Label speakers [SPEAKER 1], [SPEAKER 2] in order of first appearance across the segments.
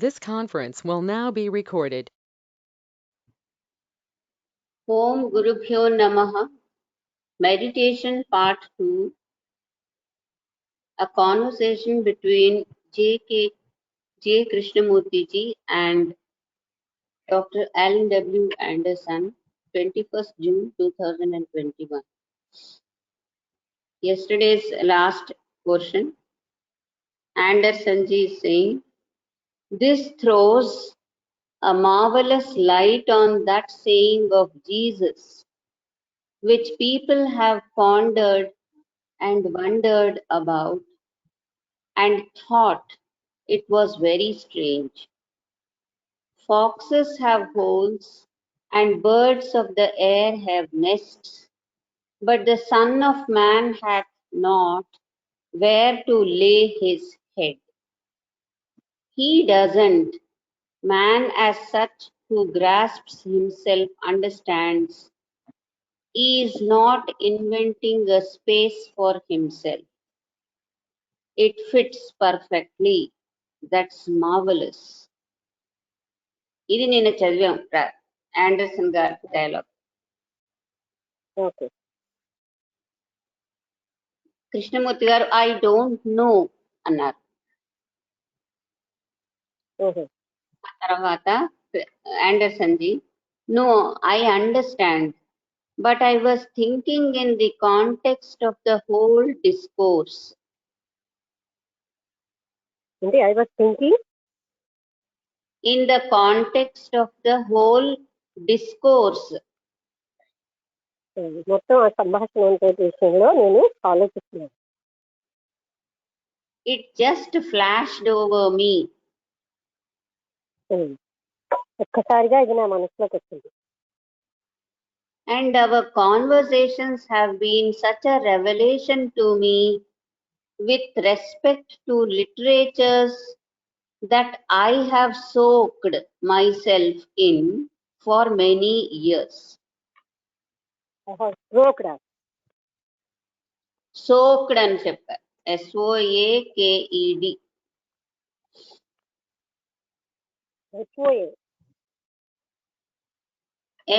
[SPEAKER 1] This conference will now be recorded.
[SPEAKER 2] Om Gurubhyo Namaha. Meditation Part 2. A conversation between J. Krishnamurti ji and Dr. Alan W. Anderson, 21st June 2021. Yesterday's last portion, Anderson ji is saying, this throws a marvelous light on that saying of Jesus, which people have pondered and wondered about and thought it was very strange. Foxes have holes and birds of the air have nests, but the Son of Man hath not where to lay his head. He doesn't. Man as such who grasps himself understands he is not inventing a space for himself. It fits perfectly. That's marvelous. ఇది నేను చదివాం Anderson గారి dialogue.
[SPEAKER 3] Okay
[SPEAKER 2] Krishnamurthy గారు I don't know అన్నారు.
[SPEAKER 3] ఓహో
[SPEAKER 2] ఆ తర్వాత Anderson ji no I understand but I was thinking in the context of the whole discourse.
[SPEAKER 3] అంటే I was thinking
[SPEAKER 2] in the context of the whole discourse.
[SPEAKER 3] మొత్తం ఆ సంభాషణ విషయంలో నేను ఆలోచిస్తున్నాను.
[SPEAKER 2] It just flashed over me.
[SPEAKER 3] ఒక్కసారిగా ఇది నా మనసులోకి వచ్చింది.
[SPEAKER 2] And our conversations have been such a revelation to me with respect to literatures that I have soaked myself in for many years. Soaked అని చెప్పారు. SOAKED.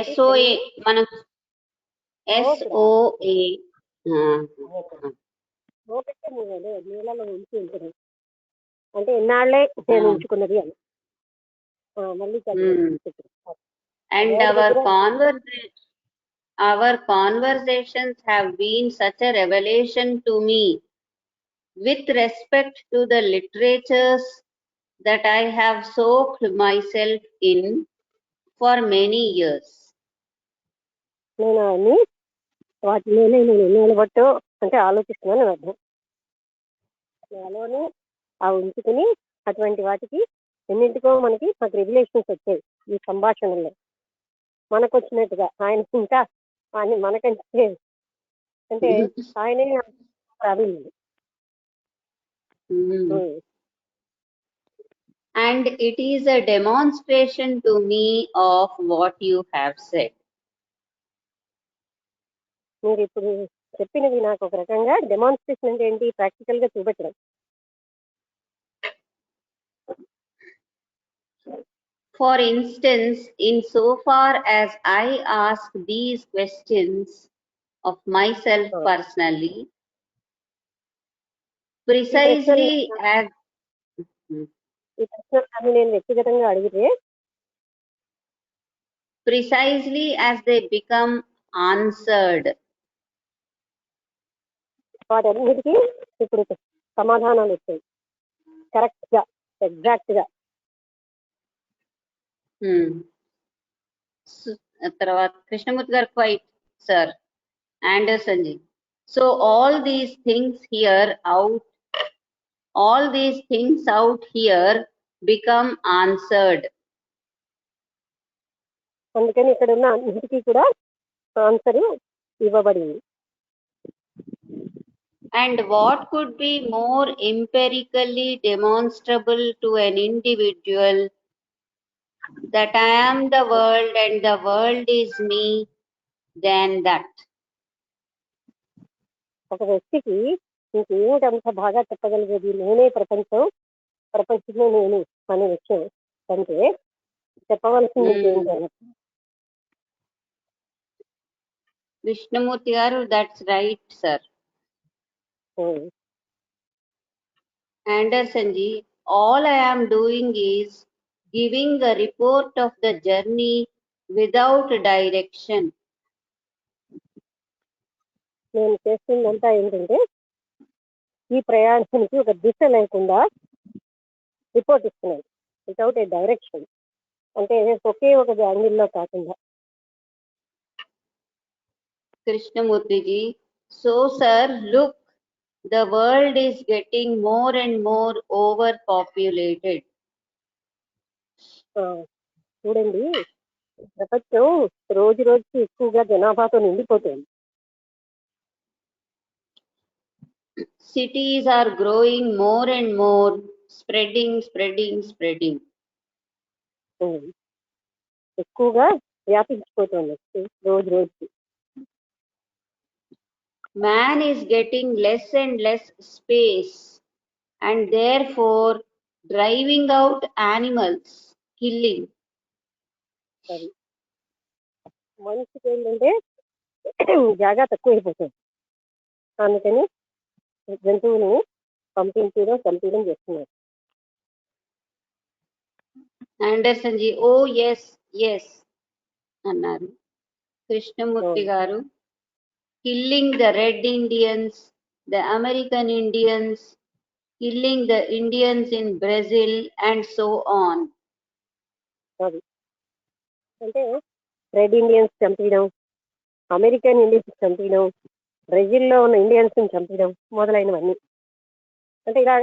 [SPEAKER 2] SOA మనం SOA.
[SPEAKER 3] నీళ్ళలో ఉంచి ఉంటుంది అంటే ఎన్నాళ్ళే నేను ఉంచుకున్నది అని మళ్ళీ
[SPEAKER 2] And our conversations have been such a revelation to me with respect to the literatures that I have soaked myself in for many years.
[SPEAKER 3] నేను అన్ని వాటిలోనే నేను ఎన్ని బట్టో అంటే ఆలోచిస్తున్నాను అర్థం. నాలోనే ఆ ఉంచుకుని అటువంటి వాటికి ఎన్నింటికో మనకి మాకు రివిలేషన్స్ వచ్చాయి ఈ సంభాషణలో మనకు వచ్చినట్టుగా. ఆయన ఇంకా ఆయన మనకంటే అంటే ఆయనే ప్రావీణ్యుడు.
[SPEAKER 2] And it is a demonstration to me of what you have said.
[SPEAKER 3] మీరు ఇప్పుడు చెప్పినది నాకు ఒక రకంగా డెమాన్స్ట్రేషన్ అంటే ఏంటి, ప్రాక్టికల్ గా చూపెట్టడం.
[SPEAKER 2] For instance, in so far as I ask these questions of myself personally, precisely as
[SPEAKER 3] ఈ ప్రశ్నలు నేను వ్యక్తిగతంగా అడిగితే
[SPEAKER 2] precisely as they become answered.
[SPEAKER 3] వాటన్నిటికీ ఇప్పుడు సమాధానాలు వచ్చాయి కరెక్ట్ గా, ఎగ్జాక్ట్ గా.
[SPEAKER 2] తర్వాత కృష్ణమూర్తి గారు quite sir Anderson ji. So all these things out here become answered.
[SPEAKER 3] అందుకని ఇక్కడ ఉన్న అన్నిటికీ కూడా ఆన్సర్ ఇవ్వబడింది.
[SPEAKER 2] And what could be more empirically demonstrable to an individual that I am the world and the world is me than that?
[SPEAKER 3] ఒక వ్యక్తికి ఇంకేమిటి అంత బాగా చెప్పగలిగేది నేనే ప్రపంచం ప్రపంచంలో నేను అనే విషయం అంటే చెప్పవలసింది ఇంకేంటి?
[SPEAKER 2] Krishnamurti garu, that's right, sir. Anderson ji, all I am doing is giving a report of the journey without direction.
[SPEAKER 3] నేను చేస్తుందంతా ఏంటంటే ఈ ప్రయాణానికి ఒక దిశ లేకుండా రిపోర్ట్ ఇస్తున్నాను, వితౌట్ ఏ డైరెక్షన్. అంటే ఒకే ఒక యాంగిల్లో కాకుండా.
[SPEAKER 2] Krishnamurti ji, so sir, look, the world is getting more and more overpopulated.
[SPEAKER 3] చూడండి, ప్రపంచం రోజు రోజుకి ఎక్కువగా జనాభాతో నిండిపోతుంది.
[SPEAKER 2] Cities are growing more and more, spreading.
[SPEAKER 3] ఎక్కువగా వ్యాపించిపోతుంది రోజు రోజుకి.
[SPEAKER 2] Man is getting less and less space and therefore driving out animals, killing.
[SPEAKER 3] మనిషికి ఏంటంటే జాగా తక్కువైపోతుంది, అందుకని జంతువులను చంపడం చేస్తున్నారు.
[SPEAKER 2] Anderson ji, oh yes అన్నారు. కృష్ణమూర్తి గారు, killing the red Indians, the American Indians, killing the Indians in Brazil and so on.
[SPEAKER 3] అంటే రెడ్ ఇండియన్స్ చంపడం, అమెరికన్ ఇండియన్స్ చంపడం, బ్రెజిల్లో ఉన్న ఇండియన్స్ చంపడం మొదలైనవన్నీ. అంటే ఇలా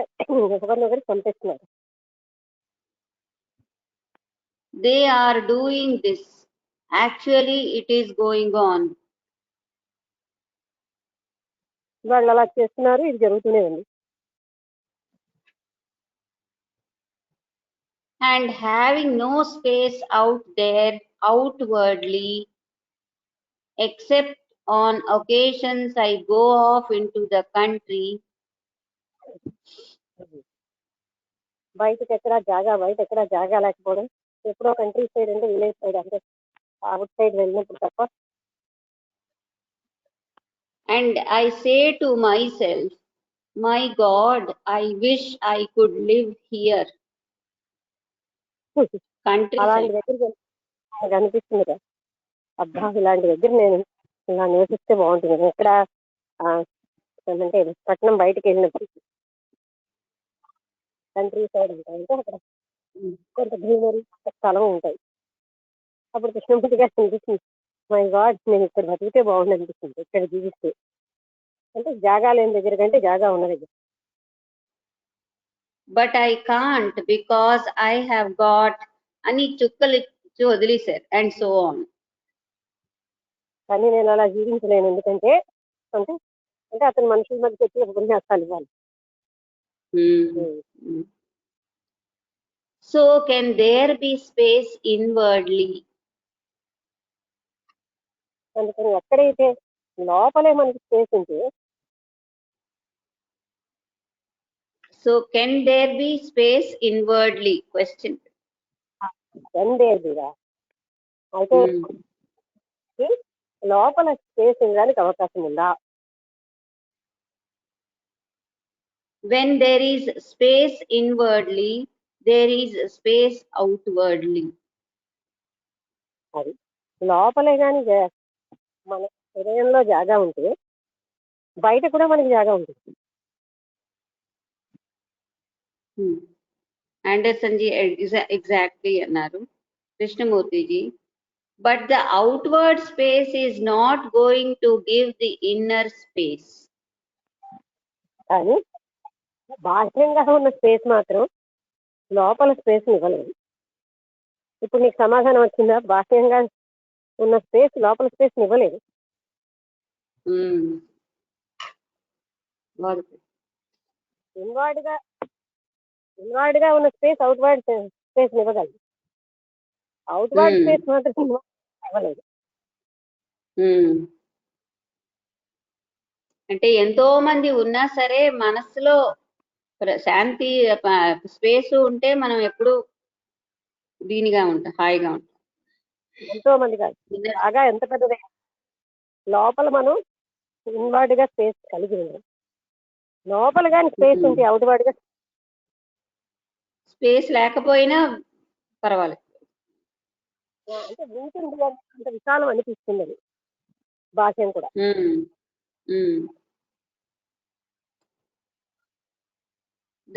[SPEAKER 3] ఒకరినొకరు చంపేస్తున్నారు.
[SPEAKER 2] They are doing this. Actually, it is going on.
[SPEAKER 3] వాళ్ళు అలా చేస్తున్నారు, ఇది జరుగుతూనే ఉంది.
[SPEAKER 2] And having no space out there outwardly, except on occasions I go off into the country.
[SPEAKER 3] బయట ఎక్కడా జాగా లేకపోవడం, ఎప్పుడో కంట్రీ సైడ్ అంటే విలేజ్ సైడ్ అంటే అవుట్ సైడ్ వెళ్ళినప్పుడు తప్ప.
[SPEAKER 2] And I say to myself, my God, I wish I could live here.
[SPEAKER 3] అలాంటి దగ్గర నాకు అనిపిస్తుంది, అబ్బా ఇలాంటి దగ్గర నేను ఇలా నివసిస్తే బాగుంటుంది. ఎక్కడ అంటే పట్టణం బయటకు వెళ్ళినప్పుడు కంట్రీ సైడ్ ఉంటాయంటే అక్కడ కొంత గ్రీనరీ స్థలం ఉంటాయి. అప్పుడు కృష్ణమూర్తి గారు అనిపిస్తుంది, మై గాడ్ నేను ఇక్కడ బతికితే బాగుంది అనిపిస్తుంది ఇక్కడ జీవిస్తే. అంటే జాగా లేని దగ్గర కంటే జాగా ఉన్న దగ్గర.
[SPEAKER 2] But I can't because I have got అని చుక్కలు వదిలేశారు and so on.
[SPEAKER 3] కానీ నేను అలా జీవించలేను, ఎందుకంటే అంటే అంటే అతను మనుషుల మధ్య వచ్చి ఉపన్యాసాలు ఇవ్వాలి.
[SPEAKER 2] So can there be space inwardly?
[SPEAKER 3] అందుకని ఎక్కడైతే లోపలే మనకి స్పేస్ ఉంటే.
[SPEAKER 2] So can there be space inwardly? Question.
[SPEAKER 3] అయితే లోపల స్పేస్ ఉండడానికి అవకాశం ఉందా?
[SPEAKER 2] When there is space inwardly, there is space outwardly.
[SPEAKER 3] అది లోపలే కానీ మన హృదయంలో జాగా ఉంటే బయట కూడా మనకి జాగా ఉంటుంది.
[SPEAKER 2] Anderson ji exactly అన్నారు. Krishnamurti ji, but the outward space is not going to give the inner space.
[SPEAKER 3] కానీ బాహ్యంగా ఉన్న స్పేస్ మాత్రం లోపల స్పేస్ ఇవ్వలేదు. ఇప్పుడు నీకు సమాధానం వచ్చిందా? బాహ్యంగా ఉన్న స్పేస్ లోపల స్పేస్ ఇవ్వలేదు. ఇన్వార్డ్ గా ఉన్న స్పేస్ అవుట్వర్డ్ స్పేస్ ఇవ్వగలదు. అవుట్వర్డ్ స్పేస్ మాత్రం ఇవ్వలేదు.
[SPEAKER 2] అంటే ఎంతో మంది ఉన్నా సరే మనసులో శాంతి స్పేస్ ఉంటే మనం ఎప్పుడు దీనిగా ఉంటాం, హాయిగా ఉంటాం.
[SPEAKER 3] ఎంతో మంది కాదు, బాగా ఎంత పెద్దదే లోపల మనం ఇన్వర్డ్ గా స్పేస్ కలిగి ఉన్నాం. లోపల కానీ స్పేస్ ఉంటే అవుట్వర్డ్ గా
[SPEAKER 2] స్పేస్ లేకపోయినా పర్వాలేదు.
[SPEAKER 3] అంటే ఉంటుంది అంత విశాలం అనిపిస్తుంది అది భాష్యం కూడా.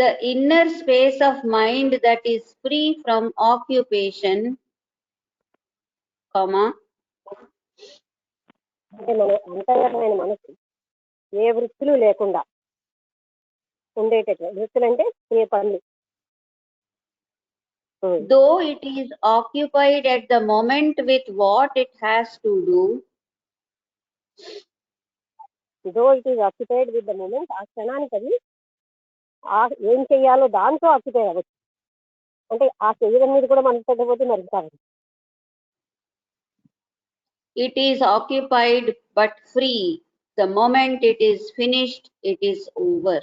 [SPEAKER 2] The inner space of mind that is free from occupation, comma,
[SPEAKER 3] అంటే మన అంతర్గతమైన మనసు ఏ వృత్తులు లేకుండా ఉండేటట్లు. వృత్తులు అంటే ఏ పనులు.
[SPEAKER 2] though it is occupied at the moment with what it has to do,
[SPEAKER 3] though it is occupied with the moment, ఆ క్షణానికి అది ఏం చెయ్యాలో దాంతో ఆక్యుపై అవ్వచ్చు. అంటే ఆ శరీరం మీద కూడా మనసు పెట్టకపోతే మరి కాదు.
[SPEAKER 2] it is occupied but free. The moment it is finished, it is over.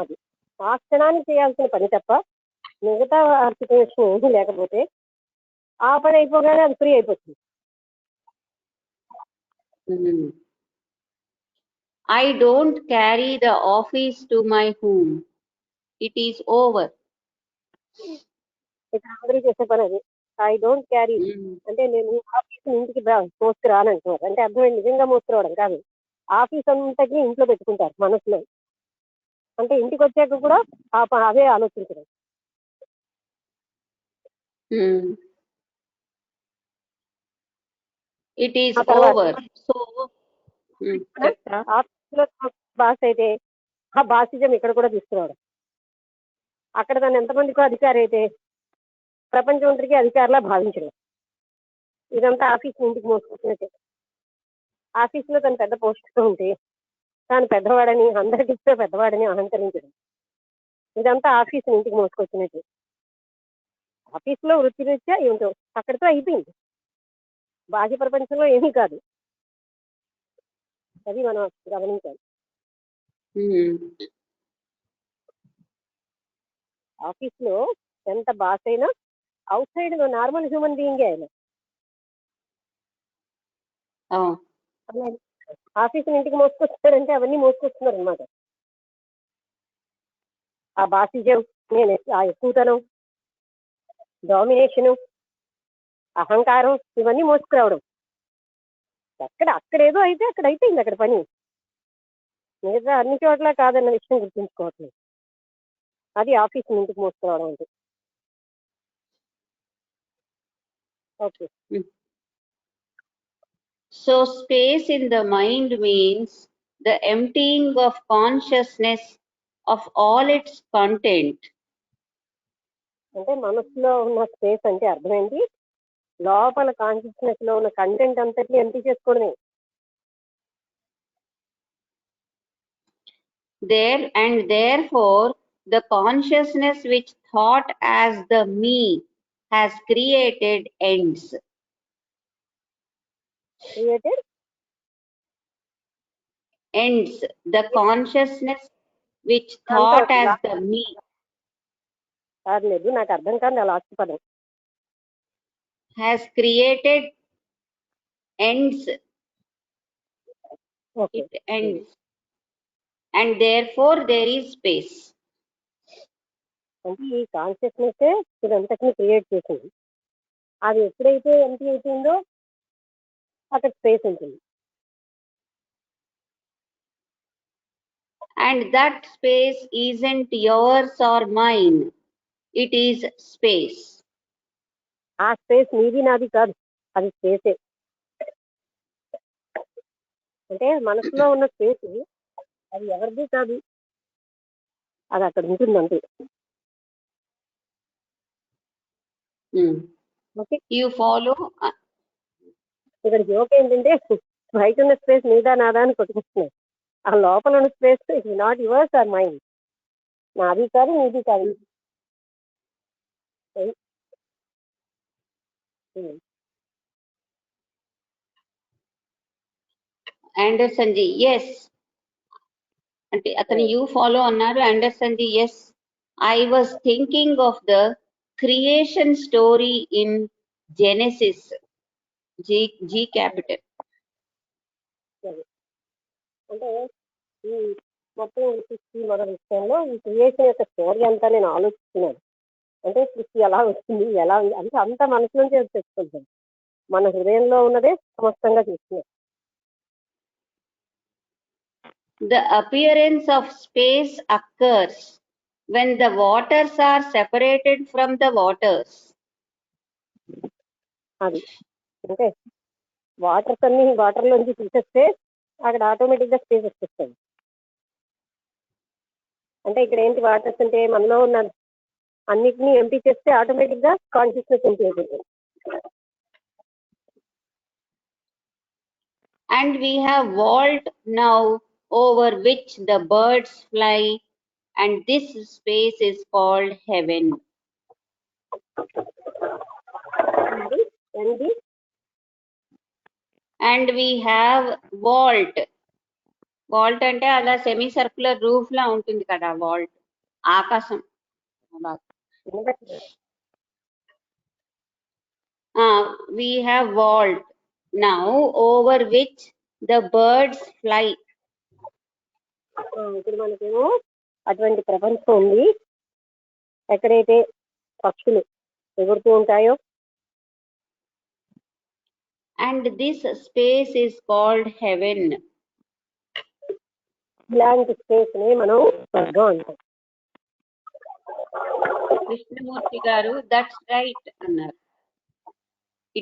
[SPEAKER 3] అది ఆ క్షణానికి చేయాల్సిన పని తప్ప మిగతా ఆక్యుపేషన్ ఏమీ లేకపోతే ఆ పని అయిపోగానే అది ఫ్రీ అయిపోతుంది.
[SPEAKER 2] I don't carry the office to my home. It is over.
[SPEAKER 3] ఇక్కడ అందరూ చేసే పని అది. ఐ డోంట్ క్యారీ అంటే నేను ఆఫీస్ ఇంటికి మోసుకు రానంటున్నారు. అంటే అర్థమైంది నిజంగా మోసుకురావడం కాదు, ఆఫీస్ అంతకి ఇంట్లో పెట్టుకుంటారు మనసులో. అంటే ఇంటికి వచ్చాక కూడా అదే ఆలోచించడం.
[SPEAKER 2] It is over. So
[SPEAKER 3] office లో బాస్ అయితే ఆ బాసిజం ఇక్కడ కూడా తీసుకురావడం. అక్కడ తను ఎంతమందికో అధికారి అయితే ప్రపంచం అంతటికీ అధికారులా భావించడం. ఇదంతా ఆఫీస్ ఇంటికి మోసుకొచ్చినట్టే. ఆఫీసులో తను పెద్ద పోస్టులో ఉంటే తాను పెద్దవాడని, అందరికీ పెద్దవాడని అహంకరించడం. ఇదంతా ఆఫీస్ ఇంటికి మోసుకొచ్చినట్టే. ఆఫీసులో వృత్తిరీత్యా ఏమిటో అక్కడితో అయిపోయింది, బాహ్య ప్రపంచంలో ఏమీ కాదు. అది మనం గమనించాలి. ఆఫీస్ లో ఎంత బాస్ అయినా out side normal human being ఆయన. ఆఫీస్ ఇంటికి మోసుకొస్తారంటే అవన్నీ మోసుకొస్తున్నారు అనమాట. ఆ బాసిజం, నేను ఆ ఎక్కువతనం, డామినేషను, అహంకారం ఇవన్నీ మోసుకురావడం. అక్కడేదో అయితే అక్కడ అయిపోయింది అక్కడ పని. మిగతా అన్ని చోట్ల కాదన్న విషయం గుర్తుంచుకోవట్లేదు. అది ఆఫీస్ ఇంటికి మోసుకురావడం అంటే. Okay.
[SPEAKER 2] So space in the mind means the emptying of consciousness of all its content.
[SPEAKER 3] అంటే మనసులో ఉన్న స్పేస్ అంటే అర్థమైంది లోపల కాన్షియస్నెస్ లో ఉన్న కంటెంట్ అంతటిని ఎంపీ చేసుకోవడమే.
[SPEAKER 2] Therefore the consciousness which thought as the me has created ends.
[SPEAKER 3] Created
[SPEAKER 2] ends. The consciousness which thought as the me.
[SPEAKER 3] లేదు, నాకు అర్థం కాదు ఆ లాస్ట్ పదం.
[SPEAKER 2] has created ends.
[SPEAKER 3] Okay.
[SPEAKER 2] It ends. And therefore there is space.
[SPEAKER 3] అంటే ఈ consciousness ఇదంతటిని create చేసింది. అది ఎప్పుడైతే ఎంపీ అయిపోయిందో అక్కడ స్పేస్ ఉంటుంది.
[SPEAKER 2] And that space isn't yours or mine. It is space.
[SPEAKER 3] ఆ స్పేస్ నీది నాది కాదు, అది స్పేసే. అంటే మనసులో ఉన్న స్పేస్ అది ఎవరిది కాదు, అది అక్కడ ఉంటుంది అంతే.
[SPEAKER 2] Okay, you follow.
[SPEAKER 3] ఇక్కడ జోక్ ఏంటంటే బయట ఉన్న స్పేస్ నీదా నాదా అని కొట్టుకొస్తున్నాయి. ఆ లోపల ఉన్న space it not yours or mind, నాది కాదు నీది కాదు.
[SPEAKER 2] Anderson ji, yes, అంటే అతను యూ ఫాలో అన్నారు. Understand the yes I was thinking of the creation story in Genesis G capital.
[SPEAKER 3] అంటే ఈ మొత్తం ఈ సృష్టి మన విషయంలో ఈ క్రియేషన్ యొక్క స్టోరీ అంతా నేను ఆలోచిస్తున్నాను. అంటే సృష్టి ఎలా వచ్చింది, ఎలా ఉంది అంటే అంత మనసు నుంచి తెచ్చుకుంటాను. మన హృదయంలో ఉన్నదే సమస్తంగా చూస్తున్నాను.
[SPEAKER 2] The appearance of space occurs when the waters are separated from the waters.
[SPEAKER 3] అది అంటే వాటర్స్ అన్ని వాటర్లోంచి తీసేస్తే అక్కడ ఆటోమేటిక్గా స్పేస్ వచ్చేస్తుంది. అంటే ఇక్కడ ఏంటి వాటర్స్ అంటే మనలో ఉన్న అన్నిటినీ ఎంపీ చేస్తే ఆటోమేటిక్గా కాన్షియస్నెస్ ఎంపీ అయిపోతుంది.
[SPEAKER 2] And we have vault now over which the birds fly, and this space is called heaven.
[SPEAKER 3] ఏంటి
[SPEAKER 2] And we have vault. Vault అంటే అలా సెమీ సర్క్యులర్ రూఫ్ లా ఉంటుంది కదా, వాల్ట్ ఆకాశం. We have vault now over which the birds fly.
[SPEAKER 3] ఇప్పుడు మనకేమో అటువంటి ప్రపంచం ఉంది ఎక్కడైతే పక్షులు ఎగురుతూ ఉంటాయో.
[SPEAKER 2] And this space is called heaven.
[SPEAKER 3] ఇలాంటి స్పేస్ ని మనం స్వర్గం అంటాం.
[SPEAKER 2] కృష్ణమూర్తి గారు దట్స్ రైట్ అన్నారు.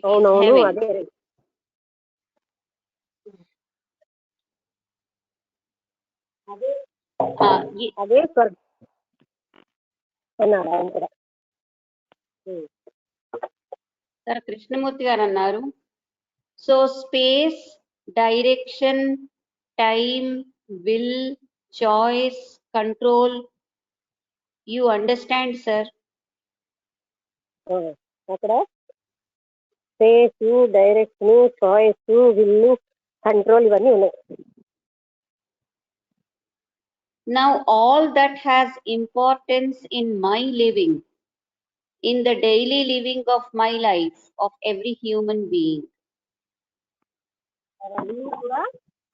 [SPEAKER 3] అవునవును, అదే అదే స్వర్గం అన్నారు ఆయన కూడా.
[SPEAKER 2] సార్ కృష్ణమూర్తి గారు అన్నారు, so space, direction, time, will, choice, control, you understand sir?
[SPEAKER 3] అక్కడ space, direction, choice, will, control ఇవన్నీ ఉన్నాయి.
[SPEAKER 2] Now all that has importance in my living, in the daily living of my life, of every human being.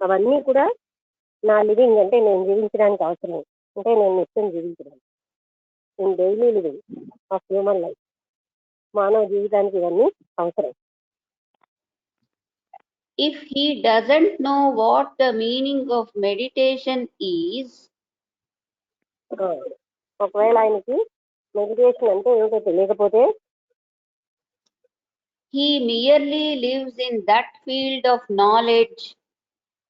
[SPEAKER 3] అవన్నీ కూడా నా living అంటే నేను జీవించడానికి అవసరం, అంటే నేను నిత్యం జీవించడానికి. In daily living of human life, మానవ జీవితానికి ఇవన్నీ అవసరం.
[SPEAKER 2] If he doesn't know what the meaning of meditation is,
[SPEAKER 3] ఒకవేళ ఆయనకి మెడిటేషన్ అంటే ఏమిటో తెలియకపోతే,
[SPEAKER 2] he merely lives in that field of knowledge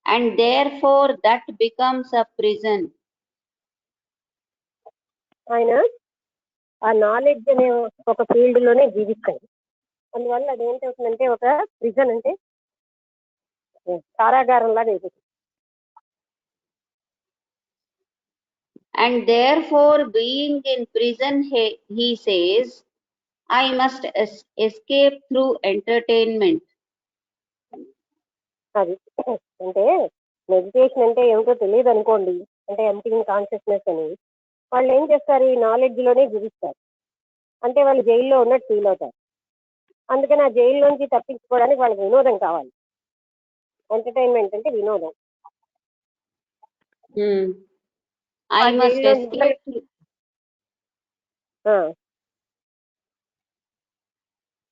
[SPEAKER 2] and therefore that becomes a prison.
[SPEAKER 3] ఆయన ఆ నాలెడ్జ్ అనే ఒక ఫీల్డ్ లోనే జీవిస్తాడు. అందువల్ల అదేంటవుతుందంటే ఒక ప్రిజన్, అంటే కారాగారం లాగా అయిపోతుంది.
[SPEAKER 2] And therefore being in prison, he says, I must escape through entertainment.
[SPEAKER 3] అది అంటే మెడిటేషన్ అంటే ఏమిటో తెలియదు అనుకోండి, అంటే ఎంపింగ్ కాన్షియస్నెస్ అని. వాళ్ళు ఏం చేస్తారు, ఈ నాలెడ్జ్ లోనే జీవిస్తారు. అంటే వాళ్ళు జైల్లో ఉన్నట్టు ఫీల్ అవుతారు. అందుకని ఆ జైల్లోంచి తప్పించుకోవడానికి వాళ్ళకి వినోదం కావాలి. ఎంటర్టైన్మెంట్ అంటే వినోదం.
[SPEAKER 2] I must escape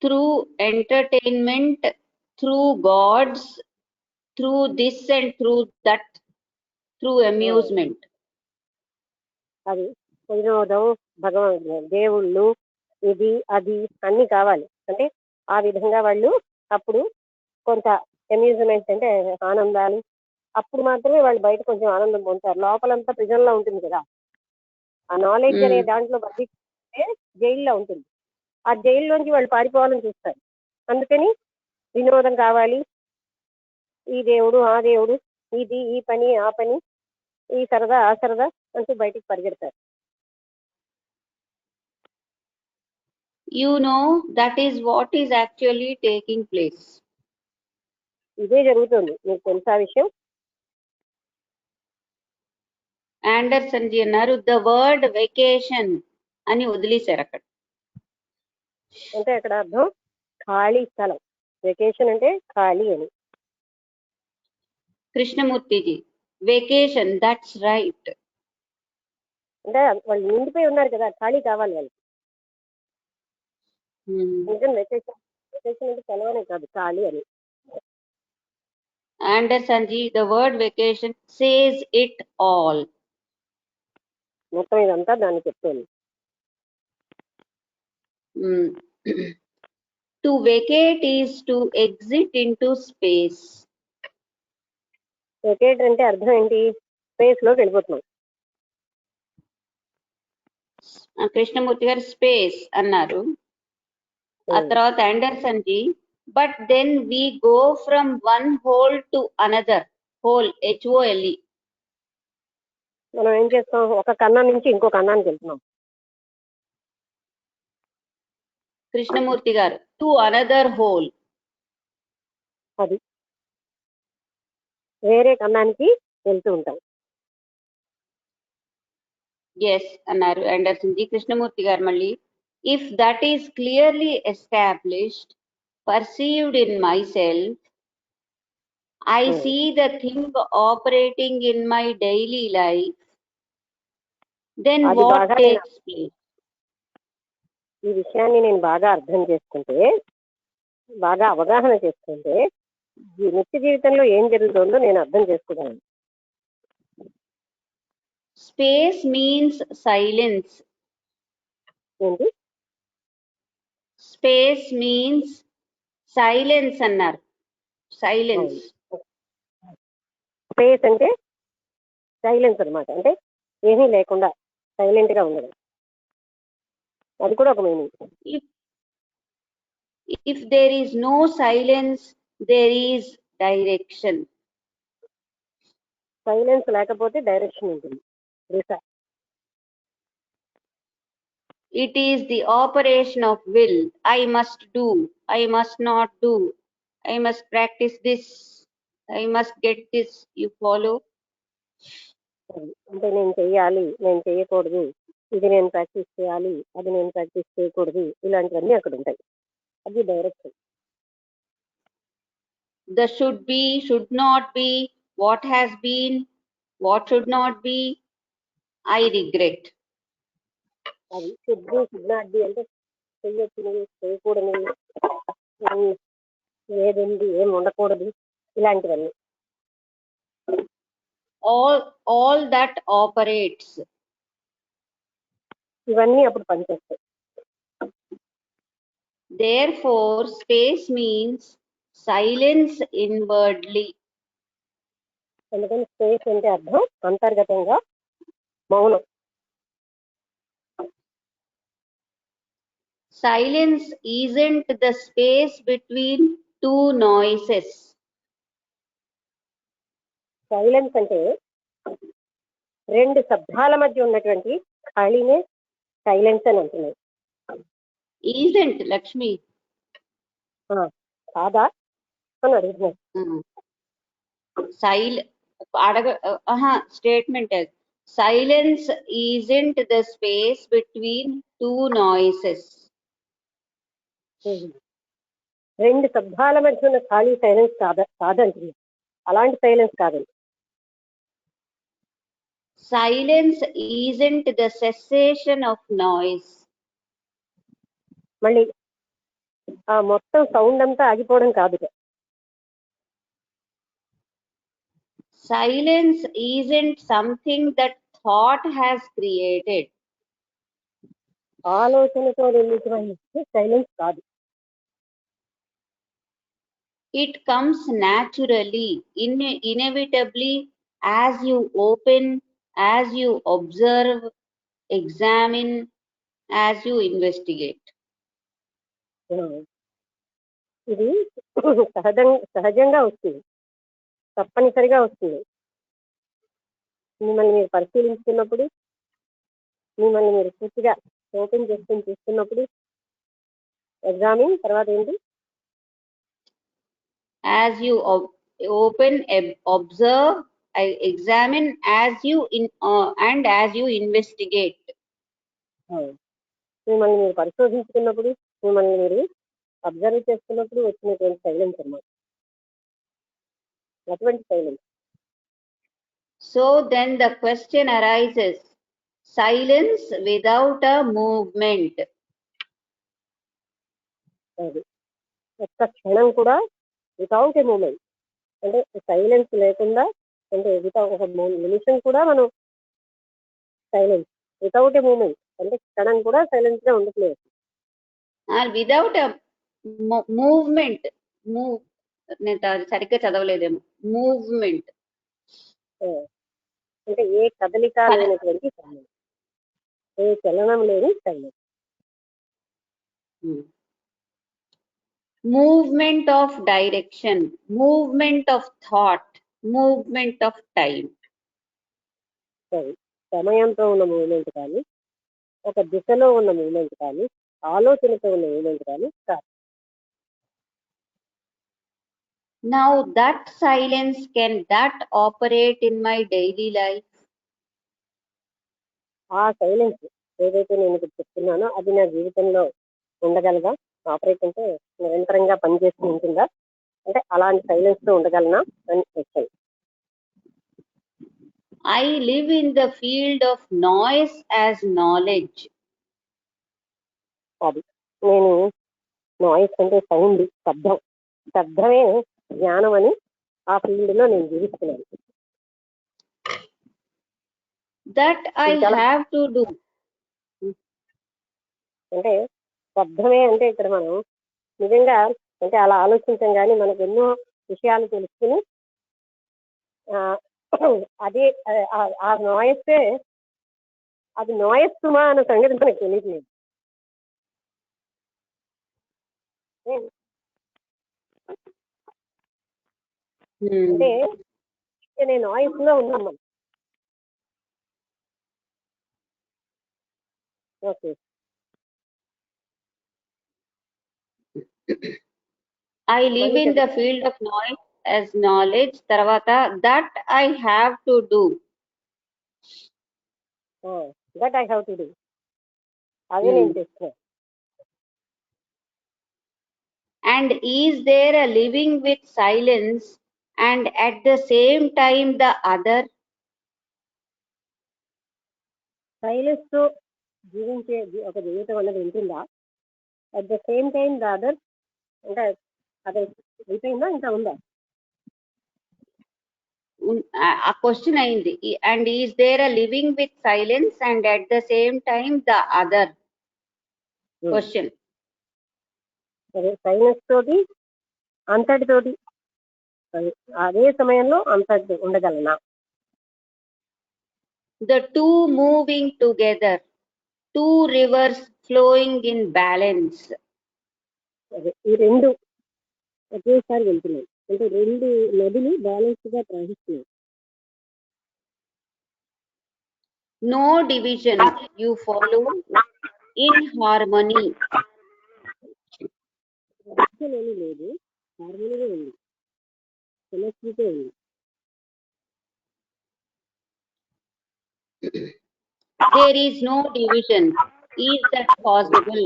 [SPEAKER 2] through entertainment, through gods, through this and through that, through amusement.
[SPEAKER 3] అది వినోదం, భగవంతుడు, దేవుళ్ళు, ఇది అది అన్ని కావాలి. అంటే ఆ విధంగా వాళ్ళు అప్పుడు కొంత అమ్యూజ్మెంట్ అంటే ఆనందాలు, అప్పుడు మాత్రమే వాళ్ళు బయట కొంచెం ఆనందం పొందుతారు. లోపలంతా ప్రిజన్లో ఉంటుంది కదా. ఆ నాలెడ్జ్ అనే దాంట్లో బంధిస్తే జైల్లో ఉంటుంది. ఆ జైల్లోంచి వాళ్ళు పారిపోవాలని చూస్తారు. అందుకని వినోదం కావాలి, ఈ దేవుడు ఆ దేవుడు, ఇది ఈ పని ఆ పని, ఈ సరదా ఆ సరదా అంటూ బయటికి పరిగెడతారు.
[SPEAKER 2] You know, that is what is actually taking place.
[SPEAKER 3] ఇదే జరుగుతుంది. మీకు తెలుసా విషయం?
[SPEAKER 2] ఆండర్సన్ జీ అన్నారు ద వర్డ్ వెకేషన్ అని వదిలేశారు అక్కడ.
[SPEAKER 3] అంటే అక్కడ అర్థం ఖాళీ స్థలం. వెకేషన్ అంటే ఖాళీ అని.
[SPEAKER 2] కృష్ణమూర్తిజీ వెకేషన్, దట్స్ రైట్.
[SPEAKER 3] అంటే వాళ్ళు నిండిపోయి ఉన్నారు కదా, ఖాళీ కావాలి వాళ్ళు. నిజం, వెకేషన్ వెకేషన్ అంటే సెలవనే కాదు, ఖాళీ అని.
[SPEAKER 2] Anderson ji the word vacation says it all.
[SPEAKER 3] మొత్తం ఇదంతా దాన్ని చెప్తుంది.
[SPEAKER 2] To vacate is to exit into space.
[SPEAKER 3] Vacate అంటే అర్థం ఏంటి? స్పేస్ లోకి వెళ్ళిపోతున్నాం.
[SPEAKER 2] కృష్ణమూర్తి గారు స్పేస్ అన్నారు. ఆ తర్వాత Anderson ji but then we go from one hole to another hole, HOLE.
[SPEAKER 3] మనం ఏం చేస్తాం? ఒక కన్నా నుంచి ఇంకో కన్నానికి వెళ్తున్నాం.
[SPEAKER 2] కృష్ణమూర్తి గారు టు అనదర్ హోల్,
[SPEAKER 3] అది వేరే కన్నానికి వెళ్తూ ఉంటాం.
[SPEAKER 2] ఎస్ అన్నారు ఆండర్సన్ జీ. కృష్ణమూర్తి గారు మళ్ళీ if that is clearly established perceived in my self, I see the thing operating in my daily life, then
[SPEAKER 3] అది
[SPEAKER 2] వాట్
[SPEAKER 3] బాగా
[SPEAKER 2] టేక్స్ ప్లేస్.
[SPEAKER 3] ఈ విషయాన్ని నేను బాగా అర్థం చేసుకుంటే, బాగా అవగాహన చేసుకుంటే, ఈ నిత్య జీవితంలో ఏం జరుగుతుందో నేను అర్థం చేసుకున్నాను.
[SPEAKER 2] Space means silence.
[SPEAKER 3] ఏంటి?
[SPEAKER 2] స్పేస్ మీన్స్ సైలెన్స్ అన్నారు. సైలెన్స్.
[SPEAKER 3] స్పేస్ అంటే సైలెన్స్ అనమాట. అంటే ఏమీ లేకుండా సైలెంట్ గా ఉండడం. అది కూడా ఒక meaning.
[SPEAKER 2] If there is no silence there is direction.
[SPEAKER 3] Silence లేకపోతే డైరెక్షన్ ఉంటుంది, దిశ.
[SPEAKER 2] It is the operation of will. I must do, I must not do, I must practice this, I must get this. You follow?
[SPEAKER 3] అంటే నేను చెయ్యాలి, నేను చేయకూడదు, ఇది నేను ప్రాక్టీస్ చేయాలి, అది నేను ప్రాక్టీస్ చేయకూడదు, ఇలాంటివన్నీ అక్కడ ఉంటాయి. అది direction.
[SPEAKER 2] The should be, should not be, what has been, what should not be, I regret.
[SPEAKER 3] అది should be, should not be అంటే చెయ్యొచ్చుని, చేయకూడని, ఏది ఉంది, ఏం ఉండకూడదు, ఇలాంటివన్నీ.
[SPEAKER 2] All that operates.
[SPEAKER 3] ఇవన్నీ అప్పుడు పనిచేస్తాయి.
[SPEAKER 2] Therefore space means silence inwardly.
[SPEAKER 3] ఎందుకంటే స్పేస్ అంటే అర్థం అంతర్గతంగా మౌనం.
[SPEAKER 2] Silence isn't the space between two noises.
[SPEAKER 3] Silence అంటే రెండు శబ్దాల మధ్య ఉన్నటువంటి ఖాళీనే సైలెన్స్ అని అంటున్నాయి.
[SPEAKER 2] Isn't, Lakshmi?
[SPEAKER 3] కాదా అని అడుగుతున్నాయి.
[SPEAKER 2] Statement as silence isn't the space between two noises.
[SPEAKER 3] రెండు శబ్దాల మధ్య ఉన్న ఖాళీ సైలెన్స్ కాదంటుంది. అలాంటి సైలెన్స్ కాదండి.
[SPEAKER 2] Silence isn't the cessation of noise.
[SPEAKER 3] మళ్ళీ ఆ మొత్తం సౌండ్ అంతా ఆగిపోవడం కాదు.
[SPEAKER 2] Silence isn't something that thought has created.
[SPEAKER 3] ఆలోచనతో నిర్మితమైన సైలెన్స్ కాదు.
[SPEAKER 2] It comes naturally, inevitably, as you open, as you observe, examine, as you investigate.
[SPEAKER 3] ఇది సహజంగా వస్తుంది, తప్పనిసరిగా వస్తుంది. మిమ్మల్ని మీరు పరిశీలించుకున్నప్పుడు, మిమ్మల్ని మీరు పూర్తిగా ఓపెన్ చేసుకుని చూస్తున్నప్పుడు, ఎగ్జామిన్ తర్వాత ఏంటి,
[SPEAKER 2] as you open, observe, examine and as you investigate.
[SPEAKER 3] మిమ్మల్ని మీరు పరిశోధించుకున్నప్పుడు, మిమ్మల్ని మీరు అబ్జర్వ్ చేసుకున్నప్పుడు వచ్చినటువంటి సైలెన్స్ అన్నమాట. అటువంటి silence.
[SPEAKER 2] So then the question arises, silence without a movement.
[SPEAKER 3] అది ఒక్క క్షణం కూడా వితౌట్ ఏ మూమెంట్, అంటే సైలెన్స్ లేకుండా, అంటే వితౌట్ ఒక నిమిషం కూడా మనం సైలెన్స్ వితౌట్ ఏ మూమెంట్, అంటే క్షణం కూడా సైలెన్స్ గా ఉండట్లేదు.
[SPEAKER 2] Without a movement, నేను సరిగ్గా చదవలేదేమో. మూవ్మెంట్
[SPEAKER 3] అంటే ఏ కదలిక లేనటువంటి సైలెన్స్, ఏ చలనం లేని silence.
[SPEAKER 2] Movement of direction, movement of thought, movement of time.
[SPEAKER 3] సమయంతో ఉన్న మూమెంట్ కానీ, ఒక దిశలో ఉన్న మూమెంట్ కానీ, ఆలోచనతో ఉన్న మూమెంట్ కానీ కాదు.
[SPEAKER 2] Now that silence, can that operate in my daily life?
[SPEAKER 3] ఆ సైలెన్స్ ఏదైతే నేను ఇప్పుడు చెప్తున్నానో అది నా జీవితంలో ఉండగలగా, ఆపరేట్ అంటే నిరంతరంగా పనిచేస్తూ ఉంటుందా, అంటే అలాంటి సైలెన్స్ తో ఉండగలనా అని వచ్చాను.
[SPEAKER 2] I live in the field of noise as knowledge.
[SPEAKER 3] అది నేను నాయిస్ అంటే సౌండ్, శబ్దమే జ్ఞానం అని ఆ ఫీల్డ్ లో నేను జీవిస్తున్నాను.
[SPEAKER 2] That I have to do.
[SPEAKER 3] అంటే శబ్దమే అంటే ఇక్కడ మనం నిజంగా అంటే అలా ఆలోచించాం కానీ మనకు ఎన్నో విషయాలు తెలుసుకుని అదే ఆ నాయస్, అది నాయస్తుమా అన్న సంగతి మనకు తెలియట్లేదు. అంటే నేను నాయిస్ లో ఉన్నాం మనం. Okay,
[SPEAKER 2] I live in the field of noise as knowledge. Tarvata, that I have to do.
[SPEAKER 3] That I have to do. అదే నేను చేస్తున్నా.
[SPEAKER 2] And is there a living with silence and at the same time the other?
[SPEAKER 3] Silence తో జీవించే ఒక జీవితం అనేది ఉంటుందా? At the same time the other, అంటే అదే అయిపోయిందా ఇంకా ఉందా?
[SPEAKER 2] ఆ క్వశ్చన్ అయింది. And is there a living with silence and at the same time the other question.
[SPEAKER 3] అదే సైలెన్స్ తోటి అంతటితోటి అదే సమయంలో అంతటి ఉండగలనా?
[SPEAKER 2] The two moving together, two rivers flowing in balance.
[SPEAKER 3] అదే ఈ రెండు ఒకేసారి వెళ్తున్నాయి, అంటే రెండు నదులు బ్యాలెన్స్ గా ప్రవహిస్తున్నాయి.
[SPEAKER 2] No division, you follow in harmony.
[SPEAKER 3] Division లేదు, హార్మోనీగా ఉంది, సమస్యతో ఉంది.
[SPEAKER 2] There is no division. Is that possible?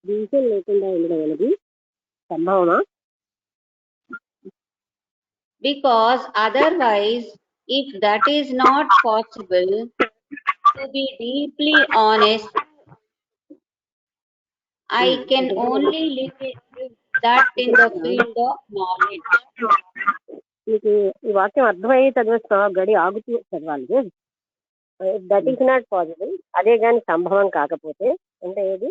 [SPEAKER 3] Division లేకుండా ఉండడం అనేది సంభవమా?
[SPEAKER 2] Because otherwise, if that is not possible, to be deeply honest, I can only live that in the field of knowledge.
[SPEAKER 3] మీకు ఈ వాక్యం అర్థమయ్యి చదివేస్తా, గడి ఆగుతూ చదవాలి. దట్ ఈస్ నాట్ పాసిబుల్, అదే కానీ సంభవం కాకపోతే, అంటే ఏది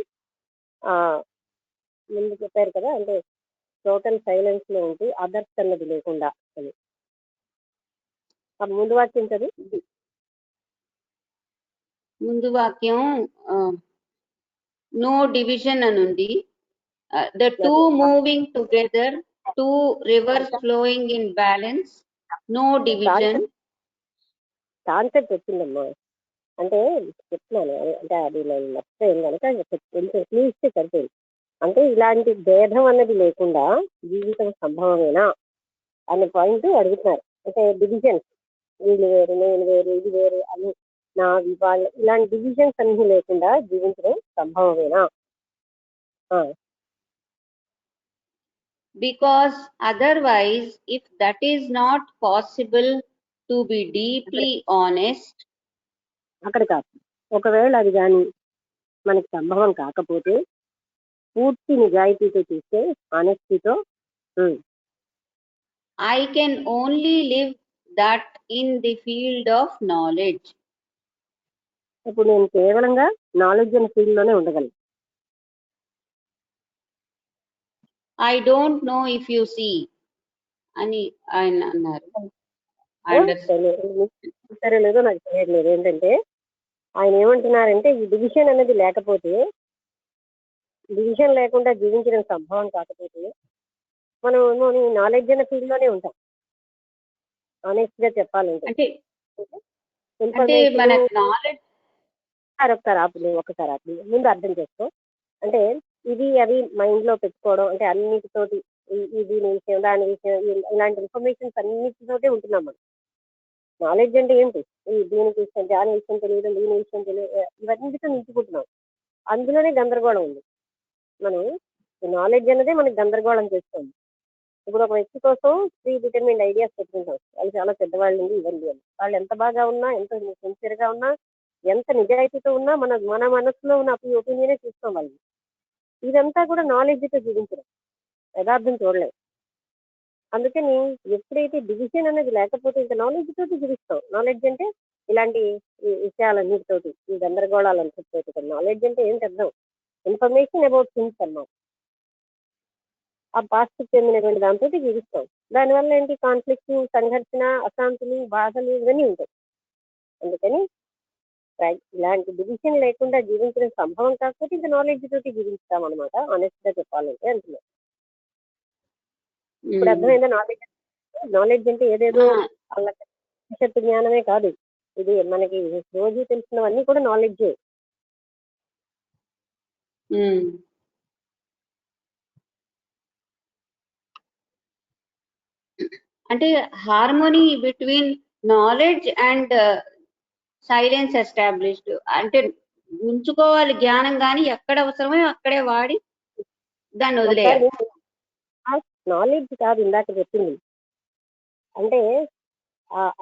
[SPEAKER 3] ముందు చెప్పారు కదా, అంటే టోటల్ సైలెన్స్ లో ఉంటే అదర్స్ అన్నది లేకుండా అని. అది ముందు వాక్యం చదివి.
[SPEAKER 2] ముందు వాక్యం నో డివిజన్ అని ఉంది. The two moving together, two rivers flowing in balance, no division.
[SPEAKER 3] Concept వచ్చిందమ్మా, అంటే చెప్తున్నాను, అంటే అది నేను మర్చిపోయాను కనుక కొంచెం క్లూ ఇస్తే సరిపోయింది. అంటే ఇలాంటి భేదం అన్నది లేకుండా జీవితం సంభవమేనా అనే పాయింట్ అడుగుతున్నారు. అంటే డివిజన్స్, వీళ్ళు వేరు నేను వేరు ఇది వేరు అని నావి వాళ్ళు ఇలాంటి డివిజన్స్ అన్ని లేకుండా జీవించడం సంభవమేనా?
[SPEAKER 2] Because otherwise, if that is not possible to be deeply honest,
[SPEAKER 3] అక్కడ కాదు, ఒకవేళ అది కానీ మనకి సంభవం కాకపోతే పూర్తి నిజాయితీతో చూస్తే ఆనెస్టీతో
[SPEAKER 2] I can only live that in the field of knowledge.
[SPEAKER 3] ఇప్పుడు నేను కేవలంగా నాలెడ్జ్ అనే ఫీల్డ్ లోనే ఉండగలను.
[SPEAKER 2] I don't know if you see అని ఆయన అన్నారు.
[SPEAKER 3] సరే లేదో నాకు తెలియట్లేదు. ఏంటంటే ఆయన ఏమంటున్నారంటే ఈ డివిజన్ అనేది లేకపోతే, డివిజన్ లేకుండా జీవించడం సంభవం కాకపోతే మనం ఏమో నాలెడ్జ్ అనే ఫీల్డ్ లోనే ఉంటాం. ఆనెస్ట్ గా చెప్పాలంటే
[SPEAKER 2] అంటే మన నాలెడ్జ్
[SPEAKER 3] ఒకసారి ఆపు ముందు అర్థం చేసుకో. అంటే ఇది అవి మైండ్ లో పెట్టుకోవడం అంటే అన్నిటితోటి దీని విషయం దాని విషయం ఇలాంటి ఇన్ఫర్మేషన్స్ అన్నిటితోటే ఉంటున్నాం మనం. నాలెడ్జ్ అంటే ఏంటి? దీనికి విషయం దాని విషయం తెలియదు, దీని విషయం తెలియదు, ఇవన్నిటితో నింపుకుంటున్నాం. అందులోనే గందరగోళం ఉంది. మనం నాలెడ్జ్ అనేది మనకి గందరగోళం చేస్తుంది. ఇప్పుడు ఒక వ్యక్తి కోసం ప్రీ డిటర్మిన్డ్ ఐడియాస్ పెట్టుకుంటాం. వాళ్ళు చాలా పెద్దవాళ్ళు ఇవ్వండి అని. వాళ్ళు ఎంత బాగా ఉన్నా, ఎంత సిన్సియర్ గా ఉన్నా, ఎంత నిజాయితీతో ఉన్నా మన మనసులో ఉన్న ఒపీనియనే చూస్తాం వాళ్ళని. ఇదంతా కూడా నాలెడ్జ్తో జీవించడం, యథార్థం చూడలేదు. అందుకని ఎప్పుడైతే డివిజన్ అనేది లేకపోతే ఇంకా నాలెడ్జ్ తోటి జీవిస్తాం. నాలెడ్జ్ అంటే ఇలాంటి విషయాలన్నిటితోటి ఈ గందరగోళాలన్నిటితోటి. నాలెడ్జ్ అంటే ఏంటి అర్థం? ఇన్ఫర్మేషన్ అబౌట్ థింగ్స్ అన్నమాట. ఆ పాస్ట్ చెందినటువంటి దాంతో జీవిస్తాం. దానివల్ల ఏంటి? కాన్ఫ్లిక్ట్, సంఘర్షణ, అశాంతులు, బాధలు ఇవన్నీ ఉంటాయి. అందుకని ఇలాంటి డివిజన్ లేకుండా జీవించడం సంభవం కాకపోతే ఇంకా నాలెడ్జ్ తోటి జీవిస్తాం అనమాట. ఆనెస్ట్ గా చెప్పాలంటే అంటున్నారు. ఇప్పుడు అర్థమైందా? నాలెడ్జ్ అంటే ఏదేదో భవిష్యత్తు జ్ఞానమే కాదు. ఇది మనకి రోజు తెలిసినవన్నీ కూడా నాలెడ్జే.
[SPEAKER 2] అంటే harmony between knowledge and silence established. అంటే ఉంచుకోవాలి జ్ఞానం, కానీ ఎక్కడ అవసరమో అక్కడే వాడి దాన్ని వదిలేయాలి.
[SPEAKER 3] నాలెడ్జ్ కాదు ఇందాక చెప్పింది. అంటే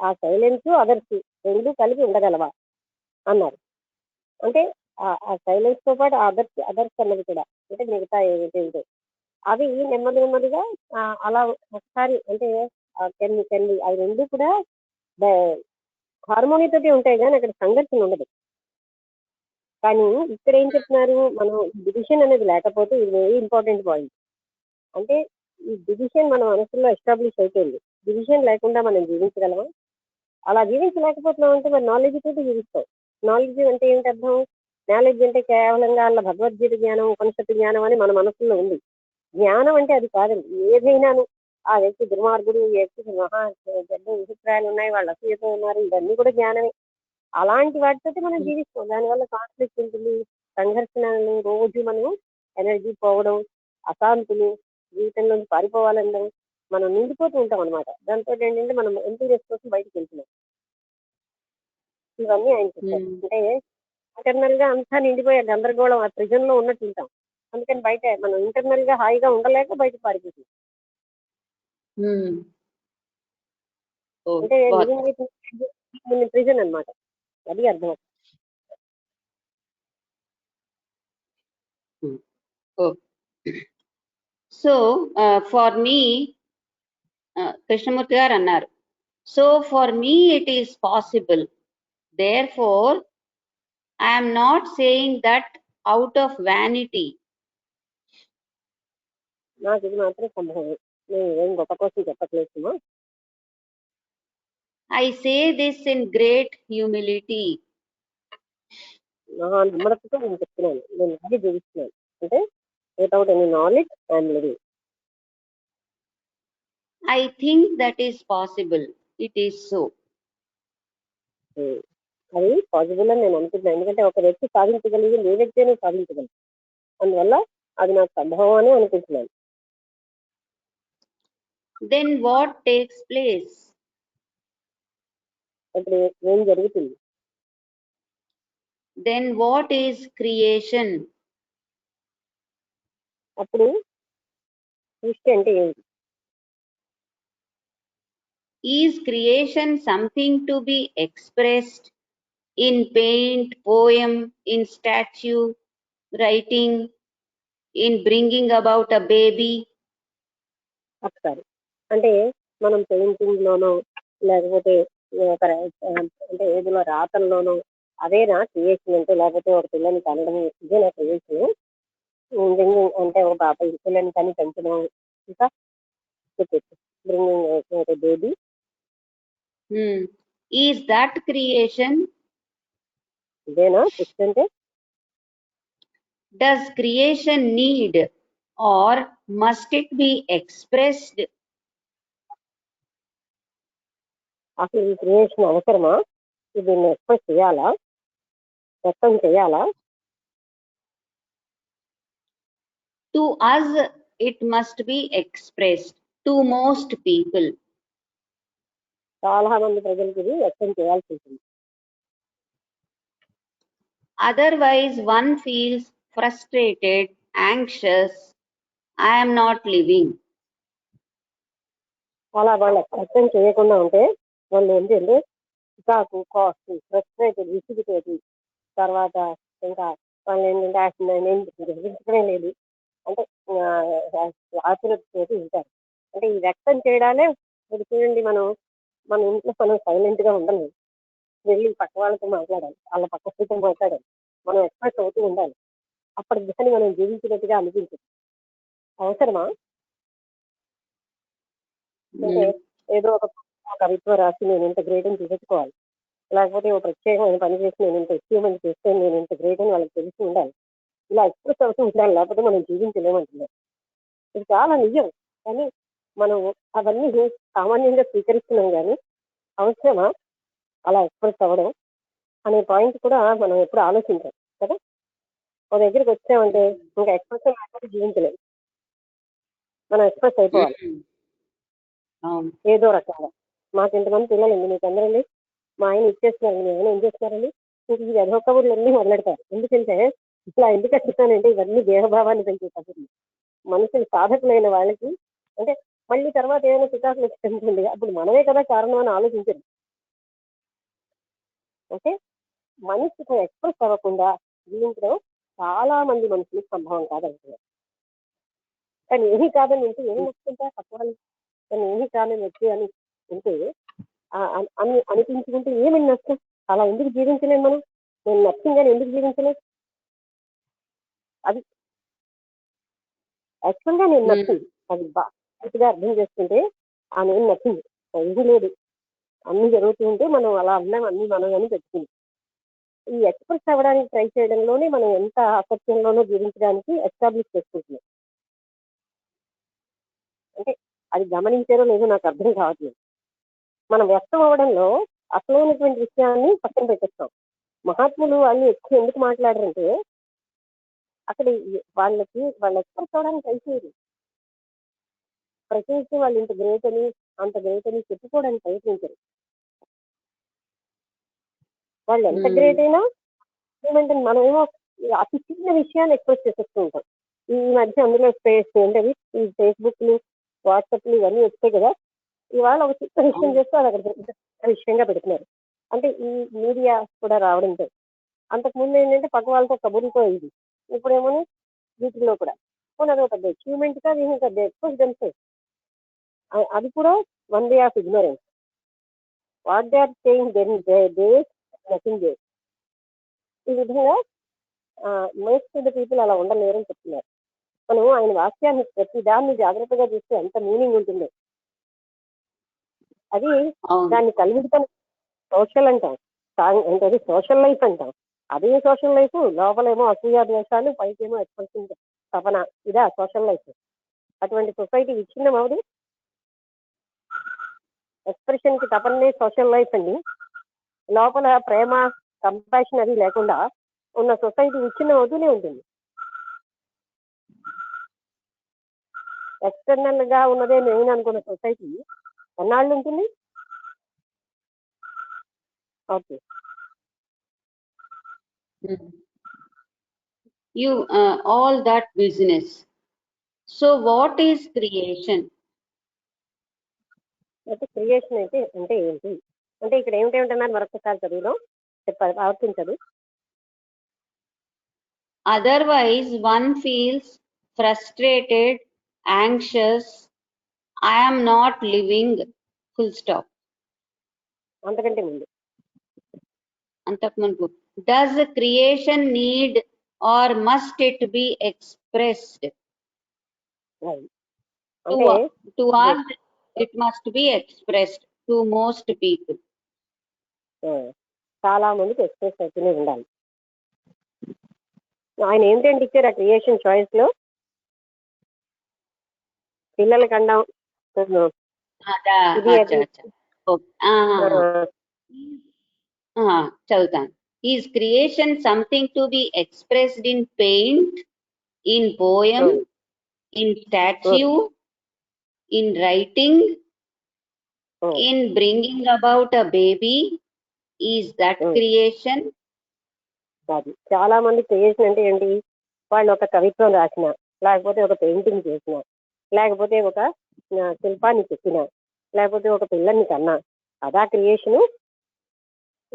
[SPEAKER 3] ఆ సైలెన్స్ అదర్స్ రెండు కలిపి ఉండగలవా అన్నారు. అంటే ఆ సైలెన్స్ తో పాటు అదర్స్ అన్నది కూడా, అంటే మిగతా ఏమిటంటే అవి నెమ్మదిగా అలా ఒకసారి అంటే కెన్ని అవి రెండు కూడా హార్మోనీతోటి ఉంటాయి, కానీ అక్కడ సంఘర్షణ ఉండదు. కానీ ఇక్కడ ఏం చెప్తున్నారు, మనం డివిజన్ అనేది లేకపోతే ఇది వెరీ ఇంపార్టెంట్ పాయింట్. అంటే ఈ డివిజన్ మన మనసులో ఎస్టాబ్లిష్ అయిపోయింది. డివిజన్ లేకుండా మనం జీవించగలమా? అలా జీవించలేకపోతున్నాం అంటే మరి నాలెడ్జ్ తోటి జీవిస్తాం. నాలెడ్జ్ అంటే ఏంటి అర్థం? నాలెడ్జ్ అంటే కేవలంగా అలా భగవద్గీత జ్ఞానం, ఉపనిషత్తు జ్ఞానం అని మన మనసులో ఉంది. జ్ఞానం అంటే అది కాదండి. ఏదైనాను ఆ వ్యక్తి దుర్మార్గుడు, ఈ వ్యక్తికి మహా పెద్ద అభిప్రాయాలు ఉన్నాయి, వాళ్ళు అసూయతో ఉన్నారు, ఇవన్నీ కూడా జ్ఞానమే. అలాంటి వాటితో మనం జీవిస్తాం. దానివల్ల కాన్ఫ్లిక్ట్ ఉంటుంది, సంఘర్షణలు, రోజు మనం ఎనర్జీ పోవడం, అశాంతులు, జీవితంలో పారిపోవాలనడం, మనం నిండిపోతూ ఉంటాం అనమాట. దాంతో ఏంటంటే మనం ఎంపీనెస్ కోసం బయటకు వెళ్తున్నాం. ఇవన్నీ ఆయన చెప్పారు. అంటే ఇంటర్నల్ గా అంతా నిండిపోయే గందరగోళం ఆ ప్రిజన్ లో ఉన్నట్టు ఉంటాం. అందుకని బయట మనం ఇంటర్నల్ గా హాయిగా ఉండలేక బయట పారిపోతుంది. అంటే ప్రిజన్ అనమాట. అది అర్థం.
[SPEAKER 2] సో ఫర్ మీ, కృష్ణమూర్తి గారు అన్నారు, so for me it is possible, therefore I'm not saying that out of vanity.
[SPEAKER 3] నాకు ఇది మాత్రం సంభవం. నేను ఏం గొప్ప కోసం చెప్పట్లేదు.
[SPEAKER 2] I say this in great humility.
[SPEAKER 3] నమ్మడంతో నేను చెప్తున్నాను, నేను అది జీవిస్తున్నాను. అంటే without any knowledge I'm living.
[SPEAKER 2] I think that is possible. It is so.
[SPEAKER 3] అది పాసిబుల్ అని నేను అనుకుంటున్నాను. ఎందుకంటే ఒక వ్యక్తి సాధించగలిగి ఏ వ్యక్తి అయినా సాధించగలరు. అందువల్ల అది నాకు సంభవం అని అనుకుంటున్నాను.
[SPEAKER 2] Then what takes place?
[SPEAKER 3] ఇప్పుడు ఏం జరుగుతుంది?
[SPEAKER 2] Then what is creation?
[SPEAKER 3] అప్పుడు సృష్టి అంటే ఏంటి?
[SPEAKER 2] Is creation something to be expressed in paint, poem, in statue, writing, in bringing about a baby?
[SPEAKER 3] ఒకసారి అంటే మనం పెయింటింగ్ లోనో లేకపోతే ఒక అంటే ఏదిలో రాతల్లోనో అదేనా క్రియేషన్ అంటే? లేకపోతే ఒక పిల్లని కనడం ఇదేనా క్రియేషన్? అంటే ఒక పాప పిల్లని కని పెంచడం, ఇంకా bringing baby,
[SPEAKER 2] Is that creation?
[SPEAKER 3] ఇదేనా సృష్టి అంటే?
[SPEAKER 2] Does creation need or must it be expressed?
[SPEAKER 3] అసలు ఈ క్రియేషన్ అవసరమా? దీన్ని ఎక్స్ప్రెస్ చేయాలా, వ్యక్తం చేయాలా?
[SPEAKER 2] To us, it must be expressed. To most people.
[SPEAKER 3] చాలా మంది ప్రజలకు ఇది వ్యక్తం చేయాల్సి ఉంటుంది.
[SPEAKER 2] Otherwise, one feels frustrated, anxious. I am not living.
[SPEAKER 3] అలా వాళ్ళు వ్యక్తం చేయకుండా ఉంటే వాళ్ళు ఏంటంటే చికాకు, కాస్ట్, ఫ్రస్ట్రేటెడ్, విసిగితోటి, తర్వాత ఇంకా వాళ్ళు ఏంటంటే అసలు నేను గ్రహించడం లేదు అంటే ఆతురతతోటి ఉంటారు. అంటే ఈ వ్యక్తం చేయడాలే ఇప్పుడు చూడండి, మన ఇంట్లో మనం సైలెంట్ గా ఉండలేదు, వెళ్ళి పక్క వాళ్ళతో మాట్లాడాలి, వాళ్ళ పక్క స్థితితో మాట్లాడాలి, మనం ఎక్స్ప్రెస్ అవుతూ ఉండాలి. అప్పటికి కానీ మనం జీవించినట్టుగా అనిపించదు. అవసరమా? అంటే ఏదో ఒక కవిత్వం రాసి నేను ఇంత గ్రేట్ అని చూపించుకోవాలి, లేకపోతే ఒక ప్రత్యేకమైన పని చేసి నేను ఇంత అచీవ్మెంట్ చేస్తే నేను ఇంత గ్రేట్ అని వాళ్ళకి తెలిసి ఉండాలి. ఇలా ఎక్స్ప్రెస్ అవుతూ ఉండాలి, లేకపోతే మనం జీవించలేమంటున్నారు. ఇది చాలా నిజం. కానీ మనం అవన్నీ సామాన్యంగా స్వీకరిస్తున్నాం, కానీ అవసరమా అలా ఎక్స్ప్రెస్ అవ్వడం అనే పాయింట్ కూడా మనం ఎప్పుడు ఆలోచించాం కదా. మన దగ్గరికి వచ్చామంటే ఇంకా ఎక్స్ప్రెషన్ లేకపోతే జీవించలేము, మనం ఎక్స్ప్రెస్ అయిపోవాలి ఏదో రకంగా. మాకు ఇంతమంది పిల్లలు అండి, మీకు అందరండి మా ఆయన ఇచ్చేస్తున్నారండి, మీ ఆయన ఏం చేస్తున్నారండి, ఇంక ఈ అధో కబుర్లు అన్నీ మొదలెడతారు. ఎందుకంటే ఇట్లా ఎందుకు చెప్తానంటే ఇవన్నీ దేహభావాన్ని పెంచే కబుర్లు. మనుషులు సాధకులైన వాళ్ళకి అంటే మళ్ళీ తర్వాత ఏమైనా చికాకులు వచ్చింటుంది, అప్పుడు మనమే కదా కారణం అని ఆలోచించరు. అంటే మనిషికి ఎక్స్ప్రెస్ అవ్వకుండా జీవించడం చాలా మంది మనుషులకు సంభవం కాదంటున్నారు. కానీ ఏమీ కాదని ఉంటే ఏం నచ్చుతుంటా తక్కువ, కానీ ఏమీ కాదని వచ్చి అని ఉంటే అని అనిపించుకుంటే ఏమని నష్టం? అలా ఎందుకు జీవించలేము మనం? నేను నచ్చిందని ఎందుకు జీవించలేదు? అది యాక్చువల్గా నేను నచ్చింది, అది బాగా అర్థం చేసుకుంటే ఆ నేను నచ్చింది, ఇది లేదు అన్ని జరుగుతూ ఉంటే మనం అలా అన్నాం, అన్ని మనం అని పెట్టుకుంది. ఈ ఎక్స్ప్రెస్ అవ్వడానికి ట్రై చేయడంలోనే మనం ఎంత అసత్యంలోనో జీవించడానికి ఎస్టాబ్లిష్ చేసుకుంటున్నాం. అంటే అది గమనించారో లేదో నాకు అర్థం కావట్లేదు. మనం వ్యక్తం అవ్వడంలో అసలైనటువంటి విషయాన్ని పక్కన పెట్టేస్తాం. మహాత్ములు వాళ్ళు ఎక్కువ ఎందుకు మాట్లాడారంటే అక్కడ వాళ్ళు ఎక్స్ప్రెస్ అవ్వడానికి ట్రై చేయరు. ప్రత్యేకించి వాళ్ళు ఇంత గ్రేట్ అని అంత గ్రేట్ అని చెప్పుకోవడానికి ప్రయత్నించరు. వాళ్ళు ఎంత గ్రేట్ అయినా ఏమంటే మనమేమో అతి చిన్న విషయాన్ని ఎక్స్ప్రెస్ చేసేస్తూ ఉంటాం. ఈ మధ్య అందులో స్పేస్ ఏంటది, ఈ ఫేస్బుక్లు, వాట్సాప్లు ఇవన్నీ వచ్చాయి కదా. ఇవాళ ఒక చిన్న విషయం చేస్తే అది అక్కడ విషయంగా పెడుతున్నారు. అంటే ఈ మీడియా కూడా రావడంతో అంతకుముందు ఏంటంటే పక్క వాళ్ళతో కబుర్లతో ఇది, ఇప్పుడేమో వీటిల్లో కూడా అది ఒక అచీవ్మెంట్గా దీని పెద్ద ఎక్స్ప్రెస్ తెలుస్తాయి. అది కూడా one way of ignorance. What they are saying then they nothing they. ఈ విధంగా మోస్ట్ ఆఫ్ ద పీపుల్ అలా ఉండలేరని చెప్తున్నారు. మనం ఆయన వాక్యాన్ని ప్రతి దాన్ని జాగ్రత్తగా చూస్తే ఎంత మీనింగ్ ఉంటుందో. అది దాన్ని కలిగిన సోషల్ అంటాం, అంటే సోషల్ లైఫ్ అంటాం. అదే సోషల్ లైఫ్ లోపలేమో అసూయా ద్వేషాలు, పైకేమో ఎక్స్ప్రెషన్ తపన, ఇదా సోషల్ లైఫ్. అటువంటి సొసైటీ విచ్ఛిన్నం అవదు. ఎక్స్ప్రెషన్ కి తపనే సోషల్ లైఫ్ అండి. లోపల ప్రేమ, కంపాషన్ అది లేకుండా ఉన్న సొసైటీ విచ్ఛిన్నం అవుతూనే ఉంటుంది. ఎక్స్టర్నల్ గా ఉన్నదే మెయిన్ అనుకున్న సొసైటీ ఎన్నాళ్ళు ఉంటుంది? Okay.
[SPEAKER 2] All that business. So what is creation?
[SPEAKER 3] అయితే క్రియేషన్ అయితే అంటే ఏంటి? అంటే ఇక్కడ ఏమిటేమిటన్నారు మరొకసారి చదువులో చెప్పాలి, ఆవర్తించదు.
[SPEAKER 2] Otherwise, one feels frustrated, anxious. I am not living. Full stop.
[SPEAKER 3] అంతకంటే ముందు
[SPEAKER 2] అంతకుముందు does creation need or must it be expressed?
[SPEAKER 3] అది.
[SPEAKER 2] To,
[SPEAKER 3] అంటే
[SPEAKER 2] to us, it must be expressed to most people.
[SPEAKER 3] చాలా మందికి ఎక్స్ప్రెస్ అవుతూనే ఉండాలి. ఆయన ఏంటంటే ఇచ్చారు ఆ క్రియేషన్ చాయిస్ లో పిల్లలకి అండం ఇది అది.
[SPEAKER 2] చదువుతాను. Is creation something to be expressed in paint, in poem, in statue, in writing, in bringing about a baby? Is that creation?
[SPEAKER 3] అది చాలా మంది క్రియేషన్ అంటే ఏంటి? వాళ్ళు ఒక కవిత్వం రాసిన, లేకపోతే ఒక పెయింటింగ్ చేసిన, లేకపోతే ఒక శిల్పాన్ని చెక్కిన, లేకపోతే ఒక పిల్లల్ని కన్నా, అదా క్రియేషను?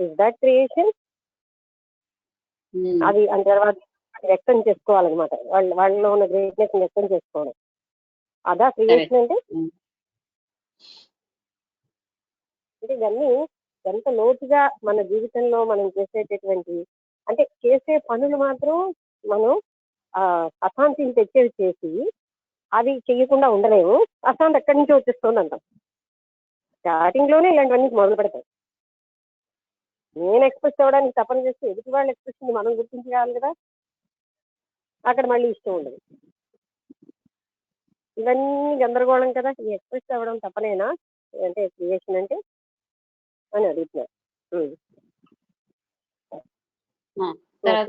[SPEAKER 3] Is that creation? అది అని తర్వాత వ్యక్తం చేసుకోవాలన్నమాట. వాళ్ళలో ఉన్న గ్రేట్నెస్ వ్యక్తం చేసుకోవడం, అదా క్రియేషన్ అంటే? అంటే ఇవన్నీ ఎంత లోతుగా మన జీవితంలో మనం చేసేటటువంటి, అంటే చేసే పనులు మాత్రం మనం అశాంతిని తెచ్చేవి చేసి అది చెయ్యకుండా ఉండలేము. అశాంతి ఎక్కడి నుంచి వచ్చేస్తుంది అంటాం. స్టార్టింగ్ లోనే ఇలాంటివన్నీ మొదలు పెడతాయి. నేను ఎక్స్ప్రెస్ అవ్వడానికి తపన చేస్తే ఎదుటి వాళ్ళ ఎక్స్ప్రెషన్ మనం గుర్తించగలి కదా, అక్కడ మళ్ళీ ఇష్టం ఉండదు. ఇవన్నీ గందరగోళం కదా. ఈ ఎక్స్ప్రెస్ అవ్వడం తపనేనా అంటే క్రియేషన్ అంటే అని అడుగుతున్నారు.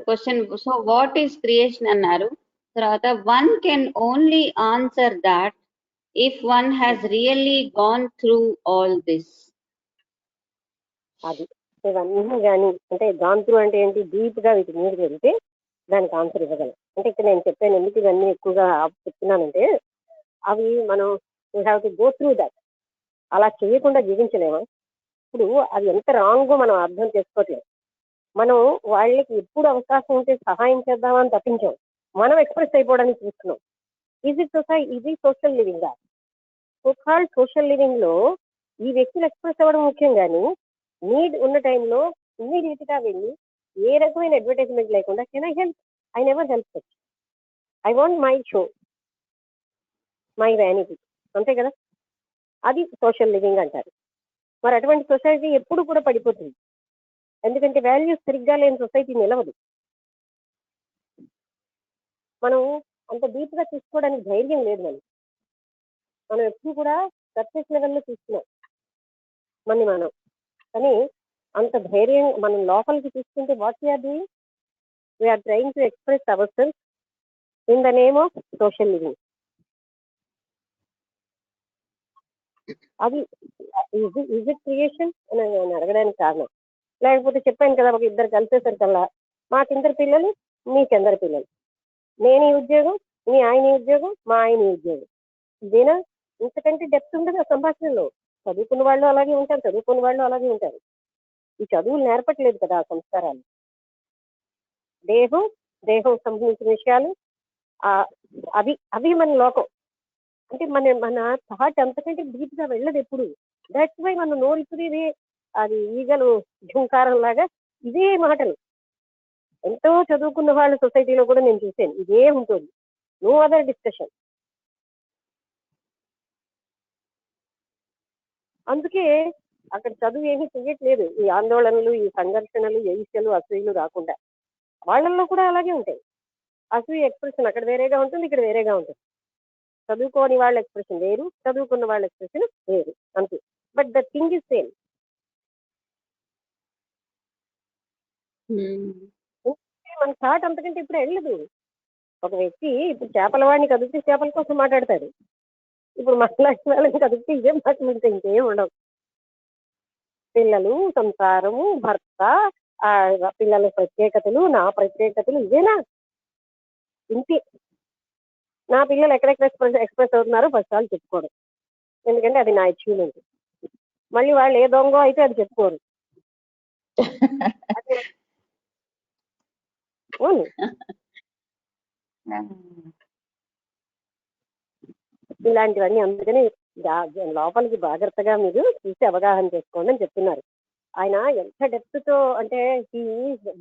[SPEAKER 2] Question, so what is creation అన్నారు. తర్వాత one can only answer that if one has really gone through all this.
[SPEAKER 3] అది ఇవన్నీ కానీ అంటే గాన్ త్రూ అంటే ఏంటి? డీప్ గా వీటి మీద వెళ్తే దానికి ఆన్సర్ ఇవ్వగలం. అంటే ఇక్కడ నేను చెప్పాను ఎందుకు ఇవన్నీ ఎక్కువగా చెప్తున్నానంటే, అవి మనం we have to go through that. అలా చేయకుండా జీవించలేమా? ఇప్పుడు అది ఎంత రాంగో మనం అర్థం చేసుకోవట్లేదు. మనం వాళ్ళకి ఎప్పుడు అవకాశం ఉంటే సహాయం చేద్దామని తప్పించాం, మనం ఎక్స్ప్రెస్ అయిపోవడానికి చూస్తున్నాం. ఇది social living. So called social living లో ఈ వ్యక్తులు ఎక్స్ప్రెస్ అవ్వడం ముఖ్యం, కానీ నీడ్ ఉన్న టైంలో ఇమ్మీడియట్ గా వెళ్ళి ఏ రకమైన అడ్వర్టైజ్మెంట్ లేకుండా can I help, I never help, I want my show, my vanity, అంతే కదా. అది సోషల్ లివింగ్ అంటారు. మరి అటువంటి సొసైటీ ఎప్పుడు కూడా పడిపోతుంది. ఎందుకంటే వాల్యూస్ సరిగ్గా లేని సొసైటీ నిలవదు. మనం అంత డీప్ గా తీసుకోవడానికి ధైర్యం లేదు. మనం ఎప్పుడు కూడా సర్ఫేస్ లెవెల్లో తీసుకున్నాం మనం, కానీ అంత ధైర్యం మనం లోపలికి తీసుకుంటే what we're doing, we're trying to express our self in the name of social living. అది ఇజ్ ఇట్ క్రియేషన్ అని అడగడానికి కారణం. లేకపోతే చెప్పాను కదా, ఒక ఇద్దరు కలిసేసరికల్లా మాకిద్దరు పిల్లలు, మీకెందరు పిల్లలు, నేను ఈ ఉద్యోగం, మీ ఆయన ఈ ఉద్యోగం, మా ఆయన ఈ ఉద్యోగం, ఇదేనా? ఇంతకంటే డెప్త్ ఉండదు ఆ సంభాషణలో. చదువుకున్న వాళ్ళు అలాగే ఉంటారు, చదువుకున్న వాళ్ళు అలాగే ఉంటారు. ఈ చదువులు నేర్పట్లేదు కదా ఆ సంస్కారాలు. దేహం సంబంధించిన విషయాలు అవి మన లోకం. అంటే మన థాట్ అంతకంటే డీప్ గా వెళ్ళదు ఎప్పుడు. దట్స్ వై మన నోరు ఇప్పుడు ఇదే, అది ఈగలు ఝుంకారం లాగా ఇదే మాటలు. ఎంతో చదువుకున్న వాళ్ళ సొసైటీలో కూడా నేను చూసాను, ఇదే ఉంటుంది, నో అదర్ డిస్కషన్. అందుకే అక్కడ చదువు ఏమీ చెయ్యట్లేదు. ఈ ఆందోళనలు, ఈ సంఘర్షణలు, ఈర్ష్యలు, అసూయలు రాకుండా వాళ్ళల్లో కూడా అలాగే ఉంటాయి. అసూయ ఎక్స్ప్రెషన్ అక్కడ వేరేగా ఉంటుంది, ఇక్కడ వేరేగా ఉంటుంది. చదువుకోని వాళ్ళ ఎక్స్ప్రెషన్ వేరు, చదువుకున్న వాళ్ళ ఎక్స్ప్రెషన్ వేరు, అంతే. But the thing is same. మన థాట్ అంతకంటే ఇప్పుడు వెళ్ళదు. ఒక వ్యక్తి ఇప్పుడు చేపల వాడిని కదిపితే చేపల కోసం మాట్లాడతాడు, ఇప్పుడు మాట్లాడిన వాళ్ళని కదిపితే ఇదే మాట్లాడితే ఇంకేం ఉండవు. పిల్లలు, సంసారము, భర్త, ఆ పిల్లల ప్రత్యేకతలు, నా ప్రత్యేకతలు, ఇవేనా? ఇంతే. నా పిల్లలు ఎక్కడెక్కడ ఎక్స్ప్రెస్ అవుతున్నారో ఫస్ట్ వాళ్ళు చెప్పుకోరు, ఎందుకంటే అది నా అచీవ్మెంట్. మళ్ళీ వాళ్ళు ఏ దొంగ అయితే అది చెప్పుకోరు. అవును. ఇలాంటివన్నీ అందుకని లోపలికి జాగ్రత్తగా మీరు చూసి అవగాహన చేసుకోండి అని చెప్తున్నారు. ఆయన ఎంత డెప్త్ తో అంటే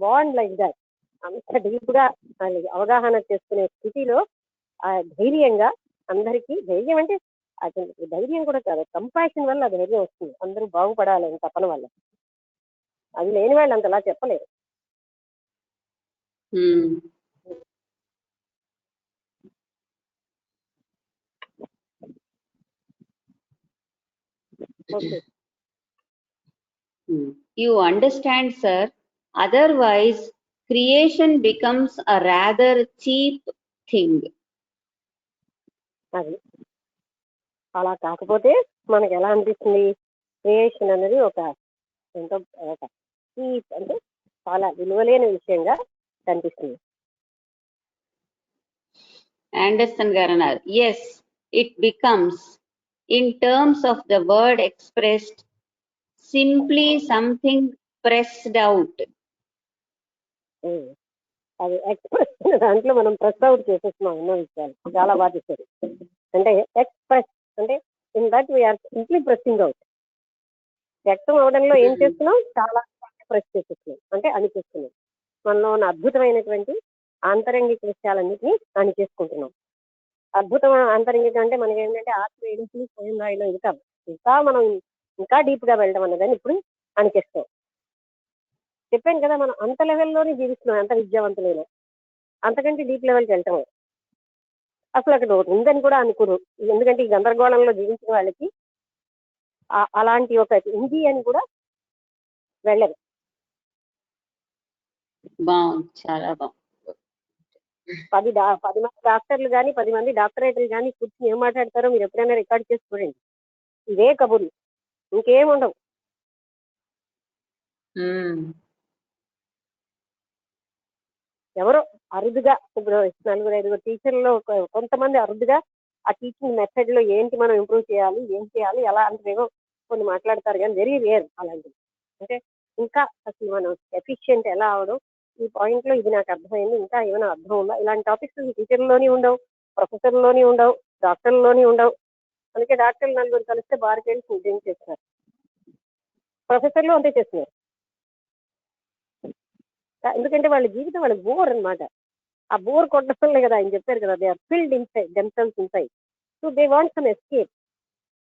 [SPEAKER 3] బాండ్ లైక్ దాట్, అంత డీప్ గా అవగాహన చేసుకునే స్థితిలో ధైర్యంగా అందరికీ, ధైర్యం అంటే అతనికి ధైర్యం కూడా కాదు, కంపాషన్ వల్ల ధైర్యం వస్తుంది. అందరూ బాగుపడాలని తపన వల్ల. అది లేని వాళ్ళు అంతలా చెప్పలేరు. Okay.
[SPEAKER 2] You understand, sir? Otherwise, creation becomes a rather cheap thing.
[SPEAKER 3] అది అలా కాకపోతే మనకి ఎలా అనిపిస్తుంది? క్రియేషన్ అనేది ఒక ఎంతో ఒక చీప్ అంటే చాలా విలువలేని విషయంగా కనిపిస్తుంది.
[SPEAKER 2] Anderson Garanar, yes, it becomes, in terms of the word expressed, simply something pressed out.
[SPEAKER 3] అది ఎక్స్ప్రెస్ దాంట్లో మనం ప్రెస్ అవుట్ చేసేస్తున్నాం ఎన్నో విషయాలు. చాలా బాగా చేశారు. అంటే ఎక్స్ప్రెస్ అంటే in that we're simply pressing out. వ్యక్తం అవడంలో ఏం చేస్తున్నాం? చాలా ప్రెస్ చేసేస్తున్నాం, అంటే అణిచేస్తున్నాం. మనలో ఉన్న అద్భుతమైనటువంటి ఆంతరంగిక విషయాలన్నింటినీ అణిచేసుకుంటున్నాం. అద్భుతం ఆంతరంగిక అంటే మనకి ఏంటంటే ఆత్మ ఏడుపులు స్వయం రాయడం, ఇది కాదు. మనం ఇంకా డీప్ గా వెళ్ళడం అన్నదాన్ని ఇప్పుడు అణిచేస్తాం. చెప్పాను కదా, మనం అంత లెవెల్లోనే జీవిస్తున్నాం, అంత విద్యావంతులైనా అంతకంటే డీప్ లెవెల్కి వెళ్తాం. అసలు అక్కడ ఉందని కూడా అనుకోరు, ఎందుకంటే ఈ గందరగోళంలో జీవించిన వాళ్ళకి అలాంటి ఒక ఉంది అని కూడా వెళ్ళదు.
[SPEAKER 2] చాలా బాగుంది.
[SPEAKER 3] 10 మంది డాక్టర్లు కానీ 10 మంది డాక్టరేట్లు కానీ కూర్చుని ఏం మాట్లాడతారో మీరు ఎప్పుడైనా రికార్డ్ చేసి చూడండి. ఇదే కబుర్లు, ఇంకేం ఉండవు. ఎవరో అరుదుగా ఇప్పుడు 4-5 టీచర్లలో కొంతమంది అరుదుగా ఆ టీచింగ్ మెథడ్ లో ఏంటి మనం ఇంప్రూవ్ చేయాలి, ఏం చేయాలి, ఎలా అంటే ఏమో కొన్ని మాట్లాడతారు, కానీ వెరీ రేర్ అలాంటివి. అంటే ఇంకా అసలు మనం ఎఫిషియెంట్ ఎలా అవడం, ఈ పాయింట్ లో ఇది నాకు అర్థమైంది, ఇంకా ఏమైనా అర్థం ఉందా, ఇలాంటి టాపిక్స్ టీచర్లోని ఉండవు, ప్రొఫెసర్లోని ఉండవు, డాక్టర్లోని ఉండవు. అందుకే డాక్టర్లు 4 కలిస్తే బార్కి వెళ్ళి ఫుడ్ చేస్తున్నారు, ప్రొఫెసర్లు అంతే చేస్తున్నారు. ఎందుకంటే వాళ్ళ జీవితం వాళ్ళకి బోర్ అనమాట. ఆ బోర్ కొట్టడం కదా ఆయన చెప్పారు కదా, they are filled inside themselves inside, so they want some escape,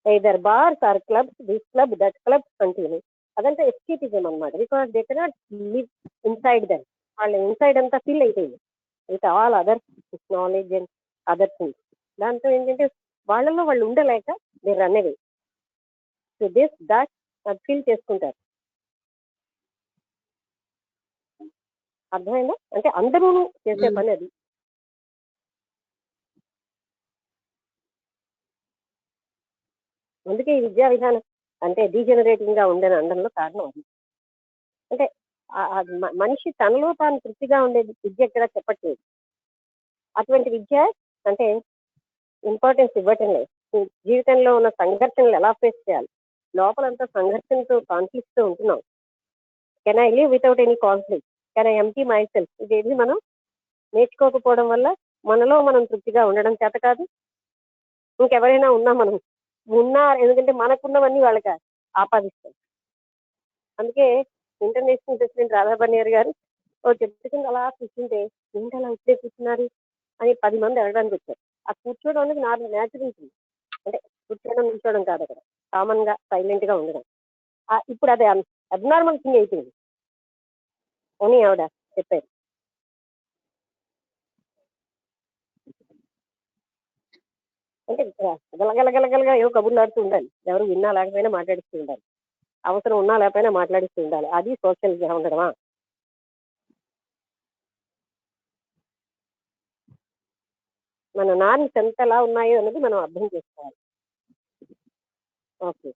[SPEAKER 3] either bars or clubs, this club that club continue. అదంతా ఎస్కేపిజం అనమాట, because they cannot live inside them. వాళ్ళ ఇన్సైడ్ అంతా ఫిల్ అయిపోయింది with all other knowledge and other things. దాంతో ఏంటంటే వాళ్ళలో వాళ్ళు ఉండలేక they run away. So this that అది ఫీల్ చేసుకుంటారు. అర్థమైందా? అంటే అందరూ చేసే పని అది. అందుకే ఈ విద్యా విధానం అంటే డీజనరేటింగ్ గా ఉండని అనడంలో కారణం అది. అంటే మనిషి తనలో తాను తృప్తిగా ఉండే విద్య ఎక్కడ చెప్పట్లేదు. అటువంటి విద్య అంటే ఇంపార్టెన్స్ ఇవ్వటం లేదు. జీవితంలో ఉన్న సంఘర్షణలు ఎలా ఫేస్ చేయాలి, లోపలంతా సంఘర్షణతో కాన్ఫ్లిక్ట్ తో ఉంటున్నాం. Can I live without any conflict, can I empty my self, ఇదేది మనం నేర్చుకోకపోవడం వల్ల మనలో మనం తృప్తిగా ఉండడం చేత కాదు. ఇంకెవరైనా ఉన్నా మనం ఎందుకంటే మనకున్నవన్నీ వాళ్ళకి ఆపాదిస్తాం. అందుకే ఇంటర్నేషనల్ ప్రెసిడెంట్ రాధాబన్నేర్ గారు చెప్తుంది, అలా కూర్చుంటే ఏంటి అలా ఇప్పుడే కూర్చున్నారు అని 10 మంది అడగడానికి వచ్చారు. ఆ కూర్చోవడం అనేది న్యాచురల్ థింగ్, అంటే కూర్చోవడం నిల్చోవడం కాదు, అక్కడ కామన్ గా సైలెంట్ గా ఉండడం. ఇప్పుడు అది అబ్నార్మల్ థింగ్ అయిపోయింది అని ఆవిడ చెప్పారు. అంటే గలగలగలగలగా ఏవో కబుర్లు ఆడుతూ ఉండాలి, ఎవరు విన్నా లేకపోయినా మాట్లాడిస్తూ ఉండాలి, అవసరం ఉన్నా లేకపోయినా మాట్లాడిస్తూ ఉండాలి. అది సోషల్ గా ఉండడమా? మన నార్మ్స్ ఎంత ఎలా ఉన్నాయో అన్నది మనం అర్థం చేసుకోవాలి. ఓకే.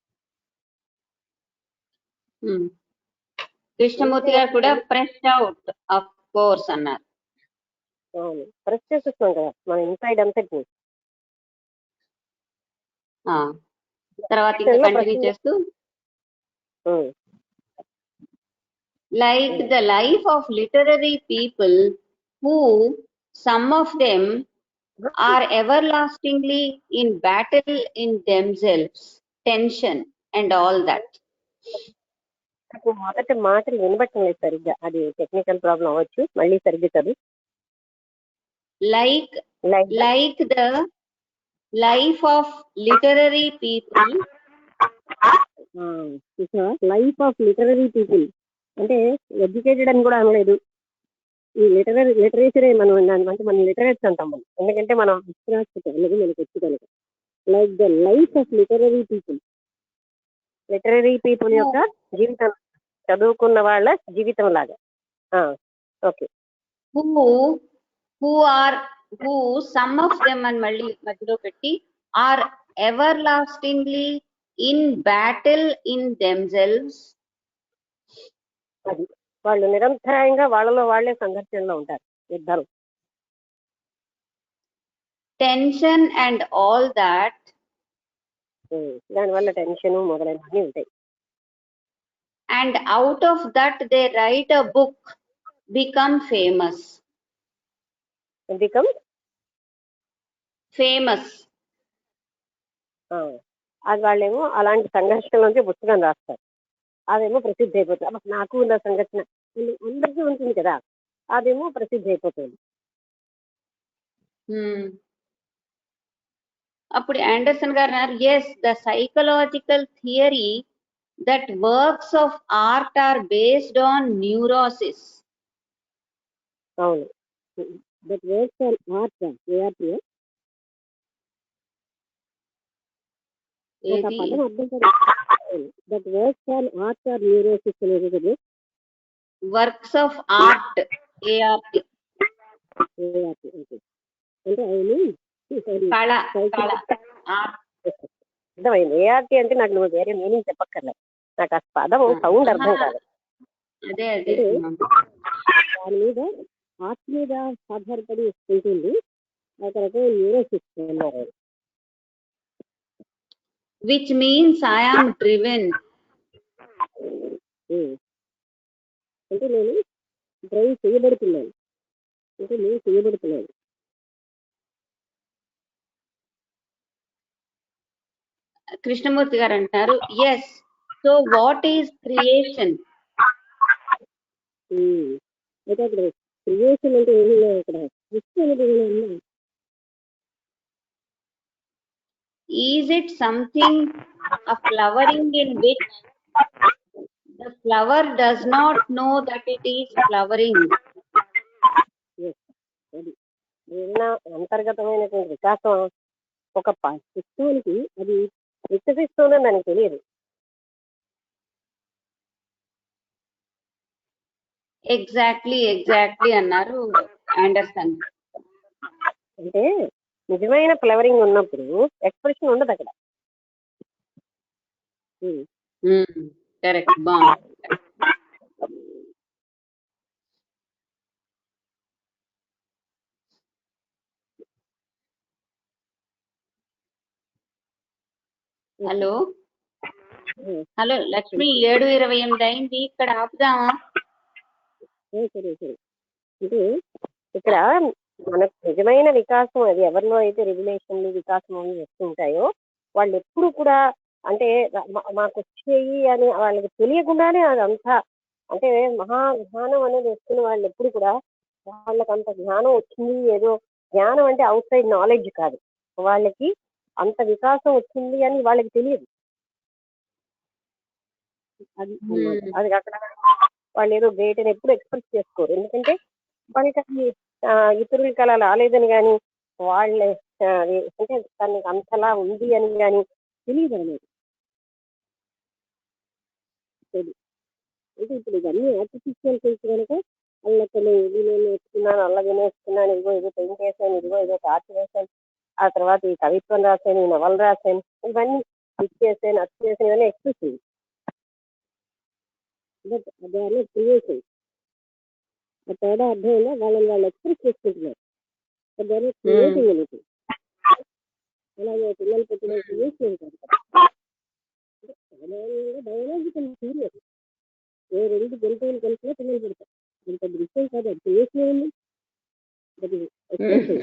[SPEAKER 2] కృష్ణమూర్తి గారు కూడా ప్రెస్ అవుట్ ఆఫ్ కోర్స్ అన్నారు.
[SPEAKER 3] అవును, ప్రెస్ చేసేస్తున్నాం కదా మన ఇన్సైడ్ అంతటిని.
[SPEAKER 2] తర్వాత ఇంకా కంటిన్యూ చేస్తూ like the life of literary people who some of them are everlastingly in battle in themselves, tension and all that.
[SPEAKER 3] నాకు మొదటి మాటలు వినబట్టం లేదు సరిగ్గా, అది టెక్నికల్ ప్రాబ్లం అవ్వచ్చు, మళ్ళీ సరిగ్గా చదువు.
[SPEAKER 2] like the life of literary people.
[SPEAKER 3] Life of literary people అంటే ఎడ్యుకేటెడ్ అని కూడా అనలేదు. ఈ లిటరేచరే మనం అంటే మనం లిటరేట్స్ అంటాం మనం, ఎందుకంటే మనం అక్షరాస్యత అనేది మనకు వచ్చి కనుక. Like the life of literary people యొక్క జీవితం, చదువుకున్న వాళ్ళ జీవితం లాగా. Okay.
[SPEAKER 2] who some of them అని మళ్ళీ మధ్యలో పెట్టి are everlastingly in battle in themselves.
[SPEAKER 3] అది వాళ్ళు నిరంతరాయంగా వాళ్ళలో వాళ్ళే సంఘర్షణలో ఉంటారు, యుద్ధాలు.
[SPEAKER 2] టెన్షన్ అండ్ ఆల్ దాట్,
[SPEAKER 3] దానివల్ల టెన్షన్ మొదలైనవన్నీ ఉంటాయి.
[SPEAKER 2] And out of that they write a book, become famous.
[SPEAKER 3] అది వాళ్ళేమో అలాంటి సంఘర్షణ నుంచి పుస్తకం రాస్తారు, అదేమో ప్రసిద్ధి అయిపోతుంది. అప్పుడు నాకు ఉన్న సంఘటన అందరికీ ఉంటుంది కదా, అదేమో ప్రసిద్ధి అయిపోతుంది.
[SPEAKER 2] అప్పుడు ఆండర్సన్ గారు అన్నారు, yes the psychological theory that works of art are based on neurosis.
[SPEAKER 3] అవును, దట్ వర్క్స్ ఆన్ ఆర్ట్ పదం అర్థం కదా. That works on art or neurosis అనేది కదా.
[SPEAKER 2] వర్క్స్ ఆఫ్ ఆర్ట్ ఏఆర్టి
[SPEAKER 3] అంటే ఆయన
[SPEAKER 2] కళ.
[SPEAKER 3] అర్థమైంది. ఏఆర్టి అంటే నాకు నువ్వు వేరే మీనింగ్ చెప్పక్కర్లేదు, నాకు ఆ పదం సౌండ్ అర్థం కాదు.
[SPEAKER 2] అదే
[SPEAKER 3] దాని మీద ఆర్ట్ మీద ఆధారపడి ఉంటుంది, రకరకాల న్యూరోసిస్ అన్నారు.
[SPEAKER 2] which means I am driven.
[SPEAKER 3] అంటే నేను డ్రైవ్ చేయబడుతున్నాను, అంటే నేను చేయబడుతున్నాను.
[SPEAKER 2] కృష్ణమూర్తి గారు అంటారు, yes so what is creation?
[SPEAKER 3] అయితే అక్కడ క్రియేషన్ అంటే ఏమి లేదు, అక్కడ సృష్టి అనేది ఏమైనా.
[SPEAKER 2] Is it something, a flowering in which the flower does not know that it is flowering?
[SPEAKER 3] ఏదైనా అంతర్గతమైనటువంటి వికాసం ఒక వస్తువునికి అది వికసిస్తుందని దానికి తెలియదు.
[SPEAKER 2] ఎగ్జాక్ట్లీ అన్నారు ఆండర్సన్.
[SPEAKER 3] అంటే నిజమైన ఫ్లవరింగ్ ఉన్నప్పుడు ఎక్స్ప్రెషన్ ఉండదు అక్కడ.
[SPEAKER 2] కరెక్ట్, బాగుంది. హలో లక్ష్మి, 7:28 అయింది, ఇక్కడ ఆపుదామా?
[SPEAKER 3] సరే. అంటే ఇక్కడ మనకు నిజమైన వికాసం అది ఎవరిలో అయితే రెగ్యులేషన్లు వికాసం అవి వస్తుంటాయో వాళ్ళు ఎప్పుడు కూడా అంటే మాకు వచ్చేయి అని వాళ్ళకి తెలియకుండానే అదంతా అంటే జ్ఞానం అనేది వస్తున్న వాళ్ళు ఎప్పుడు కూడా వాళ్ళకి అంత జ్ఞానం వచ్చింది, ఏదో జ్ఞానం అంటే అవుట్ సైడ్ నాలెడ్జ్ కాదు, వాళ్ళకి అంత వికాసం వచ్చింది అని వాళ్ళకి తెలియదు. అది అక్కడ వాళ్ళు ఏదో గ్రేట్ అని ఎప్పుడు ఎక్స్ప్రెస్ చేసుకోరు, ఎందుకంటే వాళ్ళకి ఇతరులకి అలా రాలేదని కానీ వాళ్ళ అంటే తనకి అంతలా ఉంది అని కానీ తెలియదు అనేది. అంటే ఇప్పుడు ఇవన్నీ ఆర్టిఫిషియల్ థింగ్స్ కనుక అల్లకలు ఇది నేను నేర్చుకున్నాను, అల్ల వినేసుకున్నాను, ఇదిగో పెయింట్ వేసాను, ఇదిగో ఆర్ట్ వేసాను, ఆ తర్వాత ఈ కవిత్వం రాశాను, ఈ నవలు రాశాను, ఇవన్నీ ఇది చేసాను అది చేసాను ఇవన్నీ express. But they are not creation. ఆ తేడా అర్థమైందా? వాళ్ళని వాళ్ళు ఎక్స్ప్రెస్ చేసుకుంటున్నారు, but they are not creating anything. అలాగే పిల్లలు పెట్టిన క్రియేషన్ కాదు, సామాన్యంగా బయోలాజికల్ థియరీ. ఏ రెండు జంతువులు కలిసినా పిల్లలు పెడతారు, ఇంత దృశ్యం కాదు, అది క్రియేషన్ ఉంది, అది ఎక్స్ప్రెషన్.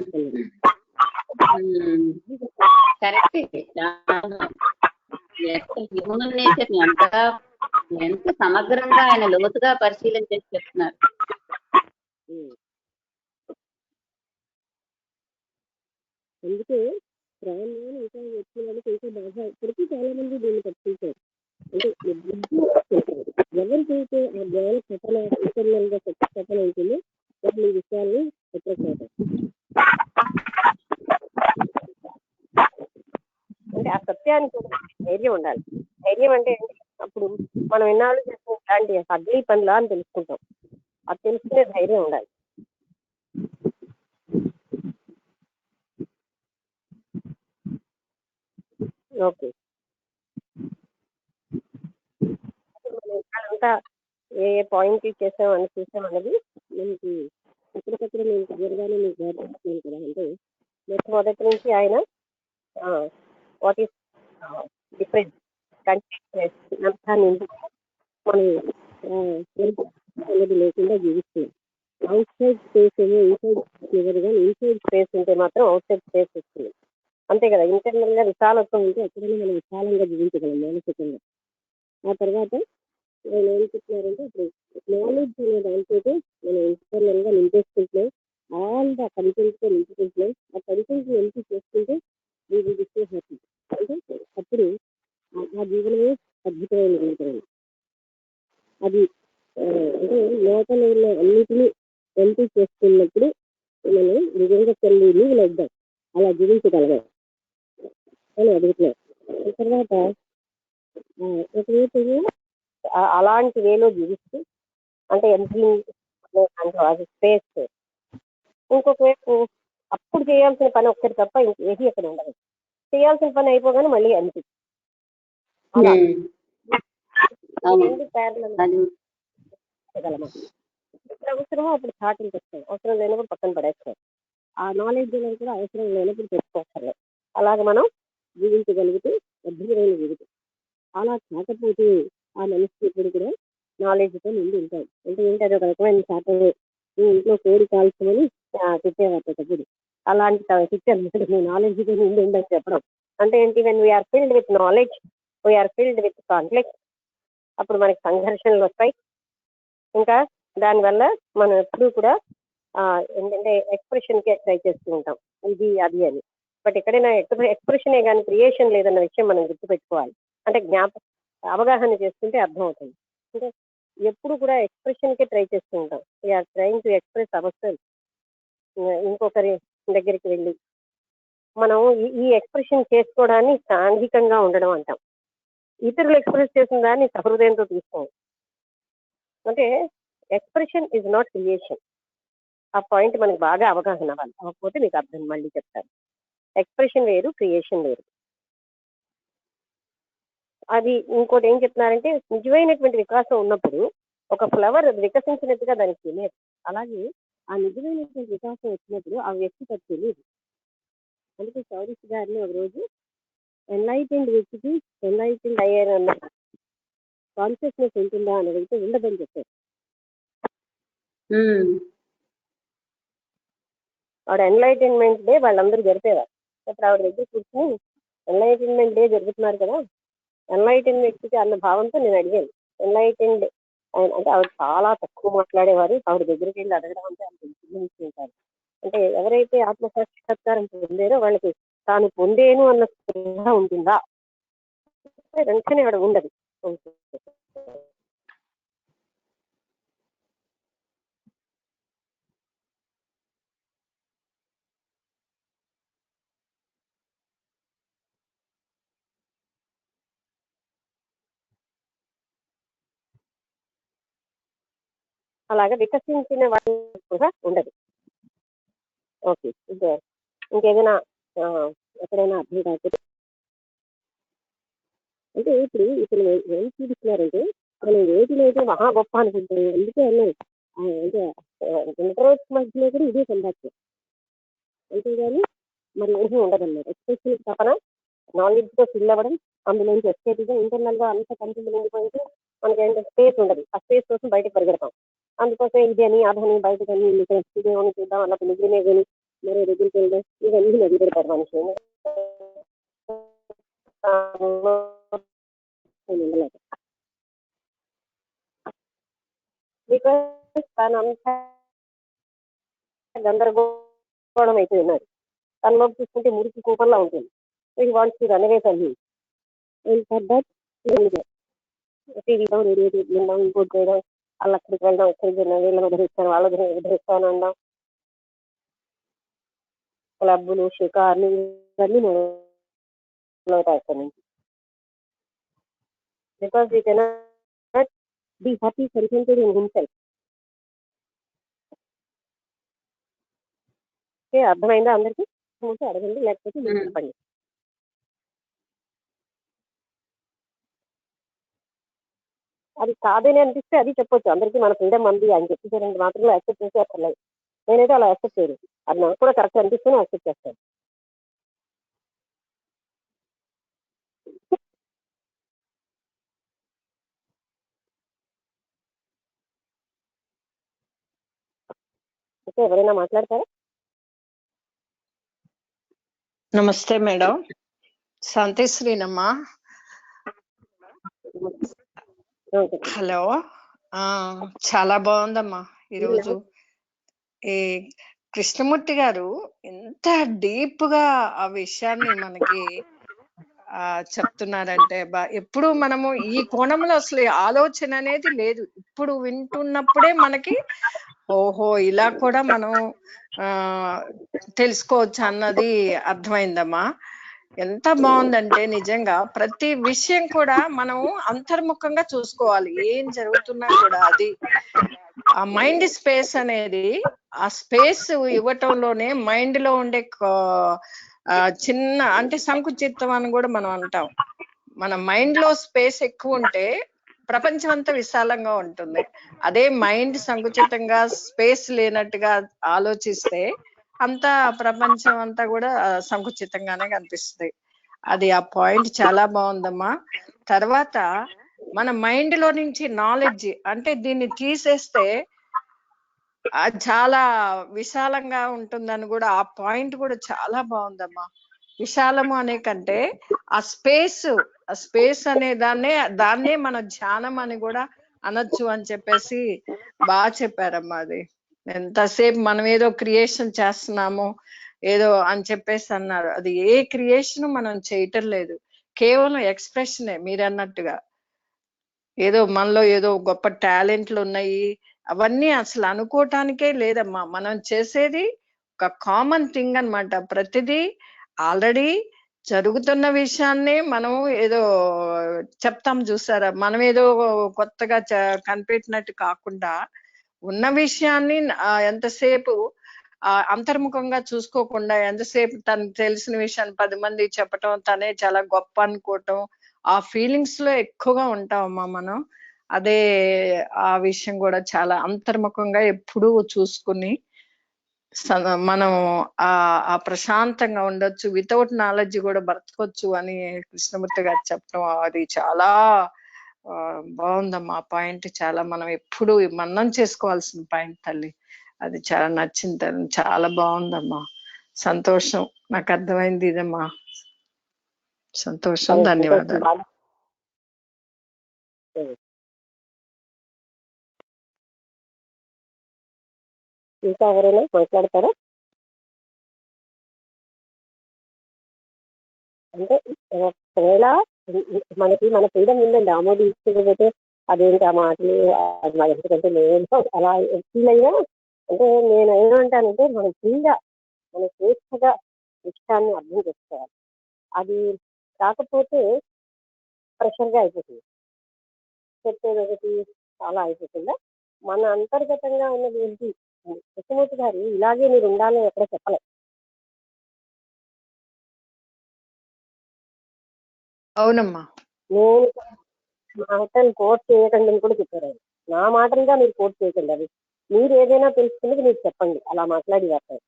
[SPEAKER 2] కరెక్ట్. హ్యూమన్ నేచర్ ని అంతగా ఎంత సమగ్రంగా ఆయన లోతుగా పరిశీలన చేసి చెప్తున్నారు.
[SPEAKER 3] అందుకే ప్రాణాలు ఇంకా వచ్చిన వాళ్ళకి ఇంకా బాగా ఇప్పటికీ చాలా మంది దీన్ని పట్టించారు. అంటే ఎవరికైతే ఆ జ్ఞాన పఠన ఇంటర్నల్ గా పఠన ఉంటుందో వాళ్ళు ఈ విషయాన్ని ఎత్తుకుంటారు. అంటే ఆ సత్యానికి ధైర్యం ఉండాలి. ధైర్యం అంటే అప్పుడు మనం ఎన్నాళ్ళు చేసిన ఇలాంటి అగ్ని పనులా అని తెలుసుకుంటాం. అది తెలుసుకునే ధైర్యం ఉండాలి. ఓకే, అంతా ఏ పాయింట్ చేసాం అని చూసాం అన్నది మనకి ఇప్పటికప్పుడు నేను క్లియర్గానే మీకు గమనిస్తున్నాను కదా. అంటే మొదటి నుంచి ఆయన వాట్ ఈస్ డిఫరెంట్ కంట్రీ మనం అనేది లేకుండా జీవిస్తున్నాం. అవుట్ సైడ్ స్పేస్ ఏమో ఇన్సైడ్ ఎవరు, కానీ ఇన్సైడ్ స్పేస్ ఉంటే మాత్రం అవుట్ సైడ్ స్పేస్ వస్తుంది. అంతే కదా, ఇంటర్నల్ గా విశాలత్వం ఉంటే ఎక్కడైనా మనం విశాలంగా జీవించగలం మానసికంగా. ఆ తర్వాత వాళ్ళు ఏం చెప్తున్నారంటే ఇప్పుడు నాలెడ్జ్ అనే దాంతో మనం ఇంటర్నల్ గా నింపేసుకుంటున్నాం, ఆల్ ద కంటెంట్ తో నింపుకుంటున్నాం. ఆ కంటెంట్ ఎంపీ చేసుకుంటే హ్యాపీ. అంటే అప్పుడు ఆ జీవనమే అద్భుతమైన జీవితం. అది అంటే లోపల ఉన్న అన్నిటినీ ఎంపీ చేసుకున్నప్పుడు మనం నిజంగా చెల్లి లైద్దాం, అలా జీవించగలగాలి అని అడుగుతున్నాం. తర్వాత ఒకవైపు అలాంటి వేలో జీవిస్తూ అంటే ఎంపీ అది స్పేస్. ఇంకొక వైపు అప్పుడు చేయాల్సిన పని ఒక్కటి తప్ప ఇంకేది అక్కడ ఉండదు. చేయాల్సిన పని అయిపోగానే మళ్ళీ ఎంపీ. అలా ఇప్పుడు అవసరమో అప్పుడు చాటింగ్ తెస్తాం, అవసరం లేనప్పుడు పక్కన పడేస్తాం. ఆ నాలెడ్జ్ అనేది కూడా అవసరం లేనప్పుడు తెచ్చుకోవాలి. అలాగే మనం జీవించగలిగితే అద్భుతమైన జీవితం. అలా కాకపోతే ఆ మనిషి ఇప్పుడు కూడా నాలెడ్జ్తో నిండి ఉంటాయి. అంటే ఏంటి, అది ఒక రకమైన శాతం ఇంట్లో కోడి కాల్చమని తిట్టేవారు. అలాంటి తిట్టాను, నాలెడ్జ్తో నిండి ఉండని చెప్పడం అంటే ఏంటి, when we're filled with knowledge we're filled with conflict. అప్పుడు మనకి సంఘర్షణలు వస్తాయి. ఇంకా దానివల్ల మనం ఎప్పుడూ కూడా ఏంటంటే ఎక్స్ప్రెషన్కే ట్రై చేస్తూ ఉంటాం, ఇది అది అని. బట్ ఎక్కడైనా ఎక్స్ప్రెషనే కానీ క్రియేషన్ లేదన్న విషయం మనం గుర్తుపెట్టుకోవాలి. అంటే అవగాహన చేసుకుంటే అర్థమవుతుంది. అంటే ఎప్పుడు కూడా ఎక్స్ప్రెషన్కే ట్రై చేస్తూ ఉంటాం. We're trying to express our self. ఇంకొకరి దగ్గరికి వెళ్ళి మనం ఈ ఎక్స్ప్రెషన్ చేసుకోవడాన్ని సాంఘికంగా ఉండడం అంటాం. ఇతరులు ఎక్స్ప్రెస్ చేసిన దాన్ని సహృదయంతో తీసుకోవాలి. అంటే ఎక్స్ప్రెషన్ ఇస్ నాట్ క్రియేషన్. ఆ పాయింట్ మనకు బాగా అవగాహన అవ్వాలి. అవ్వకపోతే మీకు అర్థం మళ్ళీ చెప్తాను. ఎక్స్ప్రెషన్ వేరు, క్రియేషన్ వేరు. అది ఇంకోటి ఏం చెప్తున్నారంటే, నిజమైనటువంటి వికాసం ఉన్నప్పుడు ఒక ఫ్లవర్ వికసించినట్టుగా దానికి తెలియదు. అలాగే ఆ నిజమైనటువంటి వికాసం వచ్చినప్పుడు ఆ వ్యక్తికి అది తెలియదు. అందుకే చౌరీస్ గారిని ఒక రోజు ఎన్లైటెండ్ వ్యక్తికి ఎన్లైటెండ్ అయ్యారన్న కాన్షియస్నెస్ ఉంటుందా అని అడిగితే ఉండదని చెప్పారు. ఆవిడ ఎన్లైటైన్మెంట్ డే వాళ్ళందరూ జరిపేవారు. అప్పుడు ఆవిడ దగ్గర కూర్చొని ఎన్లైటైన్మెంట్ డే జరుగుతున్నారు కదా, ఎన్లైటెన్ వ్యక్తికి అన్న భావంతో నేను అడిగాను. ఎన్లైటెండ్ అంటే ఆవిడ చాలా తక్కువ మాట్లాడేవారు. ఆవిడ దగ్గరికి వెళ్ళి అడగడం అంటే అంత ఉంటారు. అంటే ఎవరైతే ఆత్మసాక్షాత్కారం పొందారో వాళ్ళకి తాను పొందేను అన్న స్పృహ ఉంటుందా, వెంటనే ఆవిడ ఉండదు. అలాగా వికసించిన వాళ్ళ స్పృహ ఉండదు. ఓకే, ఇంకేదైనా ఎక్కడైనా అర్థం కాకపోతే, అంటే ఇప్పుడు ఏం చూపిస్తున్నారంటే మనం ఏటినైతే మహా గొప్ప అనుకుంటే అందుకే అన్నాయి అంటే ఇంటర్వ్యూస్ మధ్యలో కూడా ఇదే కండక్ట్, అంతేగాని మరి ఏమీ ఉండదన్నమాట. ఎస్పెషల్లీ తపన నాలెడ్జ్ తో ఫిల్ అవ్వడం, అందులోంచి ఎస్కేట్గా ఇంటర్నల్ గా అంత కంటిన్యూ ఉండిపోయింటే మనకి ఏంటంటే స్పేస్ ఉండదు. ఆ స్పేస్ కోసం బయటకు పరిగెడతాం. అందుకోసం ఇది అని అదని బయటకు ఇదేమని చూద్దాం అలా నిజమే కానీ మరో దగ్గరికి వెళ్దాం ఇవన్నీ నది పెడతారు మనిషి. బికాస్ తనంతా గందరగోళం అయిపోయి ఉన్నారు. తనలోకి చూసుకుంటే మురికి కూపంలా ఉంటుంది. ఇది wants to run away from him. And for that టీవీలో రేడియో వినడం, ఇంకోటి చేయడం, వాళ్ళు అక్కడికి వెళ్ళడం, ఇక్కడికి వెళ్ళడం, వీళ్ళని ఉద్ధరిస్తాను వాళ్ళని ఉద్ధరిస్తాను అనడం, క్లబ్బులు షికార్లు ఇవన్నీ మొదలవుతాయి అక్కడి నుంచి. Because we cannot be happy contented in himself. Okay, అర్థమైందా అందరికీ? అడగండి, లేకపోతే మీరు చెప్పండి. అది కాదని అనిపిస్తే అది చెప్పొచ్చు, అందరికీ మన ఫ్రీడమ్ అంది అని చెప్పి రెండు మాత్రమే యాక్సెప్ట్ చేసే అక్కర్లేదు. నేనైతే అలా యాక్సెప్ట్ చేయను. అది నాకు కూడా కరెక్ట్ అనిపిస్తేనే యాక్సెప్ట్ చేస్తాను. ఓకే, ఎవరైనా మాట్లాడతారా?
[SPEAKER 4] నమస్తే మేడం, శాంతిశ్రీనమ్మా. హలో, చాలా బాగుందమ్మా ఈరోజు. ఈ కృష్ణమూర్తి గారు ఎంత డీప్ గా ఆ విషయాన్ని మనకి చెప్తున్నారంటే, ఎప్పుడు మనము ఈ కోణంలో అసలు ఆలోచన అనేది లేదు. ఇప్పుడు వింటున్నప్పుడే మనకి ఓహో ఇలా కూడా మనం తెలుసుకోవచ్చు అన్నది అర్థమైందమ్మా. ఎంత బాగుందంటే నిజంగా ప్రతి విషయం కూడా మనం అంతర్ముఖంగా చూసుకోవాలి. ఏం జరుగుతున్నా కూడా అది ఆ మైండ్ స్పేస్ అనేది, ఆ స్పేస్ ఇవ్వటంలోనే మైండ్ లో ఉండే చిన్న అంటే సంకుచితం అని కూడా మనం అంటాం. మన మైండ్ లో స్పేస్ ఎక్కువ ఉంటే ప్రపంచం అంతా విశాలంగా ఉంటుంది. అదే మైండ్ సంకుచితంగా స్పేస్ లేనట్టుగా ఆలోచిస్తే అంతా ప్రపంచం అంతా కూడా సంకుచితంగానే కనిపిస్తుంది. అది ఆ పాయింట్ చాలా బాగుందమ్మా. తర్వాత మన మైండ్ లో నుంచి నాలెడ్జ్ అంటే దీన్ని తీసేస్తే చాలా విశాలంగా ఉంటుందని కూడా ఆ పాయింట్ కూడా చాలా బాగుందమ్మా. విశాలము అనే కంటే ఆ స్పేస్ అనే దాన్నే మన ధ్యానం అని కూడా అనొచ్చు అని చెప్పేసి బాగా చెప్పారమ్మా. అది ఎంతసేపు మనం ఏదో క్రియేషన్ చేస్తున్నాము ఏదో అని చెప్పేసి అన్నారు. అది ఏ క్రియేషన్ మనం చేయటం లేదు, కేవలం ఎక్స్ప్రెషనే. మీరు అన్నట్టుగా ఏదో మనలో ఏదో గొప్ప టాలెంట్లు ఉన్నాయి అవన్నీ అసలు అనుకోవటానికే లేదమ్మా. మనం చేసేది ఒక కామన్ థింగ్ అన్నమాట. ప్రతిదీ ఆల్రెడీ జరుగుతున్న విషయాన్ని మనం ఏదో చెప్తాం చూసారా, మనం ఏదో కొత్తగా కనిపెట్టినట్టు కాకుండా ఉన్న విషయాన్ని ఎంతసేపు అంతర్ముఖంగా చూసుకోకుండా ఎంతసేపు తనకు తెలిసిన విషయాన్ని 10 మంది చెప్పటం, తనే చాలా గొప్ప అనుకోవటం, ఆ ఫీలింగ్స్ లో ఎక్కువగా ఉంటామమ్మా మనం. అదే ఆ విషయం కూడా చాలా అంతర్ముఖంగా ఎప్పుడూ చూసుకుని మనం ఆ ప్రశాంతంగా ఉండొచ్చు, వితౌట్ నాలెడ్జ్ కూడా బ్రతకొచ్చు అని కృష్ణమూర్తి గారు చెప్పడం అది చాలా బాగుందమ్మా. ఆ పాయింట్ చాలా మనం ఎప్పుడు మన్నం చేసుకోవాల్సిన పాయింట్ తల్లి. అది చాలా నచ్చింది, చాలా బాగుందమ్మా. సంతోషం, నాకు అర్థమైంది ఇదమ్మా. సంతోషం, ధన్యవాదాలు.
[SPEAKER 3] ఇంకా ఎవరైనా మాట్లాడతారా? అంటే ఒకవేళ మనకి మన ఫ్రీడమ్ ఉందండి, ఆమోదించకపోతే అదేంటి ఆ మాటలు ఎందుకంటే నేను అలా ఫీల్ అయినా, అంటే నేను ఏమంటానంటే మనం ఫ్రీగా మన స్వేచ్ఛగా ఇష్టాన్ని అర్థం చేసుకోవాలి. అది కాకపోతే ప్రెషర్గా అయిపోతుంది, చెప్పేది ఒకటి చాలా అయిపోతుందా. మన అంతర్గతంగా ఉన్నది ఏంటి? కృష్ణమూర్తి గారు ఇలాగే మీరు ఉండాలని ఎక్కడ చెప్పలేదు.
[SPEAKER 4] అవునమ్మా.
[SPEAKER 3] మాటలు కోట్ చేయకండి అని కూడా చెప్పారు ఆయన. నా మాటలుగా మీరు కోట్ చేయకండి, అవి మీరు ఏదైనా తెలుసుకున్నది మీరు చెప్పండి అలా మాట్లాడేవారు.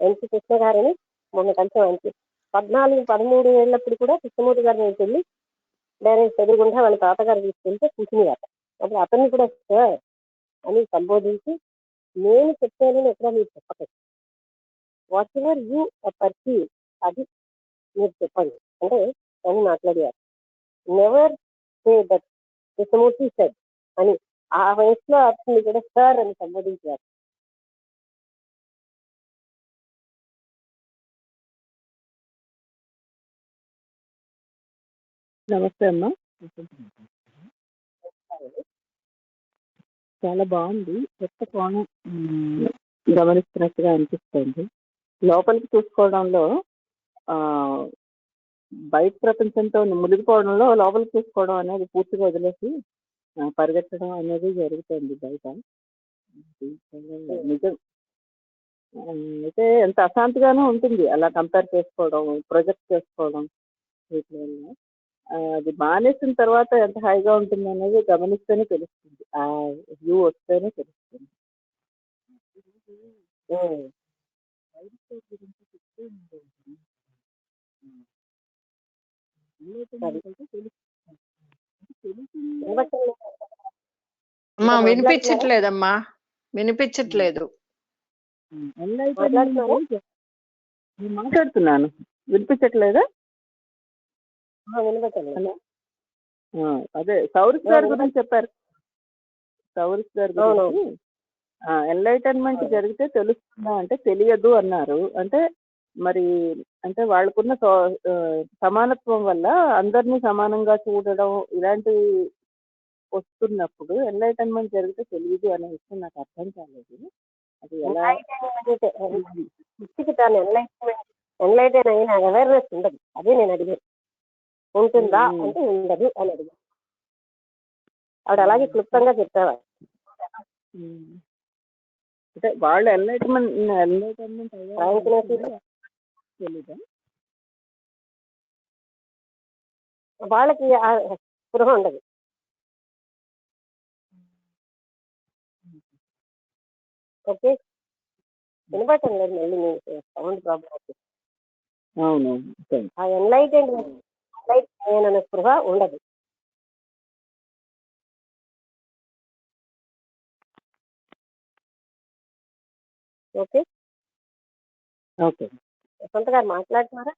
[SPEAKER 3] ఎన్సి కృష్ణ గారని మొన్న కలిసి ఆయనకి 14-13 ఏళ్ళప్పుడు కూడా కృష్ణమూర్తి గారిని వెళ్ళి డైరెక్ట్ ఎదురుగుండా వాళ్ళ తాతగారు తీసుకెళ్తే కూర్చునేవారు. అప్పుడు అతన్ని కూడా సార్ అని సంబోధించి నేను చెప్పానని ఎక్కడ మీరు చెప్పకండి, వాట్ ఎవర్ యూ పర్సీవ్ అది మీరు చెప్పండి అంటే అని మాట్లాడేవారు. Never say that Krishnamurthy sir అని ఆ వయసులో అతన్ని కూడా సార్ అని సంబోధించారు.
[SPEAKER 5] నమస్తే అమ్మా. చాలా బాగుంది, కొత్త కోణం గమనిస్తున్నట్టుగా అనిపిస్తుంది. లోపలికి చూసుకోవడంలో బయట ప్రపంచంతో మునిగిపోవడంలో లోపలికి చూసుకోవడం అనేది పూర్తిగా వదిలేసి పరిగెత్తడం అనేది జరుగుతుంది బయట. నిజం. అయితే ఎంత అశాంతిగానూ ఉంటుంది అలా కంపేర్ చేసుకోవడం, ప్రొజెక్ట్ చేసుకోవడం వీటి వల్ల. అది మానేసిన తర్వాత ఎంత హాయిగా ఉంటుంది అనేది గమనిస్తేనే తెలుస్తుంది, ఆ వ్యూ వస్తేనే తెలుస్తుంది.
[SPEAKER 4] అమ్మా వినిపించట్లేదమ్మా, వినిపించట్లేదు.
[SPEAKER 5] నేను మాట్లాడుతున్నాను, వినిపించట్లేదా? అదే సౌరిష్ గారి గురించి చెప్పారు. సౌరిష్ గారి గురించి ఎన్లైటన్మెంట్ జరిగితే తెలుస్తుందా అంటే తెలియదు అన్నారు. అంటే మరి అంటే వాళ్ళకున్న సమానత్వం వల్ల అందరినీ సమానంగా చూడడం ఇలాంటివి వస్తున్నప్పుడు ఎన్లైటన్మెంట్ జరిగితే తెలియదు అనే విషయం నాకు అర్థం కాలేదు. అది ఎలా
[SPEAKER 3] దాని ఎన్లైటన్ అయిన అవేర్నెస్ ఉండదు, అదే నేను అడిగాను. ఉంటుందా అంటే ఉండదు అని అడిగాను. ఆవిడ అలాగే క్లుప్తంగా చెప్పేవారు.
[SPEAKER 5] అంటే వాళ్ళు ఎన్లైటన్మెంట్ తెలీదా
[SPEAKER 3] వాళ్ళకి స్పృహ ఉండదు. ఓకే, వినపడటం లేదు మళ్ళీ మీకు సౌండ్ ప్రాబ్లం.
[SPEAKER 5] అవును,
[SPEAKER 3] ఆ ఎన్లైటెడ్ అనే స్పృహ ఉండదు. Okay
[SPEAKER 5] okay.
[SPEAKER 3] వసంత గారు మాట్లాడుతున్నారా?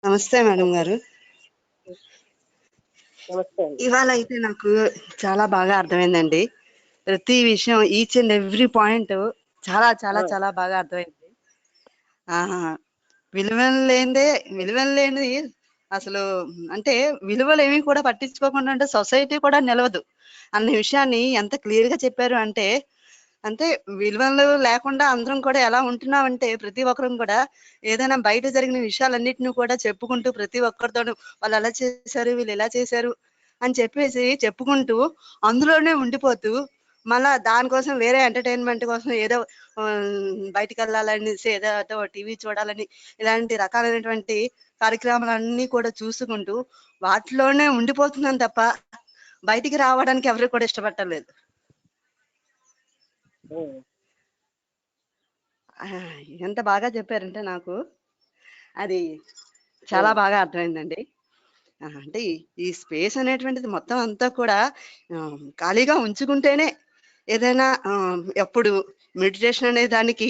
[SPEAKER 6] నమస్తే మేడం గారు.
[SPEAKER 3] నమస్తే.
[SPEAKER 6] ఇవాళ అయితే నాకు చాలా బాగా అర్థమైందండి. ప్రతి విషయం ఈచ్ అండ్ ఎవ్రీ పాయింట్ చాలా చాలా చాలా బాగా అర్థమైంది. విలువలు లేనిది అసలు అంటే విలువలు ఏమి కూడా పట్టించుకోకుండా ఉంటే సొసైటీ కూడా నిలవదు అన్న విషయాన్ని ఎంత క్లియర్ గా చెప్పారు అంటే, అంటే విలువలు లేకుండా అందరం కూడా ఎలా ఉంటున్నామంటే ప్రతి ఒక్కరం కూడా ఏదైనా బయట జరిగిన విషయాలన్నిటిని కూడా చెప్పుకుంటూ ప్రతి ఒక్కరితోనూ వాళ్ళు అలా చేశారు వీళ్ళు ఇలా చేశారు అని చెప్పేసి చెప్పుకుంటూ అందులోనే ఉండిపోతూ మళ్ళా దానికోసం వేరే ఎంటర్టైన్మెంట్ కోసం ఏదో బయటికి వెళ్ళాలనేసి ఏదో టీవీ చూడాలని ఇలాంటి రకాలైనటువంటి కార్యక్రమాలన్నీ కూడా చూసుకుంటూ వాటిలోనే ఉండిపోతున్నాం తప్ప బయటికి రావడానికి ఎవరు కూడా ఇష్టపడలేదు. ఎంత బాగా చెప్పారంటే నాకు అది చాలా బాగా అర్థమైందండి. అంటే ఈ స్పేస్ అనేటువంటిది మొత్తం అంతా కూడా ఖాళీగా ఉంచుకుంటేనే ఏదైనా ఎప్పుడు మెడిటేషన్ అనే దానికి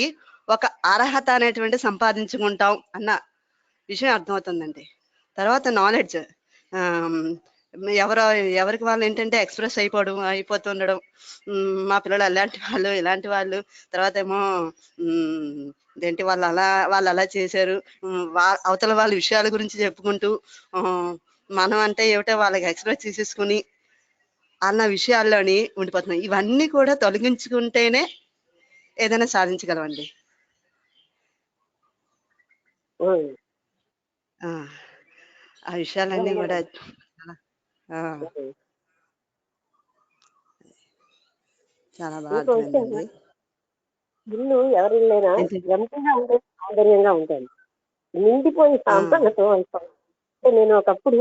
[SPEAKER 6] ఒక అర్హత అనేటువంటి సంపాదించుకుంటాం అన్న విషయం అర్థమవుతుందండి. తర్వాత నాలెడ్జ్, ఎవరికి వాళ్ళు ఏంటంటే ఎక్స్ప్రెస్ అయిపోతుండడం, మా పిల్లలు ఇలాంటి వాళ్ళు తర్వాత ఏమో ఏంటి వాళ్ళు అలా చేశారు, అవతల వాళ్ళ విషయాల గురించి చెప్పుకుంటూ మనం అంటే ఏమిటో వాళ్ళకి ఎక్స్ప్రెస్ చేసేసుకుని అన్న విషయాల్లోని ఉండిపోతున్నాం. ఇవన్నీ కూడా తొలగించుకుంటేనే ఏదైనా సాధించగలమండి. ఆ విషయాలన్నీ కూడా చాలా బాగా అర్థమైందండి.
[SPEAKER 3] ఇల్లు ఎవరిల్లైనా ఎంతగా ఉంటే సౌందర్యంగా ఉంటుంది. నిండిపోయి సాంపన్నతో అయిపోయి. నేను ఒకప్పుడు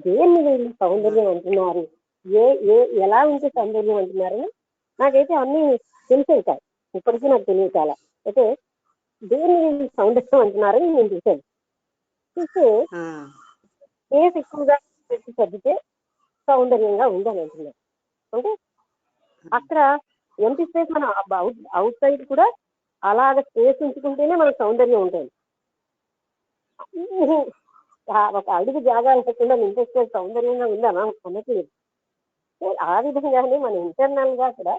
[SPEAKER 3] దేన్ని వీళ్ళు సౌందర్యం అంటున్నారు, ఏ ఏ ఎలా ఉంటే సౌందర్యం అంటున్నారు నాకైతే అన్ని తెలిసేవి కాదు. ఇప్పటికీ నాకు తెలియదు చాలా. అయితే దేన్ని వీళ్ళు సౌందర్యం అంటున్నారని నేను చూశాను. చూస్తే ఫేస్ ఎక్కువగా పెట్టి చదివితే సౌందర్యంగా ఉందని అంటున్నారు. అంటే అక్కడ ఎంపీ స్పేస్ మన అవుట్ సైడ్ కూడా అలాగ స్పేస్ ఉంచుకుంటేనే మనకు సౌందర్యం ఉంటుంది. ఒక అడుగు జాగాలు పెట్టకుండా నింపేస్తే సౌందర్యంగా ఉందా అనట్లేదు. ఆ విధంగానే మన ఇంటర్నల్ గా కూడా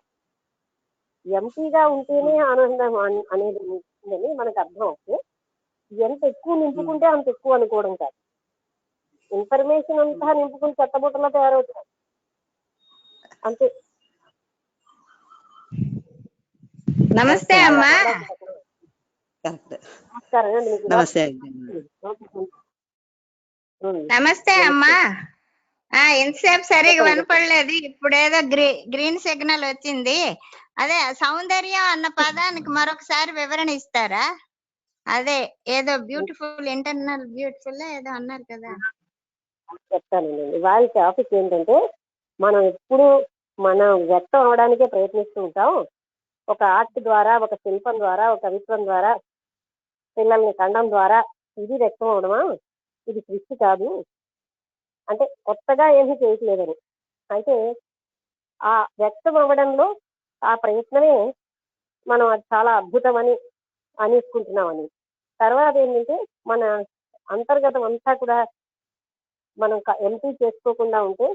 [SPEAKER 3] ఎంపీగా ఉంటేనే ఆనందం అనేది ఉంటుందని మనకు అర్థం అవుతుంది. ఎంత ఎక్కువ నింపుకుంటే అంత ఎక్కువ అనుకోవడం కాదు. ఇన్ఫర్మేషన్ అంతా నింపుకుని చెత్తబుట్టలో తయారవుతుంది అంతే.
[SPEAKER 7] నమస్తే అమ్మా.
[SPEAKER 6] నమస్తే
[SPEAKER 7] నమస్తే అమ్మా. ఎంతసేపు సరిగా వినపడలేదు. ఇప్పుడేదో గ్రీన్ సిగ్నల్ వచ్చింది. అదే సౌందర్యం అన్న పదానికి మరొకసారి వివరణ ఇస్తారా? అదే ఏదో బ్యూటిఫుల్, ఇంటర్నల్ బ్యూటిఫుల్ ఏదో అన్నారు కదా.
[SPEAKER 3] చెప్తానండి. వాళ్ళ టాపిక్ ఏంటంటే మనం ఎప్పుడు మనం వ్యక్తం అవడానికే ప్రయత్నిస్తూ ఉంటాం. ఒక ఆర్ట్ ద్వారా, ఒక శిల్పం ద్వారా, ఒక కవిత్వం ద్వారా, పిల్లల్ని కండం ద్వారా ఇది వ్యక్తం అవడమా, ఇది సృష్టి కాదు అంటే కొత్తగా ఏమీ చేయట్లేదని. అయితే ఆ వ్యక్తం అవ్వడంలో ఆ ప్రయత్నమే మనం అది చాలా అద్భుతమని అనేసుకుంటున్నామని. తర్వాత ఏంటంటే మన అంతర్గతం అంతా కూడా మనం ఎంపీ చేసుకోకుండా ఉంటే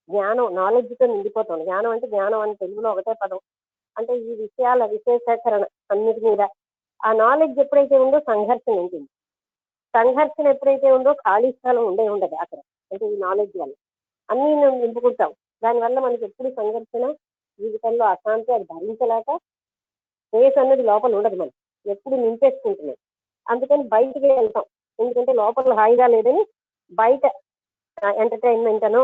[SPEAKER 3] జ్ఞానం, నాలెడ్జ్తో నిండిపోతాం. జ్ఞానం అంటే జ్ఞానం అని తెలుగులో ఒకటే పదం. అంటే ఈ విషయాల విశేషీకరణ అన్నిటి మీద ఆ నాలెడ్జ్ ఎప్పుడైతే ఉందో సంఘర్షణ ఉంటుంది. సంఘర్షణ ఎప్పుడైతే ఉందో ఖాళీ స్థలం ఉండదు అక్కడ. అంటే ఈ నాలెడ్జ్ వల్ల అన్నీ మేము నింపుకుంటాం. దానివల్ల మనకి ఎప్పుడు సంఘర్షణ, జీవితంలో అశాంతి అది భరించలేక స్పేస్ అన్నది లోపల ఉండదు. మనం ఎప్పుడు నింపేసుకుంటున్నాం. అందుకని బయటికి వెళ్తాం. ఎందుకంటే లోపల హాయిగా లేదని బయట ఎంటర్టైన్మెంట్ అనో,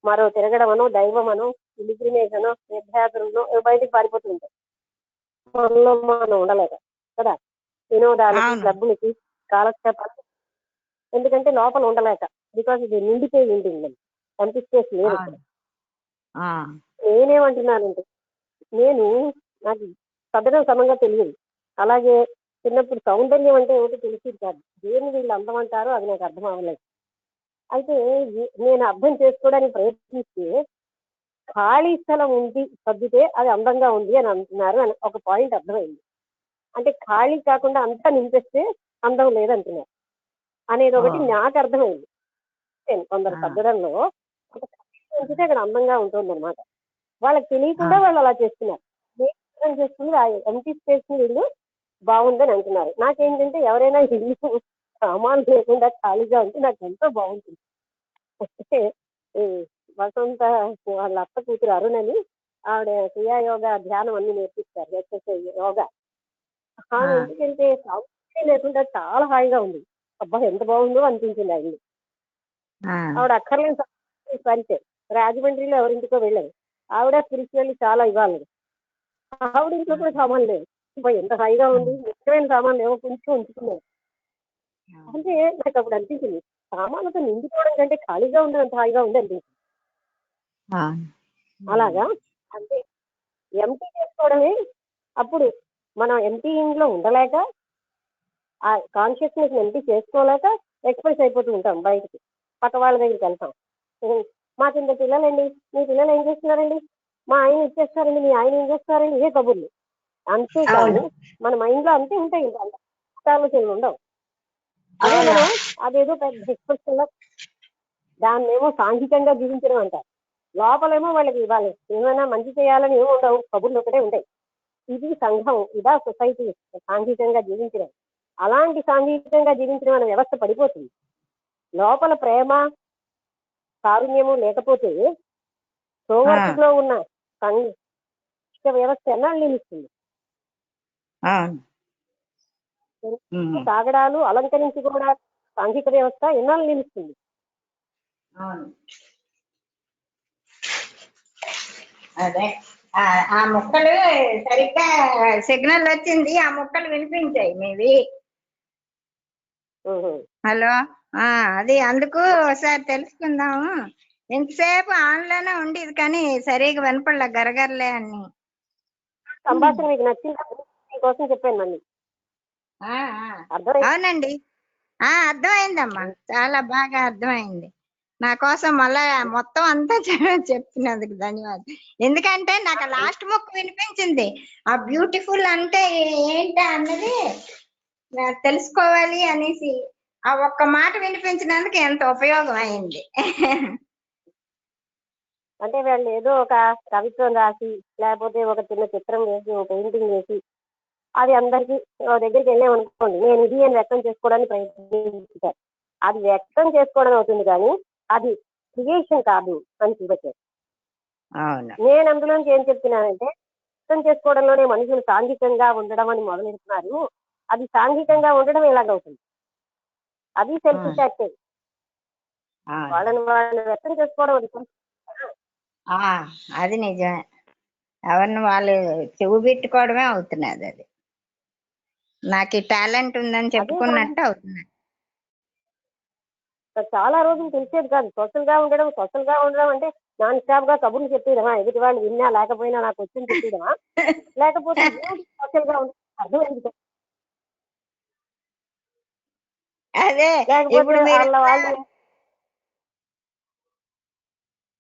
[SPEAKER 3] మరో తిరగడమనో, దైవం అనో, పిలిగ్రిమేజ్ అనో, తీర్థయాత్రలో బయటికి పారిపోతుంటాం. మనలో మనం ఉండలేక కదా, వినోదాలకి, క్లబ్బులకి, కాలక్షేపాలకి. ఎందుకంటే లోపల ఉండలేక, బికాస్ ఇది నిండిపోయి ఉంటుంది. ఎంపీ స్పేస్ లేదు. నేనేమంటున్నానంటే నాకు సదనం సమంగా తెలియదు. అలాగే చిన్నప్పుడు సౌందర్యం అంటే ఏమిటో తెలిసేది కాదు. దేన్ని వీళ్ళు అందం అంటారో అది నాకు అర్థం అవ్వలేదు. అయితే నేను అర్థం చేసుకోవడానికి ప్రయత్నిస్తే ఖాళీ స్థలం ఉంది సర్దితే అది అందంగా ఉంది అని అంటున్నారు అని ఒక పాయింట్ అర్థమైంది. అంటే ఖాళీ కాకుండా అంతా నింపేస్తే అందం లేదంటున్నారు అనేది ఒకటి నాకు అర్థమైంది. కొందరు సర్దడంలో ఉంచితే అక్కడ అందంగా ఉంటుంది అనమాట. వాళ్ళకి తెలియకుండా వాళ్ళు అలా చేస్తున్నారు. అర్థం చేసుకుని ఆ ఎంటీ స్పేస్ ని వీళ్ళు బాగుందని అంటున్నారు. నాకేంటంటే ఎవరైనా ఇల్లు సామాన్లు లేకుండా ఖాళీగా ఉంటే నాకు ఎంతో బాగుంటుంది. అయితే వసంత వాళ్ళ అత్త కూతురు అరుణ్ అని ఆవిడ క్రియాయోగా ధ్యానం అన్ని నేర్పిస్తారు, ఎక్సర్సైజ్ యోగా. ఆమె ఎందుకంటే సౌందర్యం లేకుండా చాలా హాయిగా ఉంది. అబ్బా ఎంత బాగుందో అనిపించింది ఆవిడ. ఆవిడ అక్కర్లేని పరిచే రాజమండ్రిలో ఎవరింటికో వెళ్ళారు. ఆవిడ స్పిరిచువల్లీ చాలా ఇవ్వాలి. ఆవిడ ఇంట్లో కూడా సామాన్లు లేవు. ఎంత హాయిగా ఉంది. ముఖ్యమైన సామాన్లు ఏమో కొంచెం ఉంచుకున్నారు. అంటే నాకు అప్పుడు అనిపించింది సామాన్లతో నిండిపోవడం కంటే ఖాళీగా ఉండడం అంత హాయిగా ఉంది అనిపించింది. అలాగా అంటే ఎంపీ చేసుకోవడమే. అప్పుడు మనం ఎంపీయింగ్ లో ఉండలేక ఆ కాన్షియస్నెస్ ఎంపీ చేసుకోలేక ఎక్స్ప్రెస్ అయిపోతూ ఉంటాం. బయటికి పక్క వాళ్ళ దగ్గరికి వెళ్తాం. మాకు ఇంత పిల్లలండి, మీ పిల్లలు ఏం చేస్తున్నారండి, మా ఆయన ఇచ్చేస్తారండి, మీ ఆయన ఏం చేస్తారండి, ఇవే కబుర్లు. అంతేకాదు మన మైండ్ లో అంతే ఉంటాయి. ఆలోచనలు ఉండవు. అదే మనం అదేదో పెద్ద ఎక్స్ప్రెషన్ లో దాన్నేమో సాంఘికంగా జీవించడం అంటారు. లోపలేమో వాళ్ళకి ఏమైనా మంచి చేయాలని ఏమో ఉండవు, కబుర్లు ఒకటే ఉంటాయి. ఇది సంఘం, ఇదా సొసైటీ సాంఘికంగా జీవించడం. అలాంటి సాంఘికంగా జీవించడం అనే వ్యవస్థ పడిపోతుంది. లోపల ప్రేమ కారుణ్యము లేకపోతే సోవర్తిలో ఉన్న సాంఘిక వ్యవస్థ ఎన్నాళ్ళు నిలుస్తుంది. తాగడాలు అలంకరించుకోవడా సాంఘిక వ్యవస్థ ఎన్నాళ్ళు నిలుస్తుంది.
[SPEAKER 7] అదే ఆ ముక్కలు సరిగ్గా సిగ్నల్ వచ్చింది, ఆ ముక్కలు వినిపించాయి మీవి.
[SPEAKER 3] ఉహు.
[SPEAKER 7] హలో. అది అందుకు ఒకసారి తెలుసుకుందాము. ఎంతసేపు ఆన్లోనే ఉండేది కానీ సరిగా వినపడలే, గరగరలే అని.
[SPEAKER 3] సంభాషణ మీకు నచ్చిందా? మీకోసం చెప్పాను మళ్ళీ.
[SPEAKER 7] ఆ,
[SPEAKER 3] అర్థమైంది.
[SPEAKER 7] అవునండి. అర్థమైందమ్మా, చాలా బాగా అర్థమైంది. నా కోసం మళ్ళా మొత్తం అంతా చెప్తున్నందుకు ధన్యవాదాలు. ఎందుకంటే నాకు లాస్ట్ ముక్క వినిపించింది. ఆ బ్యూటిఫుల్ అంటే ఏంటి అన్నది నాకు తెలుసుకోవాలి అనేసి ఆ ఒక్క మాట వినిపించినందుకు ఎంత ఉపయోగం అయింది.
[SPEAKER 3] అంటే వాళ్ళు ఏదో ఒక కవిత్వం రాసి, లేకపోతే ఒక చిన్న చిత్రం వేసి, ఒక పెయింటింగ్ వేసి, అది అందరికి దగ్గరికి వెళ్ళామనుకోండి, నేను ఇది అని వ్యక్తం చేసుకోవడానికి ప్రయత్నించాను. అది వ్యక్తం చేసుకోవడం అవుతుంది కానీ అది క్రియేషన్ కాదు అని చూపెట్టారు.
[SPEAKER 7] అవును.
[SPEAKER 3] నేను అందులోంచి ఏం చెప్తున్నానంటే, వ్యక్తం చేసుకోవడంలోనే మనుషులు సాంఘికంగా ఉండడం అని మొదలెడుతున్నారు. అది సాంఘికంగా ఉండడం ఎలాగవుతుంది? అది సెల్ఫ్ అటాక్. వాళ్ళని వాళ్ళు వ్యక్తం చేసుకోవడం అది
[SPEAKER 7] అది నిజమే. ఎవరిని వాళ్ళు చెవు పెట్టుకోవడమే అవుతున్నది. అది నాకు ఈ టాలెంట్ ఉందని చెప్పుకున్నట్టు అవుతున్నది.
[SPEAKER 3] చాలా రోజులు తెలిసేది కాదు. సోషల్ గా ఉండడం అంటే నాన్ స్టాప్ గా కబుర్లు చెప్పేయడమా, ఎదుటి వాళ్ళు విన్నా లేకపోయినా నాకు వచ్చింది చెప్పేయడమా, లేకపోతే సోషల్ గా ఉండడం అర్థమైంది.
[SPEAKER 7] అదే
[SPEAKER 3] లేకపోతే వాళ్ళ వాళ్ళు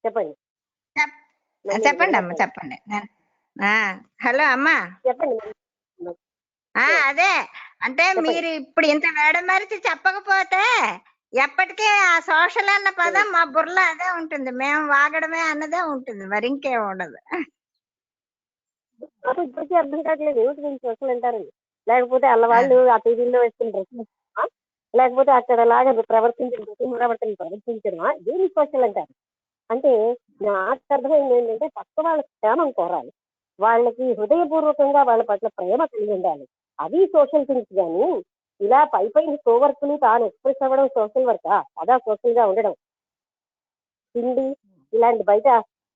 [SPEAKER 3] చెప్పండి
[SPEAKER 7] చెప్పండి అమ్మ, చెప్పండి. హలో అమ్మా,
[SPEAKER 3] చెప్పండి.
[SPEAKER 7] అదే అంటే మీరు ఇప్పుడు ఇంత వేడమరిచి చెప్పకపోతే ఎప్పటికీ ఆ సోషల్ అన్న పదం మా బుర్రలో అదే ఉంటుంది. మేము వాగడమే అన్నదే ఉంటుంది, మరి ఇంకేం ఉండదు.
[SPEAKER 3] అసలు ఇప్పటికీ అర్థం కావట్లేదు ఏమిటి మీరు సోషల్ అంటారండి. లేకపోతే వాళ్ళ వాళ్ళు ఆ టీవీలో వేసుకుని డ్రెస్, లేకపోతే అక్కడ లాగా ప్రవర్తించడమా, దేని సోషల్ అంటారు? అంటే నాకు అర్థమైంది ఏంటంటే పక్క వాళ్ళ క్షేమం కోరాలి, వాళ్ళకి హృదయపూర్వకంగా వాళ్ళ పట్ల ప్రేమ కలిగి ఉండాలి. అది సోషల్ థింగ్స్. కానీ ఇలా పై కోవర్కులు తాను ఎక్స్ప్రెస్ అవ్వడం సోషల్ వర్కా? అదా సోషల్ గా ఉండడం? తిండి ఇలాంటి బయట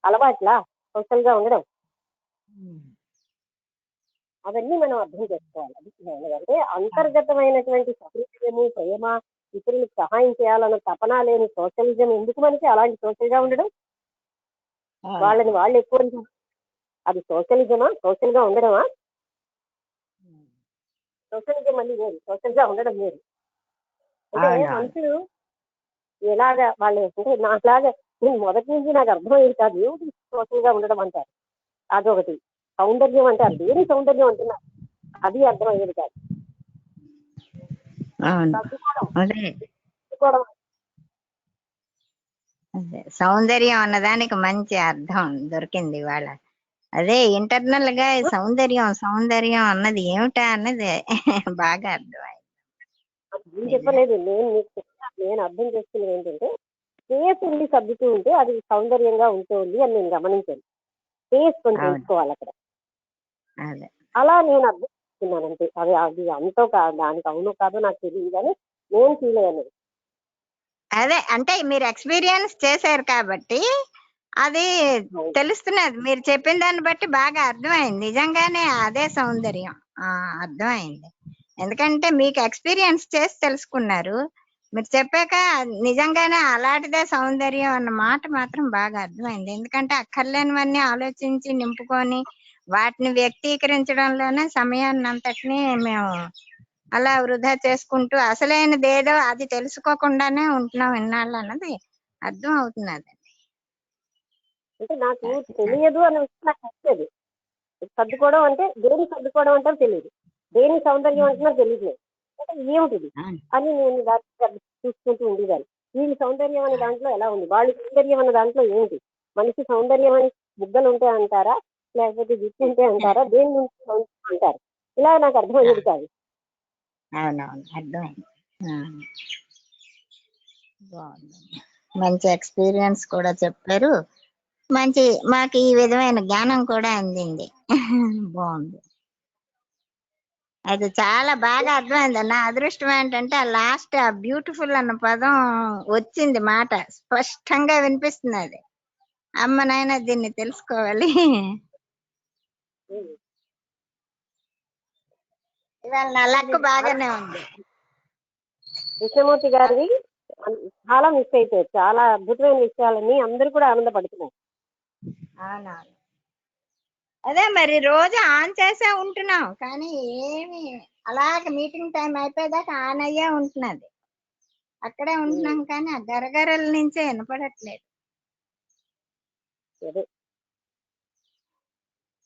[SPEAKER 3] అలవాట్ల సోషల్ గా ఉండడం? అవన్నీ మనం అర్థం చేసుకోవాలి. అంటే అంతర్గతమైనటువంటి సహృదయము, ప్రేమ, ఇతరులకు సహాయం చేయాలన్న తపన లేని సోషలిజం ఎందుకు మనకి? అలాంటి సోషల్ గా ఉండడం, వాళ్ళని వాళ్ళు ఎక్కువ, అది సోషలిజమా? సోషల్ గా ఉండడమా? సోషలిజం అన్ని వేరు, సోషల్ గా ఉండడం వేరు. అంటే మనుషులు ఎలాగా వాళ్ళు అంటే నాకులాగా నేను మొదటి నుంచి నాకు అర్థమయ్యేది కాదు ఏమిటి సోషల్ గా ఉండడం అంటారు. అదొకటి. సౌందర్యం అంటారు, దేని సౌందర్యం అంటున్నారు, అది అర్థమయ్యేది కాదు.
[SPEAKER 7] సౌందర్యం అన్నదానికి మంచి అర్థం దొరికింది ఇవాళ. అదే ఇంటర్నల్ గా సౌందర్యం అన్నది ఏమిటా అన్నది బాగా అర్థమైంది.
[SPEAKER 3] చెప్పలేదు నేను అర్థం చేసుకున్నది ఏంటంటే, ఫేస్ ఉండి సర్దుతూ ఉంటే అది సౌందర్యంగా ఉంటుంది అని నేను గమనించాను. ఫేస్ కొంచెం తెలుసుకోవాలి అక్కడ. అలా నేను అర్థం చేసుకున్నాను అంతే. అది అంతో కాదు, దానికి అవునో కాదో నాకు తెలియదు కానీ నేను ఫీల్ అయ్యాను.
[SPEAKER 7] అదే అంటే మీరు ఎక్స్పీరియన్స్ చేశారు కాబట్టి అది తెలుస్తున్నది. మీరు చెప్పిన దాన్ని బట్టి బాగా అర్థమైంది. నిజంగానే అదే సౌందర్యం. అర్థమైంది. ఎందుకంటే మీకు ఎక్స్పీరియన్స్ చేసి తెలుసుకున్నారు. మీరు చెప్పాక నిజంగానే అలాంటిదే సౌందర్యం అన్న మాట మాత్రం బాగా అర్థమైంది. ఎందుకంటే అక్కర్లేనివన్నీ ఆలోచించి నింపుకొని వాటిని వ్యక్తీకరించడంలోనే సమయాన్ని అంతటిని మేము అలా వృధా చేసుకుంటూ అసలైనది ఏదో అది తెలుసుకోకుండానే ఉంటున్నాం ఇన్నాళ్ళు అన్నది అర్థం అవుతున్నది.
[SPEAKER 3] అంటే నాకు తెలియదు అన్న విషయం నాకు నచ్చలేదు. సర్దుకోవడం అంటే దేని సర్దుకోవడం అంటారు తెలియదు, దేని సౌందర్యం అంటున్నారు తెలియదు. అంటే ఏమిటిది అని నేను చూసుకుంటూ ఉండేదాన్ని. వీళ్ళ సౌందర్యం అనే దాంట్లో ఎలా ఉంది, వాళ్ళ సౌందర్యం అన్న దాంట్లో ఏంటి? మనిషి సౌందర్యం అని బుగ్గలు ఉంటే అంటారా, లేకపోతే జుట్టు ఉంటే అంటారా, దేని నుంచి సౌందర్యం అంటారు? ఇలా నాకు అర్థమయ్యేది కాదు.
[SPEAKER 7] అవునవును, అర్థమైంది. మంచి ఎక్స్పీరియన్స్ కూడా చెప్పారు. మాకు ఈ విధమైన జ్ఞానం కూడా అందింది. బాగుంది. అది చాలా బాగా అర్థమైంది. నా అదృష్టం ఏంటంటే ఆ లాస్ట్ ఆ బ్యూటిఫుల్ అన్న పదం వచ్చింది, మాట స్పష్టంగా వినిపిస్తున్నది. అమ్మ నాయన దీన్ని తెలుసుకోవాలి. ఇవాళ నా లక్ బాగానే ఉంది.
[SPEAKER 3] కృష్ణమూర్తి గారివి చాలా మిస్ అయిపోయాయి. చాలా అద్భుతమైన విషయాలని అందరూ కూడా ఆనందపడుతున్నారు.
[SPEAKER 7] అవునవును. అదే మరి రోజు ఆన్ చేసే ఉంటున్నాం కానీ ఏమి అలాగే మీటింగ్ టైం అయిపోయేదాకా ఆన్ అయ్యే ఉంటున్నది. అక్కడే ఉంటున్నాం కానీ ఆ గరగరల నుంచే వినపడట్లేదు.
[SPEAKER 3] అదే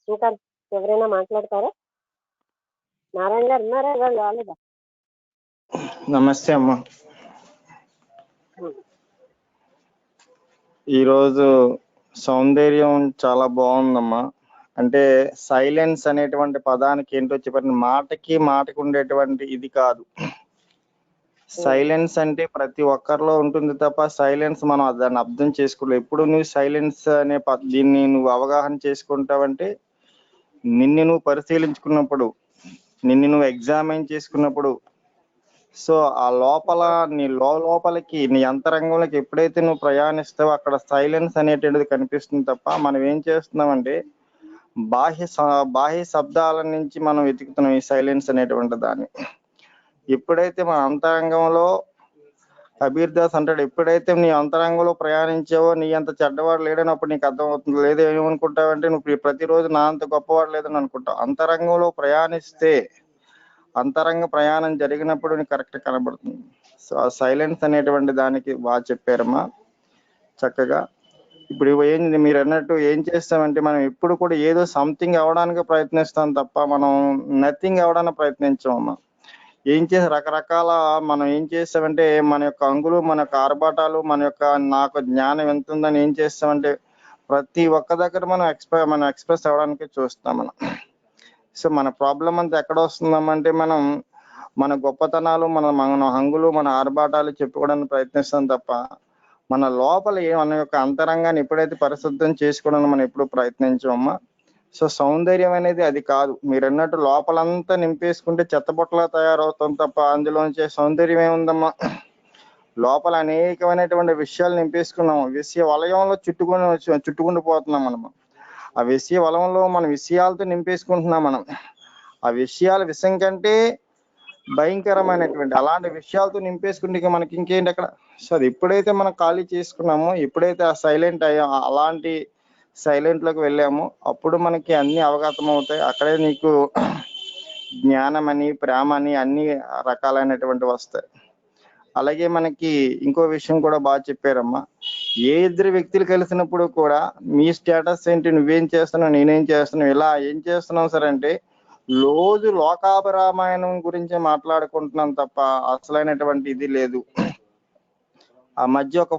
[SPEAKER 3] ఇంకా ఎవరైనా మాట్లాడతారా? నారాయణ గారు ఉన్నారా? ఇవాళ రాలేదా?
[SPEAKER 8] నమస్తే అమ్మ. ఈరోజు సౌందర్యం చాలా బాగుందమ్మా. అంటే సైలెన్స్ అనేటువంటి పదానికి ఏంటో చెప్పండి, మాటకి ఉండేటువంటి ఇది కాదు. సైలెన్స్ అంటే ప్రతి ఒక్కరిలో ఉంటుంది తప్ప సైలెన్స్ మనం దాన్ని అర్థం చేసుకోలేవు. ఎప్పుడు నువ్వు సైలెన్స్ అనే దీన్ని నువ్వు అవగాహన చేసుకుంటావంటే నిన్ను నువ్వు పరిశీలించుకున్నప్పుడు, నిన్ను నువ్వు ఎగ్జామిన్ చేసుకున్నప్పుడు, సో ఆ లోపల నీ లోపలికి నీ అంతరంగంలోకి ఎప్పుడైతే నువ్వు ప్రయాణిస్తావో అక్కడ సైలెన్స్ అనేటువంటిది కనిపిస్తుంది తప్ప మనం ఏం చేస్తున్నామంటే బాహ్య శబ్దాల నుంచి మనం వెతుకుతున్నాం ఈ సైలెన్స్ అనేటువంటి దాన్ని. ఎప్పుడైతే మన అంతరంగంలో కబీర్ దాస్ అంటాడు, ఎప్పుడైతే నీ అంతరంగంలో ప్రయాణించావో నీ అంత చెడ్డవాడు లేడనప్పుడు నీకు అర్థమవుతుంది. లేదా ఏమనుకుంటావంటే నువ్వు ప్రతిరోజు నా అంత గొప్పవాడు లేదని అనుకుంటావు. అంతరంగంలో ప్రయాణిస్తే అంతరంగ ప్రయాణం జరిగినప్పుడు నీకు కరెక్ట్ కనబడుతుంది. సో ఆ సైలెన్స్ అనేటువంటి దానికి బాగా చెప్పారమ్మా చక్కగా. ఇప్పుడు మీరు అన్నట్టు ఏం చేస్తామంటే మనం ఎప్పుడు కూడా ఏదో సంథింగ్ అవడానికి ప్రయత్నిస్తాం తప్ప మనం నథింగ్ అవడానికి ప్రయత్నించామమ్మా. ఏం చేసి రకరకాల మనం ఏం చేస్తామంటే మన యొక్క అంగులు, మన యొక్క ఆర్భాటాలు, మన యొక్క నాకు జ్ఞానం ఎంత ఉందని ఏం చేస్తామంటే ప్రతి ఒక్క దగ్గర మనం ఎక్స్ప్రెస్ అవ్వడానికి చూస్తాం మనం. సో మన ప్రాబ్లం అంతా ఎక్కడ వస్తుందామంటే మనం మన గొప్పతనాలు, మన హంగులు, మన ఆర్భాటాలు చెప్పుకోవడానికి ప్రయత్నిస్తాం తప్ప మన లోపల మన యొక్క అంతరంగాన్ని ఎప్పుడైతే పరిశుద్ధం చేసుకోవడానికి మనం ఎప్పుడు ప్రయత్నించామమ్మా. సో సౌందర్యం అనేది అది కాదు. మీరు అన్నట్టు లోపలంతా నింపేసుకుంటే చెత్తబొట్టలా తయారవుతాం తప్ప అందులోంచే సౌందర్యం ఏముందమ్మా. లోపల అనేకమైనటువంటి విషయాలు నింపేసుకున్నాము. విషయ వలయంలో చుట్టుకుంటూ పోతున్నాం మనము. ఆ విషయ వలయంలో మన విషయాలతో నింపేసుకుంటున్నాం మనం. ఆ విషయాల విషయం కంటే భయంకరమైనటువంటి అలాంటి విషయాలతో నింపేసుకుంటే మనకి ఇంకేంటి అక్కడ. సో అది ఎప్పుడైతే మనం ఖాళీ చేసుకున్నామో, ఎప్పుడైతే ఆ సైలెంట్ అయ్యామో, అలాంటి సైలెంట్ లోకి వెళ్ళాము అప్పుడు మనకి అన్ని అవగతం అవుతాయి. అక్కడే నీకు జ్ఞానం అని, ప్రేమ అని అన్ని రకాలైనటువంటి వస్తాయి. అలాగే మనకి ఇంకో విషయం కూడా బాగా చెప్పారమ్మా. ఏ ఇద్దరు వ్యక్తులు కలిసినప్పుడు కూడా మీ స్టేటస్ ఏంటి, నువ్వేం చేస్తున్నావు, నేనేం చేస్తున్నావు, ఇలా ఏం చేస్తున్నావు సార్ అంటే రోజు లోకాభిరామాయణం గురించి మాట్లాడుకుంటున్నాం తప్ప అసలైనటువంటి ఇది లేదు. ఆ మధ్య ఒక